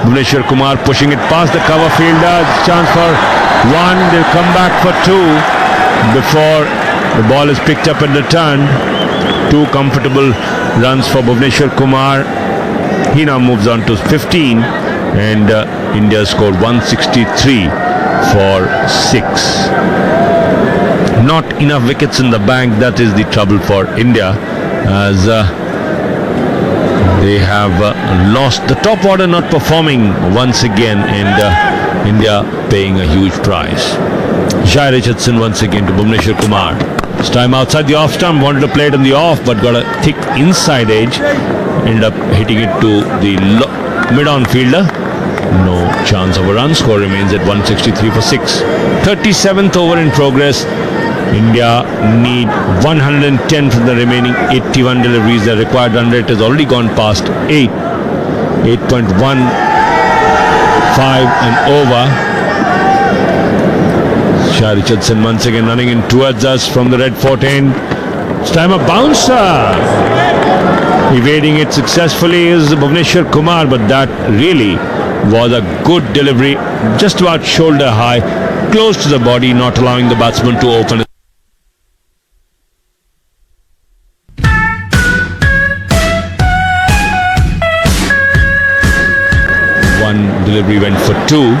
Bhuvneshwar Kumar, pushing it past the cover fielder. Chance for one. They'll come back for two before the ball is picked up and returned. Two comfortable runs for Bhuvneshwar Kumar. He now moves on to 15, and India scored 163 for 6. Not enough wickets in the bank. That is the trouble for India, as they have lost the top order, not performing once again, and India paying a huge price. Jai Richardson once again to Bhuvneshwar Kumar. This time outside the off stump, wanted to play it on the off, but got a thick inside edge. Ended up hitting it to the mid-on fielder. No chance of a run. Score remains at 163 for 6. 37th over in progress. India need 110 from the remaining 81 deliveries. The required run rate has already gone past 8.15 and over. Jai Richardson once again running in towards us from the red fort end. This time a bouncer. Evading it successfully is Bhuvneshwar Kumar, but that really was a good delivery, just about shoulder high, close to the body, not allowing the batsman to open it. One delivery went for 2.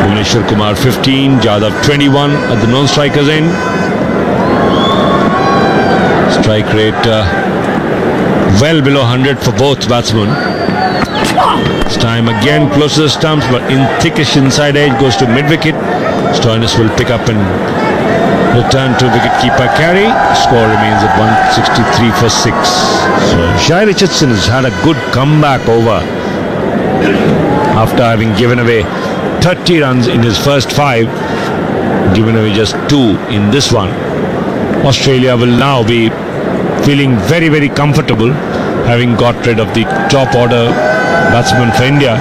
Bhuvneshwar Kumar 15, Jadhav 21 at the non-strikers end. Strike rate well below 100 for both batsmen. This time again close to the stumps, but in thickish inside edge, goes to mid-wicket. Stoinis will pick up and return to wicket-keeper carry. Score remains at 163 for 6. So Jai Richardson has had a good comeback over after having given away 30 runs in his first 5, given away just 2 in this one. Australia will now be feeling very, very comfortable, having got rid of the top order batsman for India.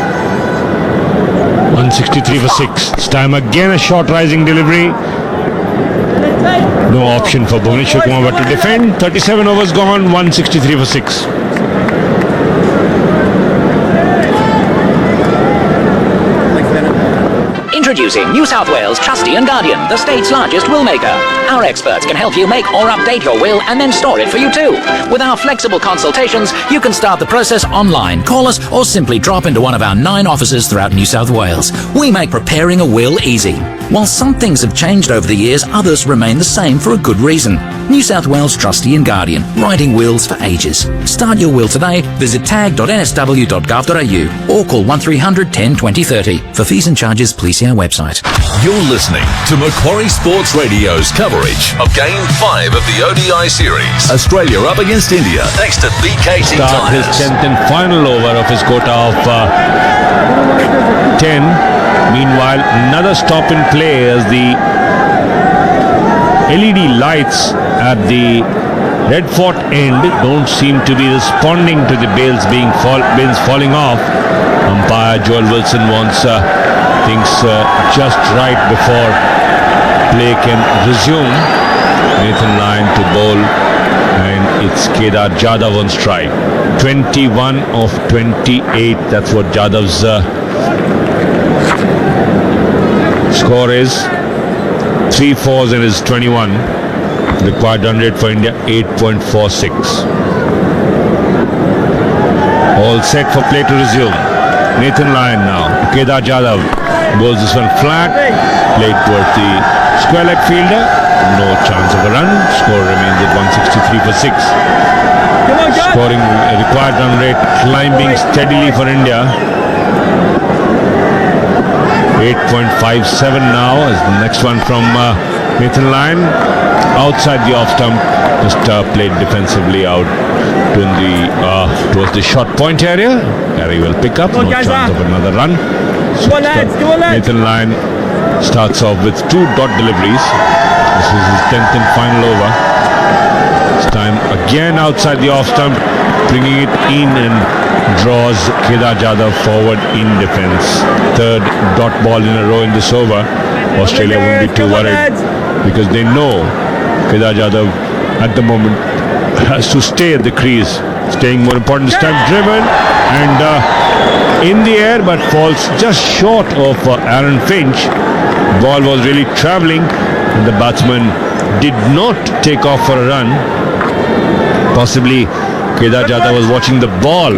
163 for 6. This time again a short rising delivery. No option for Bhuvneshwar Kumar but to defend. 37 overs gone, 163 for 6. Introducing New South Wales Trustee and Guardian, the state's largest will maker. Our experts can help you make or update your will and then store it for you too. With our flexible consultations, you can start the process online, call us, or simply drop into one of our 9 offices throughout New South Wales. We make preparing a will easy. While some things have changed over the years, others remain the same for a good reason. New South Wales Trustee and Guardian, writing wills for ages. Start your will today. Visit tag.nsw.gov.au or call 1300 10 20 30. For fees and charges, please see our website. You're listening to Macquarie Sports Radio's coverage of Game 5 of the ODI series. Australia up against India, thanks to BKT Start his Tyres. 10th and final over of his quota of 10. Meanwhile, another stop in play as the LED lights at the Red Fort end don't seem to be responding to the bales falling off. Umpire Joel Wilson wants things just right before play can resume. Nathan Lyon to bowl, and it's Kedar Jadhav on strike. 21 of 28. That's what Jadhav's score is. 3 fours in his 21. Required run rate for India 8.46. All set for play to resume. Nathan Lyon now. Kedar Jadhav bowls this one flat. Played towards the square leg fielder. No chance of a run. Score remains at 163 for 6. Scoring required run rate climbing steadily for India. 8.57 now as the next one from Nathan Lyon. Outside the off stump, just played defensively out towards the short point area. Gary will pick up. No chance of another run. So Nathan Lyon starts off with 2 dot deliveries. This is his 10th and final over. This time again outside the off stump, bringing it in and draws Kedar Jadhav forward in defence. Third dot ball in a row in this over. Australia won't be too worried because they know Kedar Jadhav at the moment has to stay at the crease. Staying more important this time, driven and in the air, but falls just short of Aaron Finch. Ball was really travelling and the batsman did not take off for a run. Possibly Kedar Jadhav was watching the ball,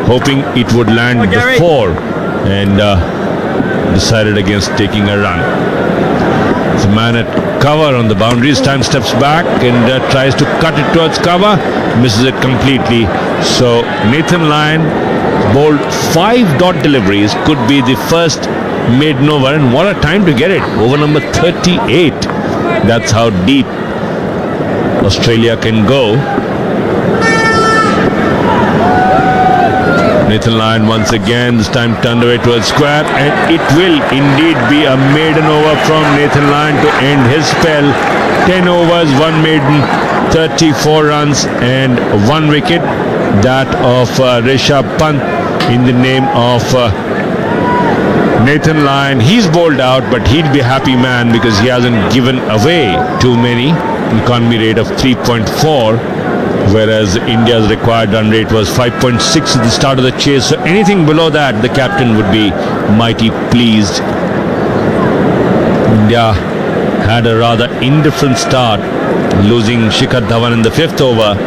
hoping it would land before, and decided against taking a run. The man at cover on the boundary this time steps back and tries to cut it towards cover, misses it completely. So Nathan Lyon bowled 5 dot deliveries, could be the first maiden over, and what a time to get it, over number 38. That's how deep Australia can go. Nathan Lyon once again, this time turned away towards square, and it will indeed be a maiden over from Nathan Lyon to end his spell. 10 overs, 1 maiden, 34 runs and 1 wicket. That of Rishabh Pant in the name of Nathan Lyon. He's bowled out, but he'd be a happy man because he hasn't given away too many. Economy rate of 3.4. whereas India's required run rate was 5.6 at the start of the chase. So anything below that, the captain would be mighty pleased. India had a rather indifferent start, losing Shikhar Dhawan in the 5th over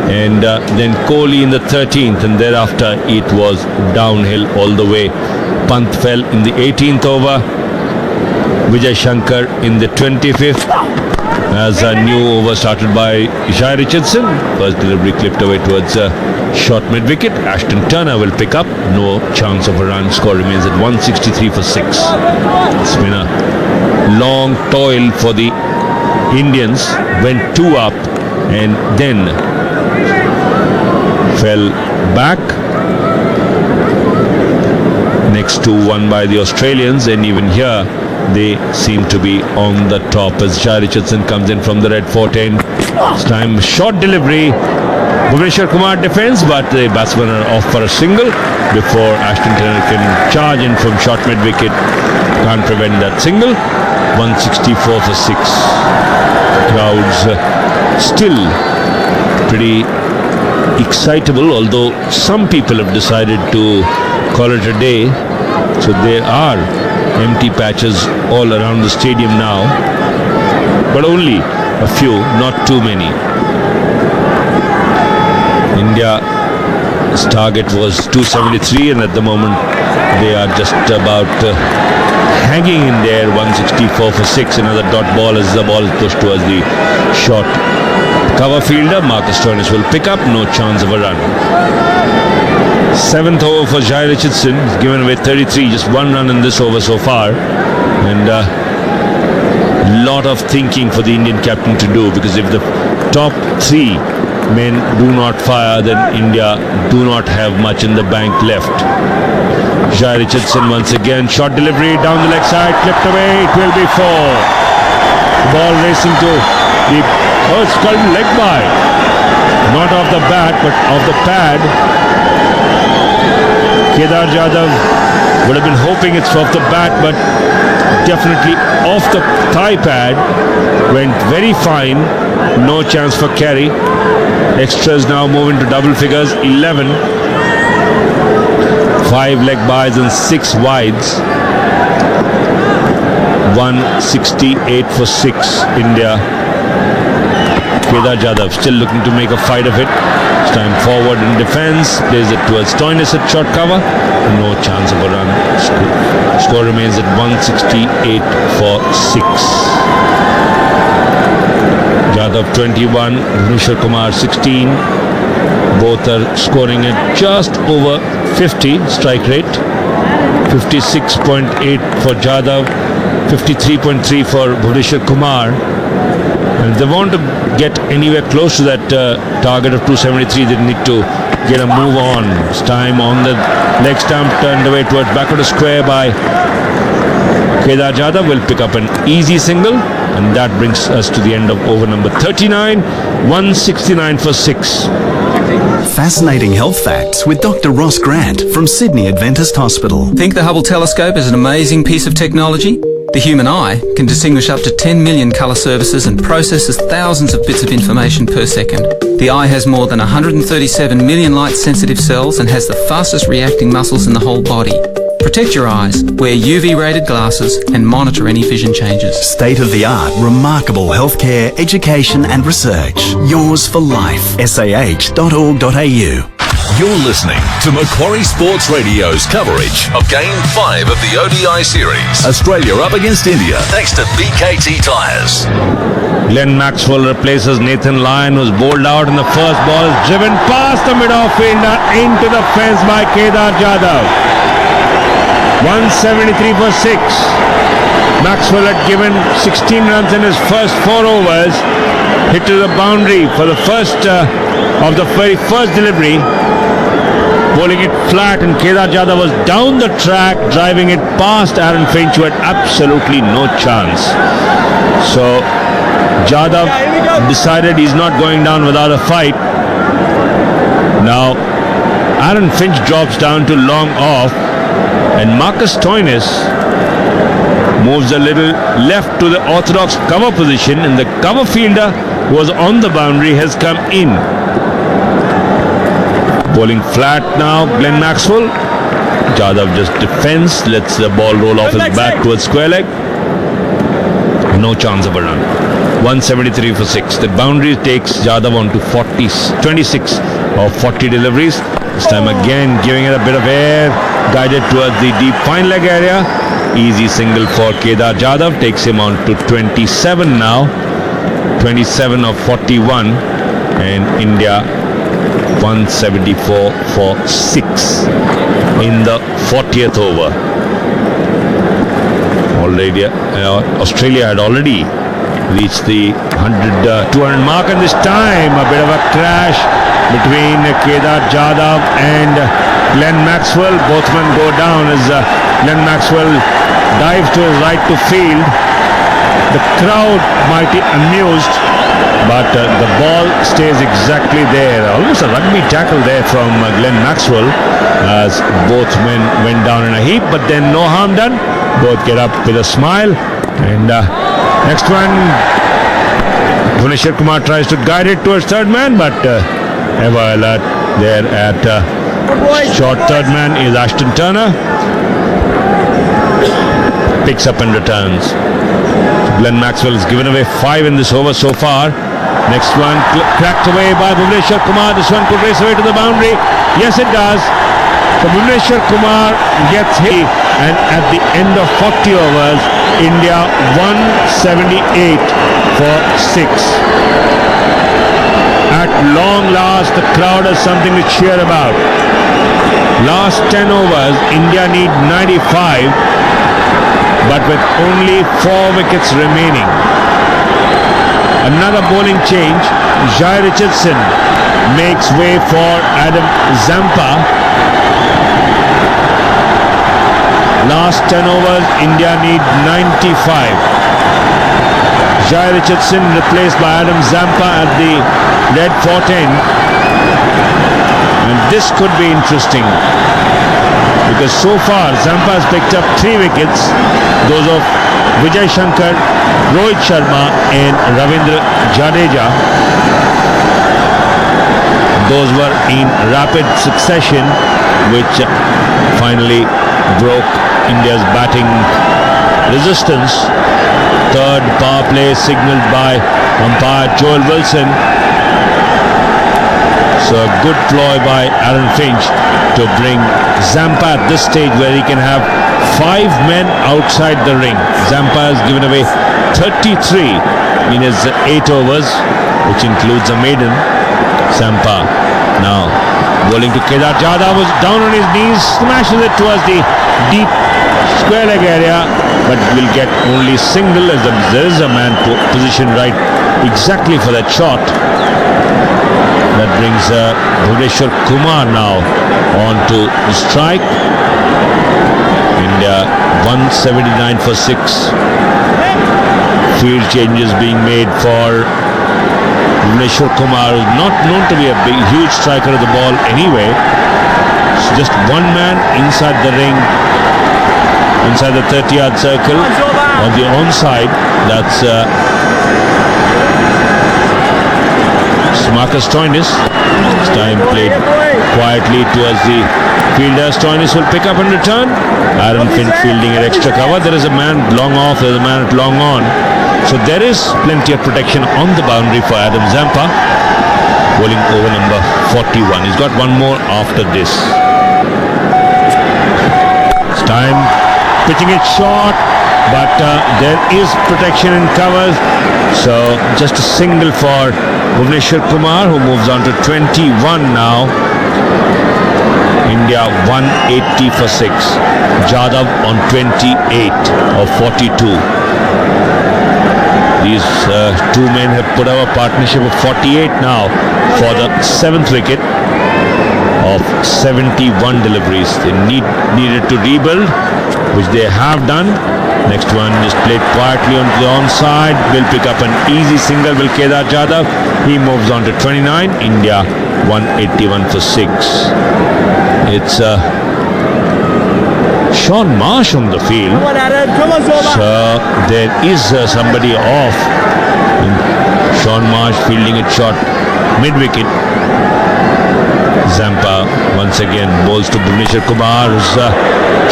and then Kohli in the 13th, and thereafter it was downhill all the way. Pant fell in the 18th over, Vijay Shankar in the 25th, as a new over started by Jhye Richardson. First delivery clipped away towards short mid-wicket. Ashton Turner will pick up. No chance of a run. Score remains at 163 for 6. It's been a long toil for the Indians. Went 2 up and then fell back. Next 2 won by the Australians, and even here they seem to be on the top as Jhye Richardson comes in from the red fort end. This time short delivery. Bhuvneshwar Kumar defends, but the batsmen are off for a single before Ashton Turner can charge in from short mid-wicket. Can't prevent that single. 164 for 6. Crowds still pretty excitable, although some people have decided to call it a day. So there are empty patches all around the stadium now, but only a few, not too many. India's target was 273, and at the moment they are just about hanging in there. 164 for 6. Another dot ball as the ball is pushed towards the short cover fielder. Marcus Stoinis will pick up. No chance of a run. 7th over for Jhye Richardson. He's given away 33, just 1 run in this over so far, and a lot of thinking for the Indian captain to do, because if the top 3 men do not fire, then India do not have much in the bank left. Jhye Richardson once again, short delivery down the leg side, clipped away, it will be 4. The ball racing to the, it's called leg by, not off the bat but off the pad. Kedar Jadhav would have been hoping it's off the bat, but definitely off the thigh pad. Went very fine. No chance for carry. Extras now move into double figures. 11. 5 leg byes and 6 wides. 168 for 6. India. Kedar Jadhav still looking to make a fight of it. This time forward in defence, plays it towards Stoinis at short cover. No chance of a run. Score remains at 168 for 6. Jadhav 21, Bhuvneshwar Kumar 16. Both are scoring at just over 50 strike rate. 56.8 for Jadhav, 53.3 for Bhuvneshwar Kumar. And if they want to get anywhere close to that target of 273, they need to get a move on. It's time on the leg stump, turned away towards backward square by Kedar Jadhav. Will pick up an easy single, And that brings us to the end of over number 39, 169 for 6. Fascinating health facts with Dr. Ross Grant from Sydney Adventist Hospital. Think the Hubble telescope is an amazing piece of technology? The human eye can distinguish up to 10 million colour surfaces and processes thousands of bits of information per second. The eye has more than 137 million light-sensitive cells and has the fastest reacting muscles in the whole body. Protect your eyes, wear UV-rated glasses and monitor any vision changes. State-of-the-art, remarkable healthcare, education and research. Yours for life. sah.org.au. You're listening to Macquarie Sports Radio's coverage of Game 5 of the ODI series. Australia up against India, thanks to BKT Tyres. Glenn Maxwell replaces Nathan Lyon, who's bowled out in the first ball, is driven past the mid-off fielder into the fence by Kedar Jadhav. 173 for 6. Maxwell had given 16 runs in his first 4 overs, hit to the boundary for the first of the very first delivery, bowling it flat, and Kedar Jadhav was down the track driving it past Aaron Finch, who had absolutely no chance. So Jadhav decided he's not going down without a fight. Now Aaron Finch drops down to long off, and Marcus Stoinis moves a little left to the orthodox cover position, and the cover fielder who was on the boundary has come in. Bowling flat now, Glenn Maxwell. Jadhav just defends, lets the ball roll off his back towards square leg. No chance of a run. 173 for 6. The boundary takes Jadhav on to 26 of 40 deliveries. This time again giving it a bit of air, guided towards the deep fine leg area. Easy single for Kedar Jadhav, takes him on to 27 now. 27 of 41, and India 174 for 6 in the 40th over. Already, Australia had already reached the 200 mark, and this time a bit of a crash between Kedar Jadhav and Glenn Maxwell. Both men go down as Glenn Maxwell dives to his right to field. The crowd might be amused, but the ball stays exactly there. Almost a rugby tackle there from Glenn Maxwell, as both men went down in a heap, but then no harm done. Both get up with a smile. And next one, Bhuvneshwar Kumar tries to guide it towards third man, but ever alert there at short third man is Ashton Turner. Picks up and returns. Glenn Maxwell has given away 5 in this over so far. Next one cracked away by Bhuvneshwar Kumar. This one could race away to the boundary. Yes, it does. So Bhuvneshwar Kumar gets hit, and at the end of 40 overs, India 178 for 6. At long last, the crowd has something to cheer about. Last 10 overs, India need 95, but with only 4 wickets remaining. Another bowling change. Jai Richardson makes way for Adam Zampa. Last 10 overs, India need 95. Jai Richardson replaced by Adam Zampa at the red 410. And this could be interesting, because so far Zampa has picked up 3 wickets, those of Vijay Shankar, Rohit Sharma and Ravindra Jadeja. Those were in rapid succession, which finally broke India's batting resistance. Third power play signaled by umpire Joel Wilson. So a good ploy by Aaron Finch to bring Zampa at this stage where he can have 5 men outside the ring. Zampa has given away 33 in his 8 overs, which includes a maiden. Zampa now bowling to Kedar Jadhav, was down on his knees, smashes it towards the deep square leg area, but will get only single, as there is a man positioned right exactly for that shot. That brings Bhuvneshwar Kumar now on to the strike. India 179 for 6. Field changes being made for Bhuvneshwar Kumar, who's not known to be a big, huge striker of the ball anyway. It's just one man inside the ring, inside the 30-yard circle on the onside. That's Marcus Stoinis. This time played quietly towards the fielder. Stoinis will pick up and return. Aaron Finch fielding at extra cover. There is a man long off, there is a man at long on. So there is plenty of protection on the boundary for Adam Zampa. Bowling over number 41. He's got one more after this. This time pitching it short, but there is protection in covers. So just a single for Bhuvneshwar Kumar, who moves on to 21 now. India 180 for 6. Jadhav on 28 of 42. These two men have put up a partnership of 48 now for the 7th wicket of 71 deliveries. They needed to rebuild, which they have done. Next one is played quietly on the onside. Will pick up an easy single. Will Kedar Jadhav. He moves on to 29. India 181 for 6. It's Sean Marsh on the field. So there is somebody off. Sean Marsh fielding it short mid-wicket. Zampa once again bowls to Bhuvneshwar Kumar, who's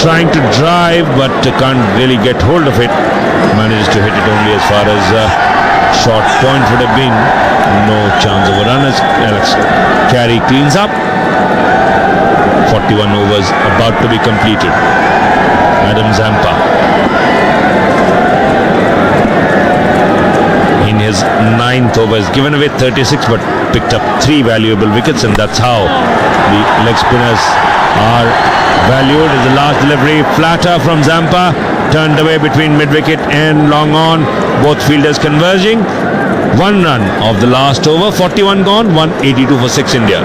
trying to drive but can't really get hold of it. Manages to hit it only as far as short point would have been. No chance of a run as Alex Carey cleans up. 41 overs about to be completed. Adam Zampa in his 9th over has given away 36 but picked up 3 valuable wickets, and that's how the leg spinners are valued. Is the last delivery flatter from Zampa, turned away between mid-wicket and long on, both fielders converging. 1 run of the last over. 41 gone, 182 for 6 India.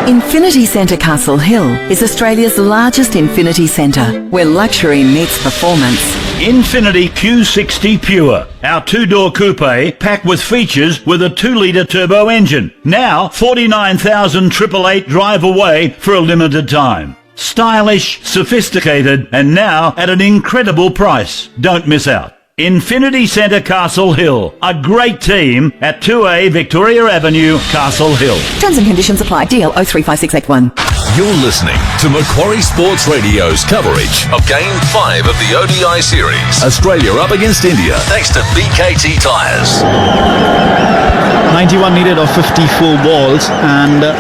Infinity Centre Castle Hill is Australia's largest Infinity Centre, where luxury meets performance. Infinity Q60 Pure, our 2-door coupe packed with features with a 2-litre turbo engine. Now 49,888 drive away for a limited time. Stylish, sophisticated, and now at an incredible price. Don't miss out. Infinity Centre Castle Hill, a great team at 2A Victoria Avenue, Castle Hill. Terms and conditions apply. DL 035681. You're listening to Macquarie Sports Radio's coverage of Game 5 of the ODI series. Australia up against India, thanks to BKT Tyres. 91 needed of 54 balls, and the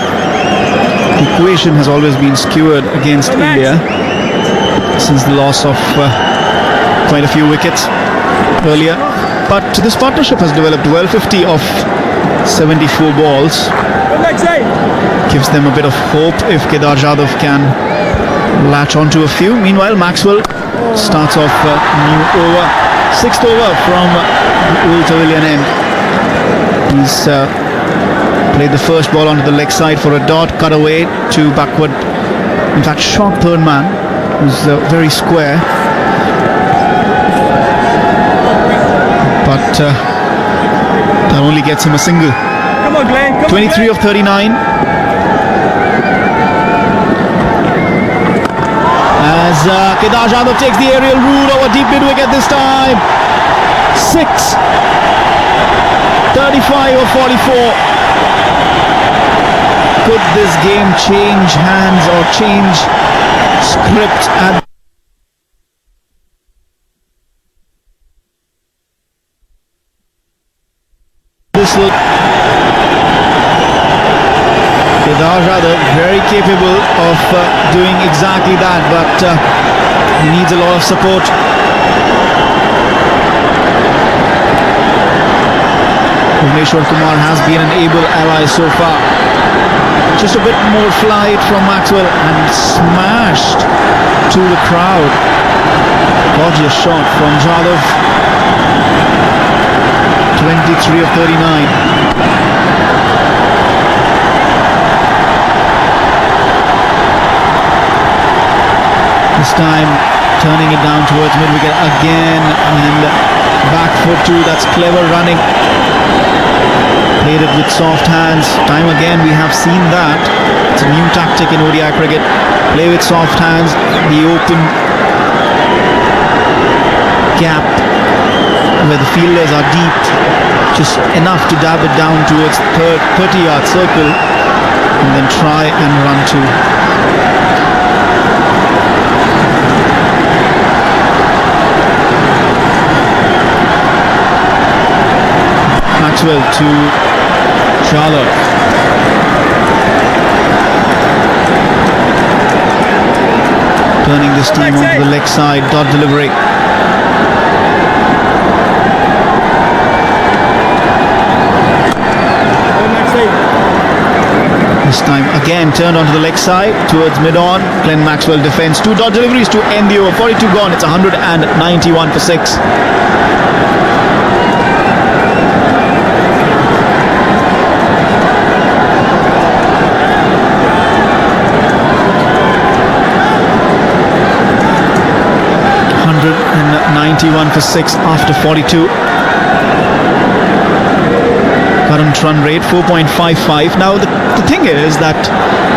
equation has always been skewed against India since the loss of quite a few wickets earlier. But this partnership has developed well. 50 of 74 balls gives them a bit of hope if Kedar Jadhav can latch onto a few. Meanwhile, Maxwell starts off a new over. 6th over from the Old Pavilion end. He's played the first ball onto the leg side for a dot, cut away to backward. In fact, short third man, who's very square. But that only gets him a single. Come on, Glenn. 23 of 39. As Kedar Jadhav takes the aerial route over deep mid-wicket this time. 6. 35 of 44. Could this game change hands or change script at this look? Kedar Jadhav very capable of doing exactly that, but he needs a lot of support. Bhuvneshwar Kumar has been an able ally so far. Just a bit more flight from Maxwell and smashed to the crowd. Gorgeous shot from Jadhav. 23 of 39. This time turning it down towards mid-wicket again, and Back foot too, that's clever running. Played it with soft hands. Time again we have seen that. It's a new tactic in ODI cricket. Play with soft hands, the open gap where the fielders are deep, just enough to dab it down towards 30-yard circle and then try and run to. Maxwell to Jadhav. Turning this team onto the leg side, dot delivery. This time again turned onto the leg side towards mid-on. Glenn Maxwell defends. 2 dot deliveries to end the over. 42 gone. It's 191 for 6. For 6 after 42. Current run rate 4.55. Now the thing is that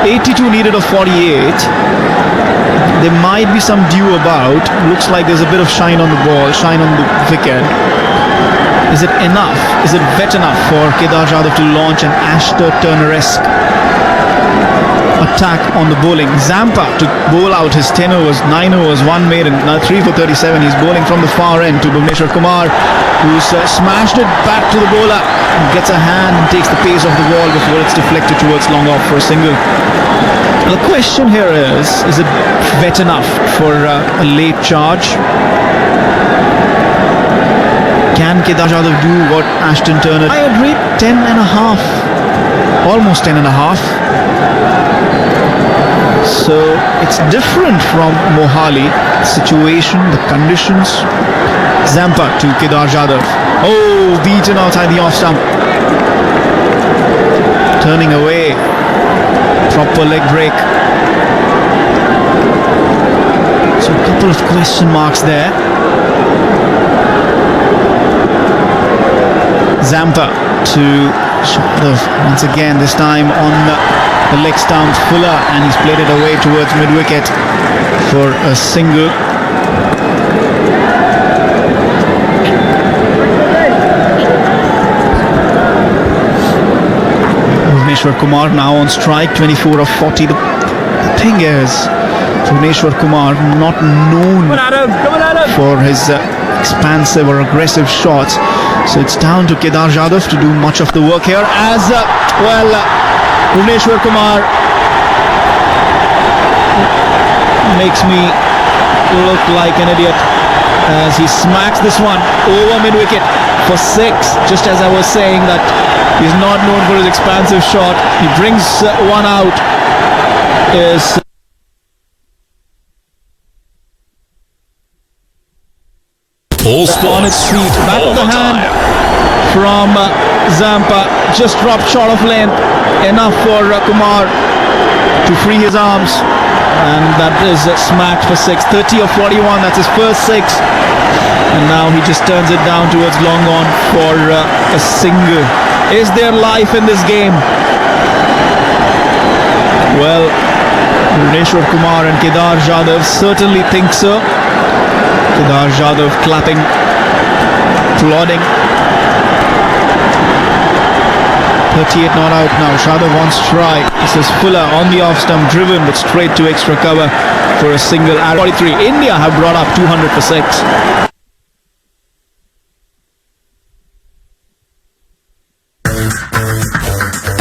82 needed of 48. There might be some dew about. Looks like there's a bit of shine on the ball, shine on the wicket. Is it enough? Is it wet enough for Kedar Jadhav to launch an Ashton Turner-esque attack on the bowling? Zampa to bowl out his 10 overs, 9 overs, 1 maiden, now 3 for 37. He's bowling from the far end to Bhuvneshwar Kumar, who's smashed it back to the bowler, gets a hand and takes the pace off the ball before it's deflected towards long off for a single. The question here is it wet enough for a late charge? Can Kedar Jadhav do what Ashton Turner? I would rate 10.5, almost 10.5. So it's different from Mohali. Situation, the conditions. Zampa to Kedar Jadhav. Oh, beaten outside the off stump. Turning away. Proper leg break. So a couple of question marks there. Zampa to Jadhav once again, this time on the leg stump, Fuller, and he's played it away towards mid-wicket for a single. Bhuvneshwar Kumar now on strike, 24 of 40. The thing is, Bhuvneshwar Kumar not known for his expansive or aggressive shots, so it's down to Kedar Jadhav to do much of the work here as Bhuvneshwar Kumar makes me look like an idiot as he smacks this one over mid-wicket for 6. Just as I was saying that he's not known for his expansive shot, he brings one out. Is All on its feet, back of the hand from Zampa, just dropped short of length, enough for Kumar to free his arms, and that is smacked for 6. 30 of 41, that's his first 6, and now he just turns it down towards long on for a single. Is there life in this game? Well, Bhuvneshwar Kumar and Kedar Jadhav certainly think so. Kedar Jadhav clapping, applauding. 38 not out now. Jadhav wants to try. This is Fuller on the off stump, driven but straight to extra cover for a single. At 43, India have brought up 200 for 6.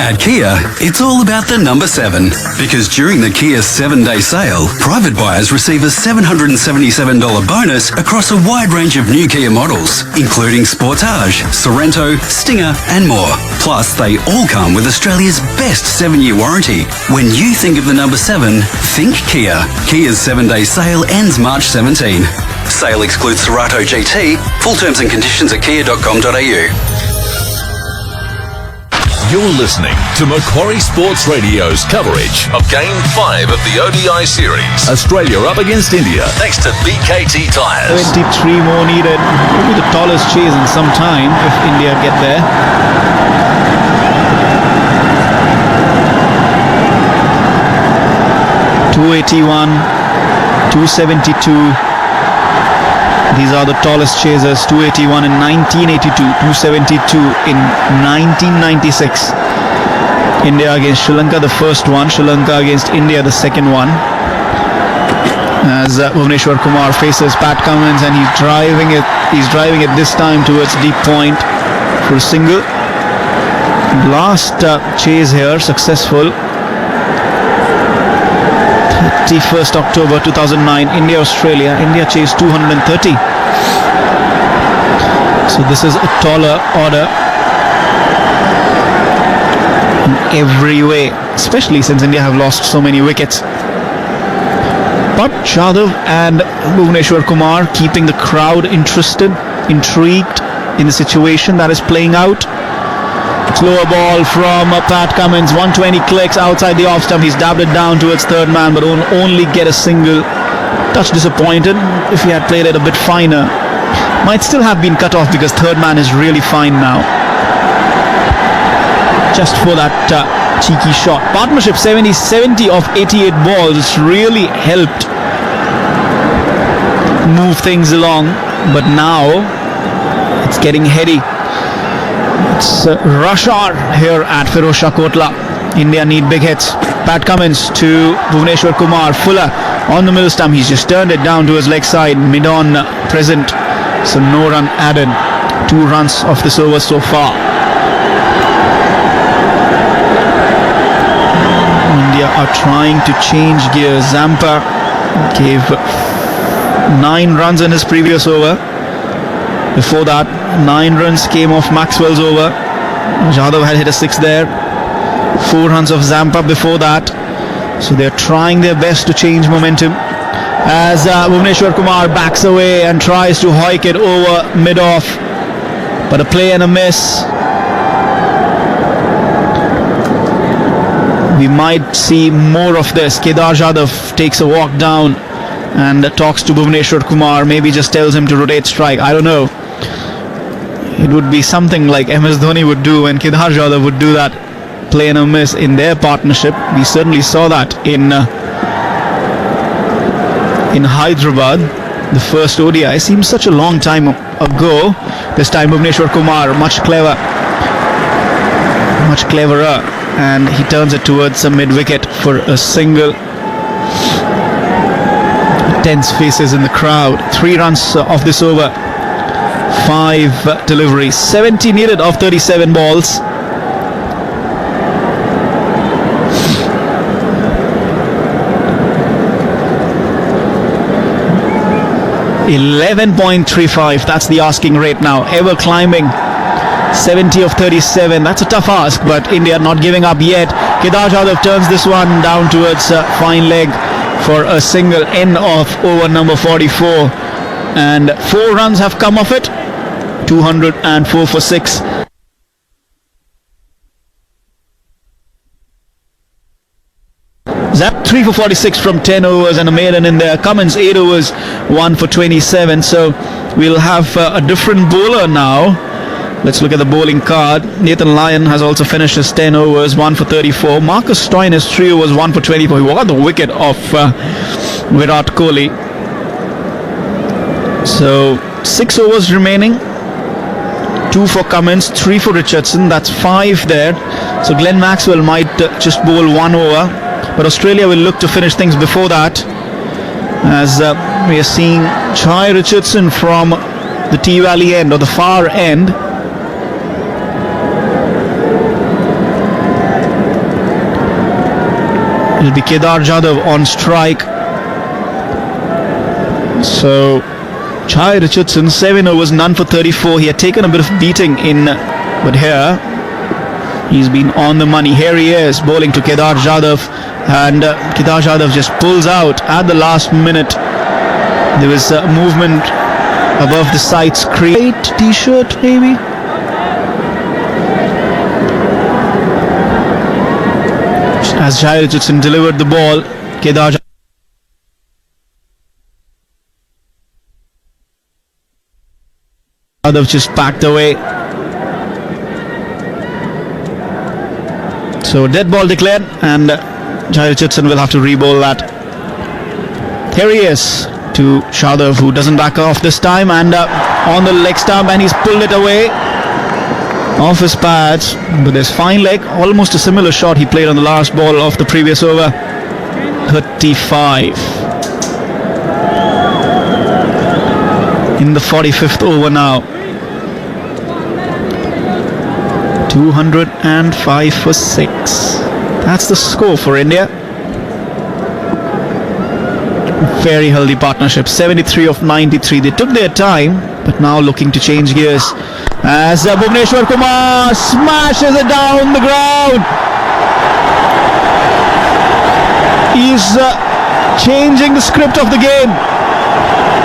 At Kia, it's all about the number 7. Because during the Kia 7-day sale, private buyers receive a $777 bonus across a wide range of new Kia models, including Sportage, Sorento, Stinger and more. Plus, they all come with Australia's best 7-year warranty. When you think of the number 7, think Kia. Kia's 7-day sale ends March 17. Sale excludes Cerato GT. Full terms and conditions at kia.com.au. You're listening to Macquarie Sports Radio's coverage of Game 5 of the ODI series. Australia up against India, thanks to BKT Tyres. 23 more needed. Will be the tallest chase in some time if India get there. .281, 272. These are the tallest chasers. 281 in 1982, 272 in 1996. India against Sri Lanka, the first one. Sri Lanka against India, the second one. As Bhuvneshwar Kumar faces Pat Cummins, and he's driving it. He's driving it this time towards deep point for a single. Last chase here, successful. 31st October 2009, India-Australia. India chased 230. So this is a taller order in every way, especially since India have lost so many wickets. But Jadhav and Bhuvneshwar Kumar keeping the crowd interested, intrigued in the situation that is playing out. Slower ball from Pat Cummins, 120 clicks outside the off stump. He's dabbed it down towards third man, but only get a single. Touch disappointed. If he had played it a bit finer, might still have been cut off because third man is really fine now. Just for that cheeky shot. Partnership 70 of 88 balls really helped move things along, but now it's getting heady. It's rush hour here at Firozshah Kotla. India need big hits. Pat Cummins to Bhuvneshwar Kumar. Fuller on the middle stump. He's just turned it down to his leg side. Mid-on present. So no run added. 2 runs off this over so far. India are trying to change gears. Zampa gave 9 runs in his previous over. Before that, 9 runs came off Maxwell's over. Jadhav had hit a 6 there. 4 runs of Zampa before that. So they're trying their best to change momentum. As Bhuvneshwar Kumar backs away and tries to hoik it over mid-off. But a play and a miss. We might see more of this. Kedar Jadhav takes a walk down and talks to Bhuvneshwar Kumar. Maybe just tells him to rotate strike. I don't know. It would be something like MS Dhoni would do, and Kedar Jadhav would do that play and a miss in their partnership. We certainly saw that in Hyderabad, the first ODI. Seems such a long time ago. This time Bhuvneshwar Kumar much cleverer, and he turns it towards a mid-wicket for a single. Tense faces in the crowd. 3 runs off this over. 5 deliveries. 70 needed of 37 balls. $11.35. That's the asking rate now. Ever climbing. 70 of 37. That's a tough ask, but India not giving up yet. Kedar Jadhav turns this one down towards fine leg for a single end of over number 44, and 4 runs have come off it. 204 for 6. Zap 3 for 46 from 10 overs and a maiden in there. Cummins 8 overs, 1 for 27. So we'll have a different bowler now. Let's look at the bowling card. Nathan Lyon has also finished his 10 overs, 1 for 34. Marcus Stoinis has 3 overs, 1 for 24. He got the wicket of Virat Kohli. So 6 overs remaining. 2 for Cummins, 3 for Richardson. That's 5 there. So Glenn Maxwell might just bowl 1 over. But Australia will look to finish things before that. As we are seeing Chai Richardson from the T-Valley end or the far end. It'll be Kedar Jadhav on strike. So Chai Richardson 7 overs, none for 34. He had taken a bit of beating in, but here he's been on the money. Here he is bowling to Kedar Jadhav, and Kedar Jadhav just pulls out at the last minute. There was movement above the sights. Create t-shirt maybe. as Jai Richardson delivered the ball. Kedar Jadhav just backed away. So dead ball declared, and Jai Richardson will have to re-bowl that. Here he is to Jadhav, who doesn't back off this time, and on the leg stump, and he's pulled it away off his pads. But there's fine leg, almost a similar shot he played on the last ball of the previous over. 35 in the 45th over now. 205 for 6. That's the score for India. Very healthy partnership. 73 of 93. They took their time, but now looking to change gears as Bhuvneshwar Kumar smashes it down the ground. He's changing the script of the game.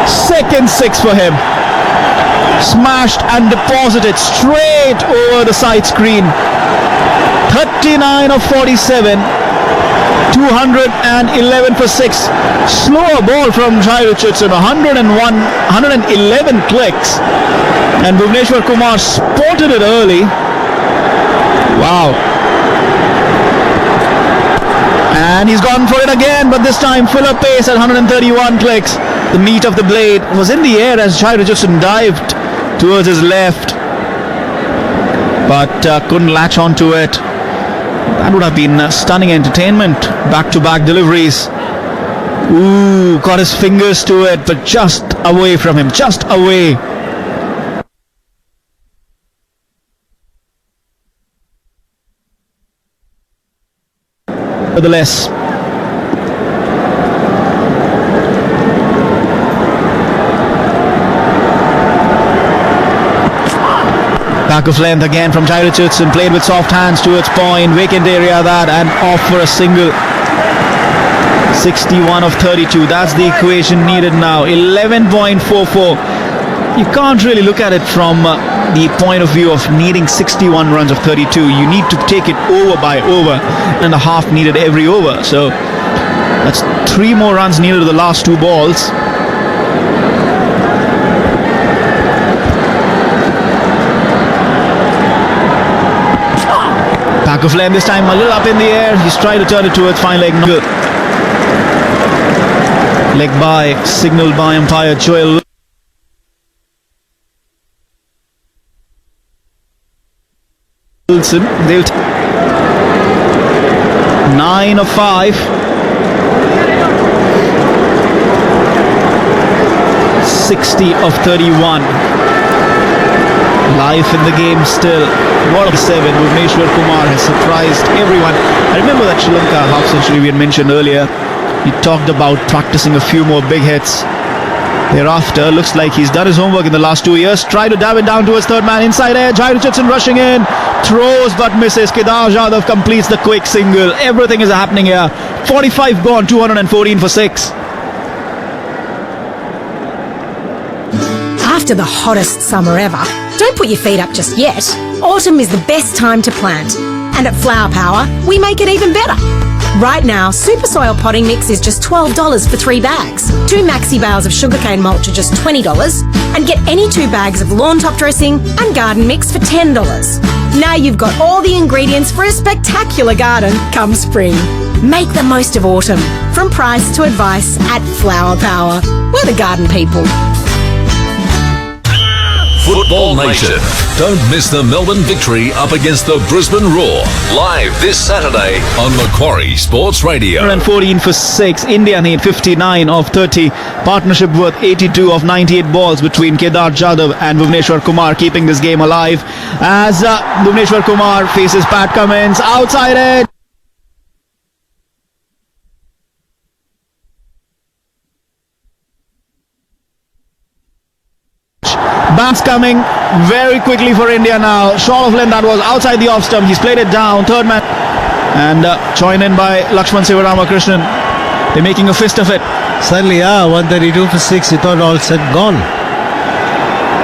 Second 6 for him. Smashed and deposited straight over the side screen. 39 of 47. 211 for 6. Slower ball from Jai Richardson. 111 clicks. And Bhuvneshwar Kumar spotted it early. Wow. And he's gone for it again, but this time filler pace at 131 clicks. The meat of the blade was in the air as Jai Richardson dived towards his left, but couldn't latch onto it. That would have been stunning entertainment. Back-to-back deliveries. Ooh, got his fingers to it, but just away from him, just away. Nevertheless, back of length again from Jai Richardson, played with soft hands towards point, vacant area that, and off for a single. 61 of 32, that's the equation needed now. 11.44. You can't really look at it from the point of view of needing 61 runs of 32. You need to take it over by over, and a half needed every over. So that's 3 more runs needed to the last 2 balls. Back of length this time, a little up in the air. He's trying to turn it towards fine leg. Good. Leg by, signaled by umpire Joel Wilson. 9 of 5. 60 of 31. Life in the game still. What of 7? Bhuvneshwar Kumar has surprised everyone. I remember that Sri Lanka half century we had mentioned earlier. He talked about practicing a few more big hits. Thereafter, looks like he's done his homework in the last 2 years. Try to dive it down towards third man. Inside edge. Jai Richardson rushing in. Throws but misses. Kedar Jadhav completes the quick single. Everything is happening here. 45 gone. 214 for 6. After the hottest summer ever, don't put your feet up just yet. Autumn is the best time to plant. And at Flower Power, we make it even better. Right now, Super Soil Potting Mix is just $12 for 3 bags. 2 maxi bales of sugarcane mulch are just $20. And get any 2 bags of lawn top dressing and garden mix for $10. Now you've got all the ingredients for a spectacular garden come spring. Make the most of autumn. From price to advice at Flower Power. We're the garden people. Football Nation. Don't miss the Melbourne victory up against the Brisbane Roar. Live this Saturday on Macquarie Sports Radio. 114 for 6. India need 59 of 30. Partnership worth 82 of 98 balls between Kedar Jadhav and Bhuvneshwar Kumar, keeping this game alive as Bhuvneshwar Kumar faces Pat Cummins. Outside edge. Bounce coming very quickly for India now. Short of length, that was outside the off stump. He's played it down. Third man. And joined in by Lakshman Sivaramakrishnan. They're making a fist of it. Suddenly, 132 for 6. You thought all said gone.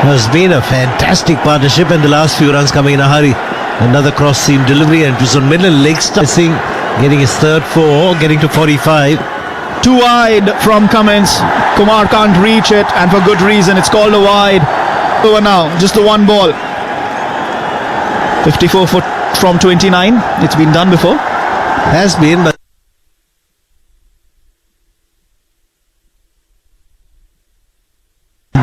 Has been a fantastic partnership, and the last few runs coming in a hurry. Another cross seam delivery, and it was on middle leg stump. getting his third four, getting to 45. Too wide from Cummins. Kumar can't reach it, and for good reason. It's called a wide. Over now, just the one ball. 54 foot from 29. It's been done before. Has been, but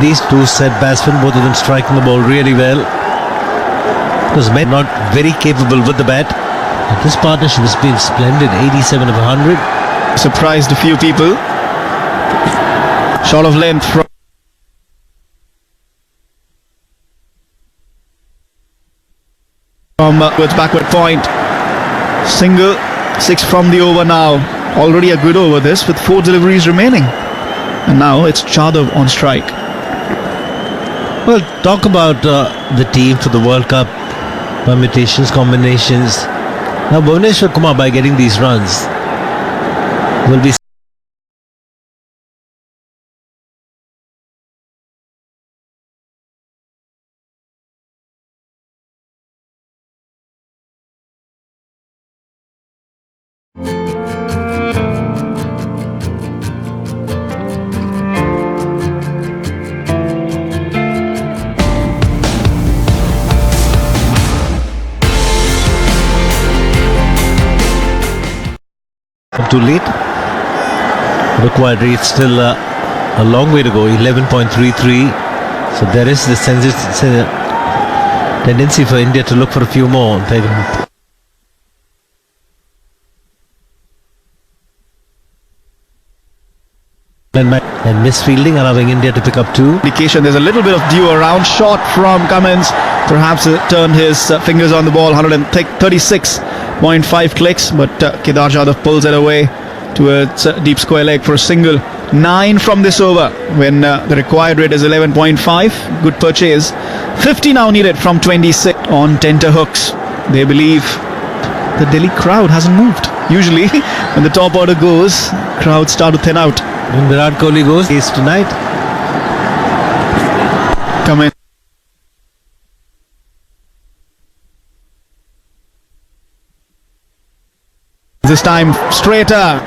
these two set batsmen, both of them striking the ball really well. Because men not very capable with the bat. But this partnership has been splendid. 87 of 100. Surprised a few people. Short of length from with backward point. Single, 6 from the over now. Already a good over this with 4 deliveries remaining. And now it's Chadav on strike. Well, talk about the team for the World Cup. Permutations, combinations. Now Bhuvneshwar Kumar, by getting these runs, will be too late. Required rate still a long way to go, 11.33. So there is the tendency for India to look for a few more. And misfielding, allowing India to pick up 2. Indication there's a little bit of dew around. Shot from Cummins. Perhaps turned his fingers on the ball. 136.5 clicks, but Kedar Jadhav pulls it away towards deep square leg for a single. 9 from this over when the required rate is 11.5. Good purchase. 50 now needed from 26 on tenterhooks. They believe the Delhi crowd hasn't moved. Usually when the top order goes, crowds start to thin out. When Virat Kohli goes, he's tonight. Come in. This time straighter.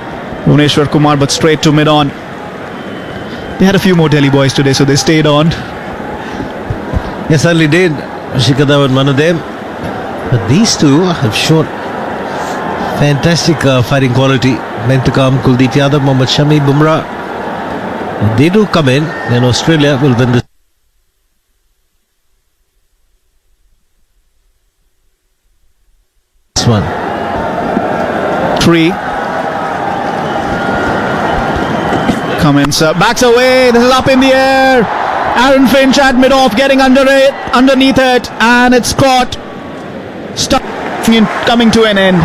Bhuvneshwar Kumar, but straight to mid-on. They had a few more Delhi boys today, so they stayed on. Yes, certainly did. Shikhar Dhawan, one of them. But these two have shown fantastic fighting quality. Meant to come, Kuldeep Yadav, Mohammad Shami, Bumrah. If they do come in, then Australia will win this one. 3. Cummins backs away. This is up in the air. Aaron Finch at mid-off, getting underneath it, and it's caught. Stuck in, coming to an end.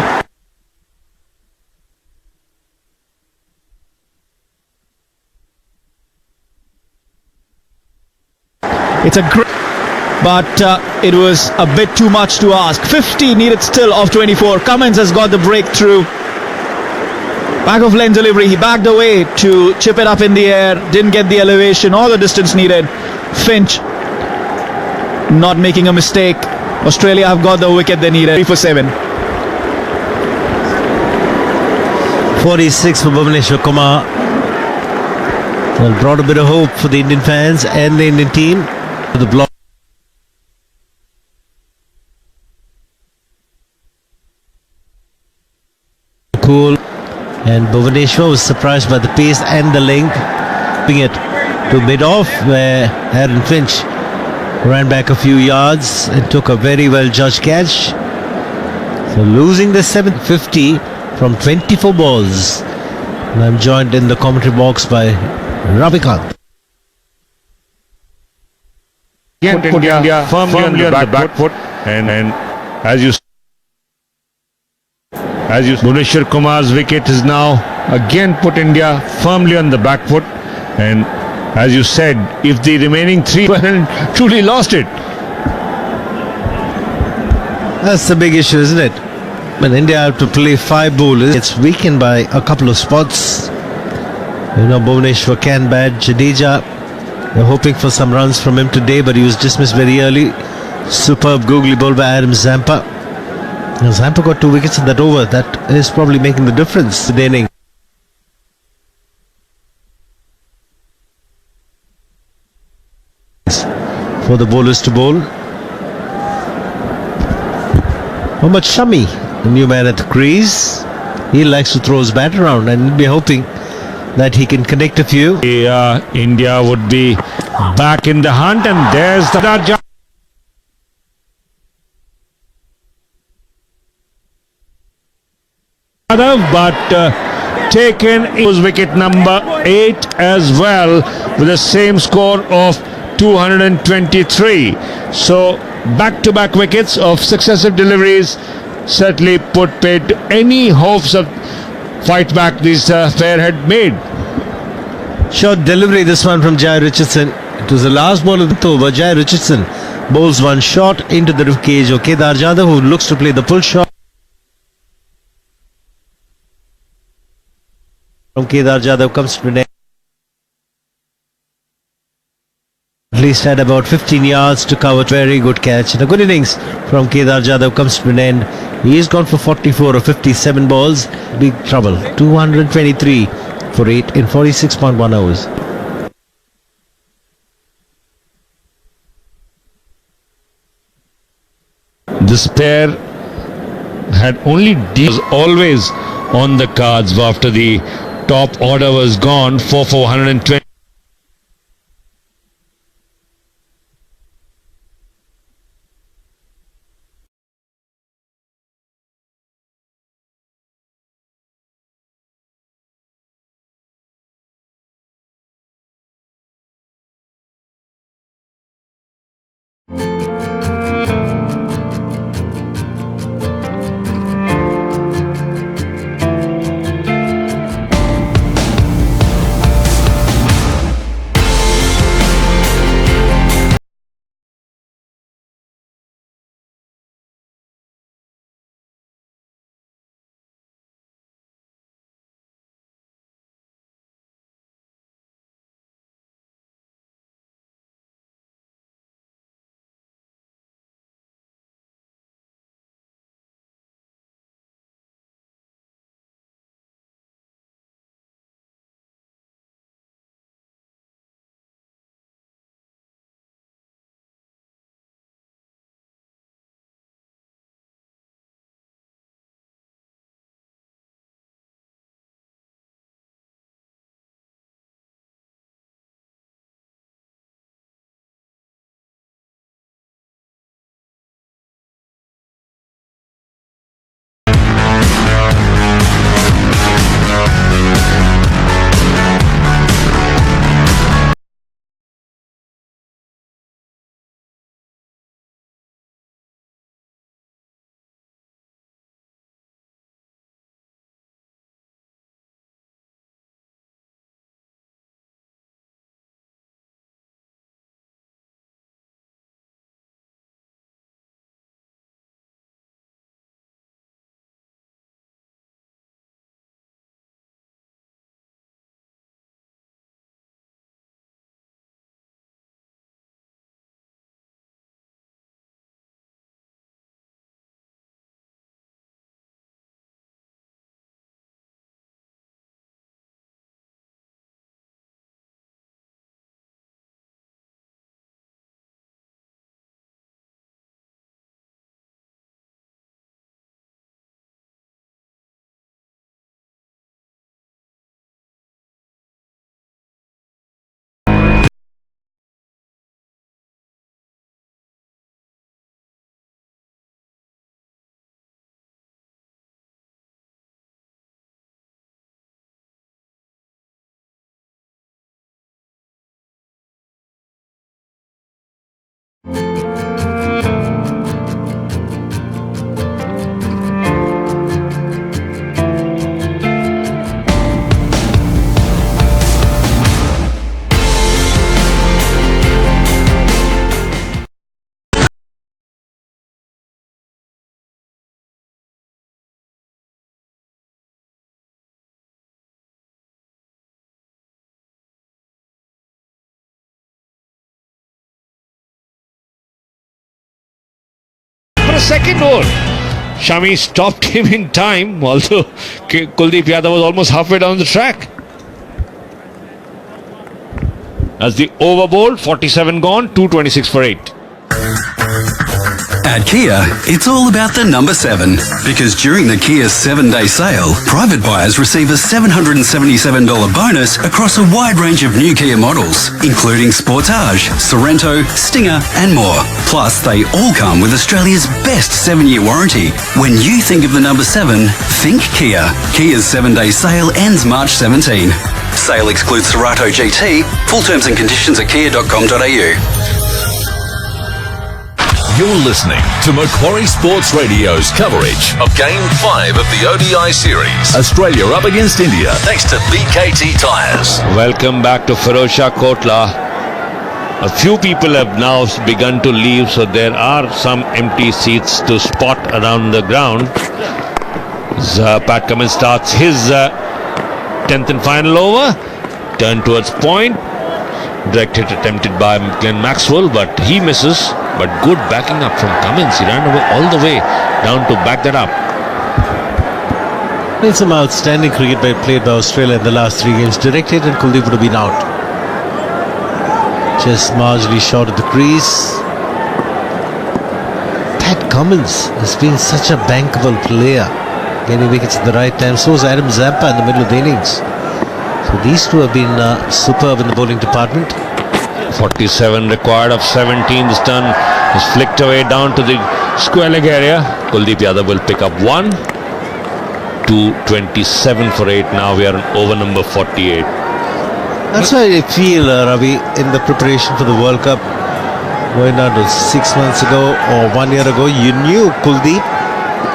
It's a great, but it was a bit too much to ask. 50 needed still of 24. Cummins has got the breakthrough. Back of lane delivery. He backed away to chip it up in the air. Didn't get the elevation or the distance needed. Finch not making a mistake. Australia have got the wicket they needed. 3 for 7. 46 for Bhuvneshwar Kumar. Well, brought a bit of hope for the Indian fans and the Indian team. The block. Cool. And Bhuvneshwar was surprised by the pace and the length. Putting it to mid-off where Aaron Finch ran back a few yards and took a very well judged catch. So losing the 750 from 24 balls. And I'm joined in the commentary box by Ravikant. Again, put India firmly on the back foot, and as you Bhuvneshwar Kumar's wicket is now again put India firmly on the back foot, and as you said, if the remaining 3 truly lost it. That's the big issue, isn't it? When India have to play 5 bowlers, it's weakened by a couple of spots. You know, Bhuvneshwar can bat. Jadeja, they're hoping for some runs from him today, but he was dismissed very early. Superb googly ball by Adam Zampa. Zampa got 2 wickets in that over. That is probably making the difference in the inning. For the bowlers to bowl. Mohammad Shami, the new man at the crease. He likes to throw his bat around and we'll be hoping that he can connect a few. India would be back in the hunt, and there's the but taken was wicket number 8 as well with the same score of 223. So back-to-back wickets of successive deliveries certainly put paid to any hopes of fight back this pair had made. Short delivery this one from Jai Richardson. It was the last ball of the over. Jai Richardson bowls one shot into the rib cage of Kedar Jadhav, who looks to play the full shot. From Kedar Jadhav comes to an end. At least had about 15 yards to cover. Very good catch and a good innings from Kedar Jadhav comes to an end. He's gone for 44 of 57 balls. Big trouble. 223 for 8 in 46.1 hours. This pair had only was always on the cards after the top order was gone for 420. For a second hole, Shami stopped him in time, although Kuldeep Yadav was almost halfway down the track. As the over bowl, 47 gone, 226 for 8. At Kia, it's all about the number 7. Because during the Kia 7-day sale, private buyers receive a $777 bonus across a wide range of new Kia models, including Sportage, Sorento, Stinger and more. Plus, they all come with Australia's best 7-year warranty. When you think of the number 7, think Kia. Kia's 7-day sale ends March 17. Sale excludes Sorento GT. Full terms and conditions at kia.com.au. You're listening to Macquarie Sports Radio's coverage of Game 5 of the ODI series. Australia up against India, thanks to BKT Tyres. Welcome back to Firozshah Kotla. A few people have now begun to leave, so there are some empty seats to spot around the ground. As, Pat Cummins starts his 10th and final over. Turn towards point. Direct hit attempted by Glenn Maxwell, but he misses. But good backing up from Cummins. He ran away all the way down to back that up. It's some outstanding cricket played by Australia in the last 3 games. Direct hit and Kuldeep would have been out. Just marginally short of the crease. Pat Cummins has been such a bankable player, getting wickets at the right time. So is Adam Zampa in the middle of the innings. So these two have been superb in the bowling department. 47 required of 17. This turn is flicked away down to the square leg area. Kuldeep Yadav will pick up 1. 227 for 8. Now we are on over number 48. That's why I feel, Ravi, in the preparation for the World Cup, going down to 6 months ago or 1 year ago, you knew Kuldeep,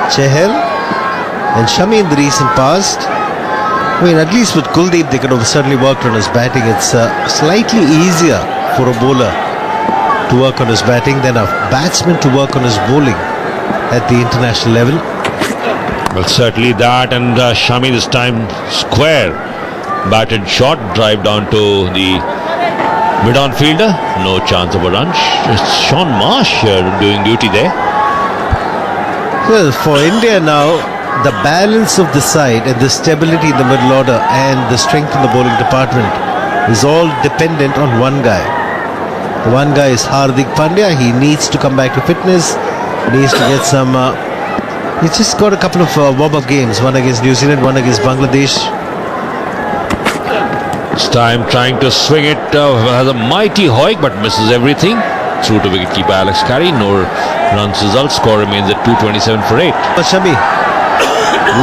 Chahal and Shami in the recent past. I mean, at least with Kuldeep, they could have certainly worked on his batting. It's slightly easier for a bowler to work on his batting than a batsman to work on his bowling at the international level. Well, certainly that, and Shami this time square. Batted short, drive down to the mid-on fielder. No chance of a run. It's Sean Marsh doing duty there. Well, for India now, the balance of the side and the stability in the middle order and the strength in the bowling department is all dependent on one guy. The one guy is Hardik Pandya. He needs to come back to fitness. He needs to get some... he's just got a couple of warm-up games. One against New Zealand, one against Bangladesh. This time trying to swing it. Has a mighty hoik but misses everything. Through to wicketkeeper Alex Carey. No runs result. Score remains at 227 for 8. But Shami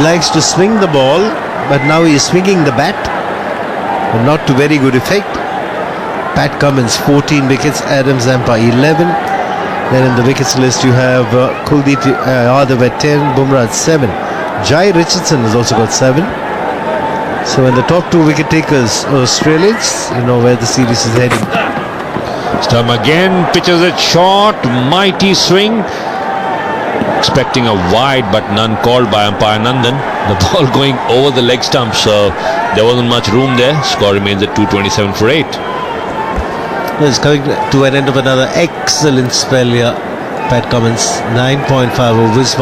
likes to swing the ball, but now he is swinging the bat, but not to very good effect. Pat Cummins 14 wickets, Adam Zampa 11. Then in the wickets list you have Kuldeep Yadav at 10, Bumrah at 7. Jai Richardson has also got 7. So in the top 2 wicket takers are Australians, you know where the series is heading. Stum again, pitches it short, mighty swing. Expecting a wide, but none called by umpire Nandan. The ball going over the leg stump, so there wasn't much room there. Score remains at 227 for 8. It's coming to an end of another excellent spell here. Pat Cummins, 9.5 overs.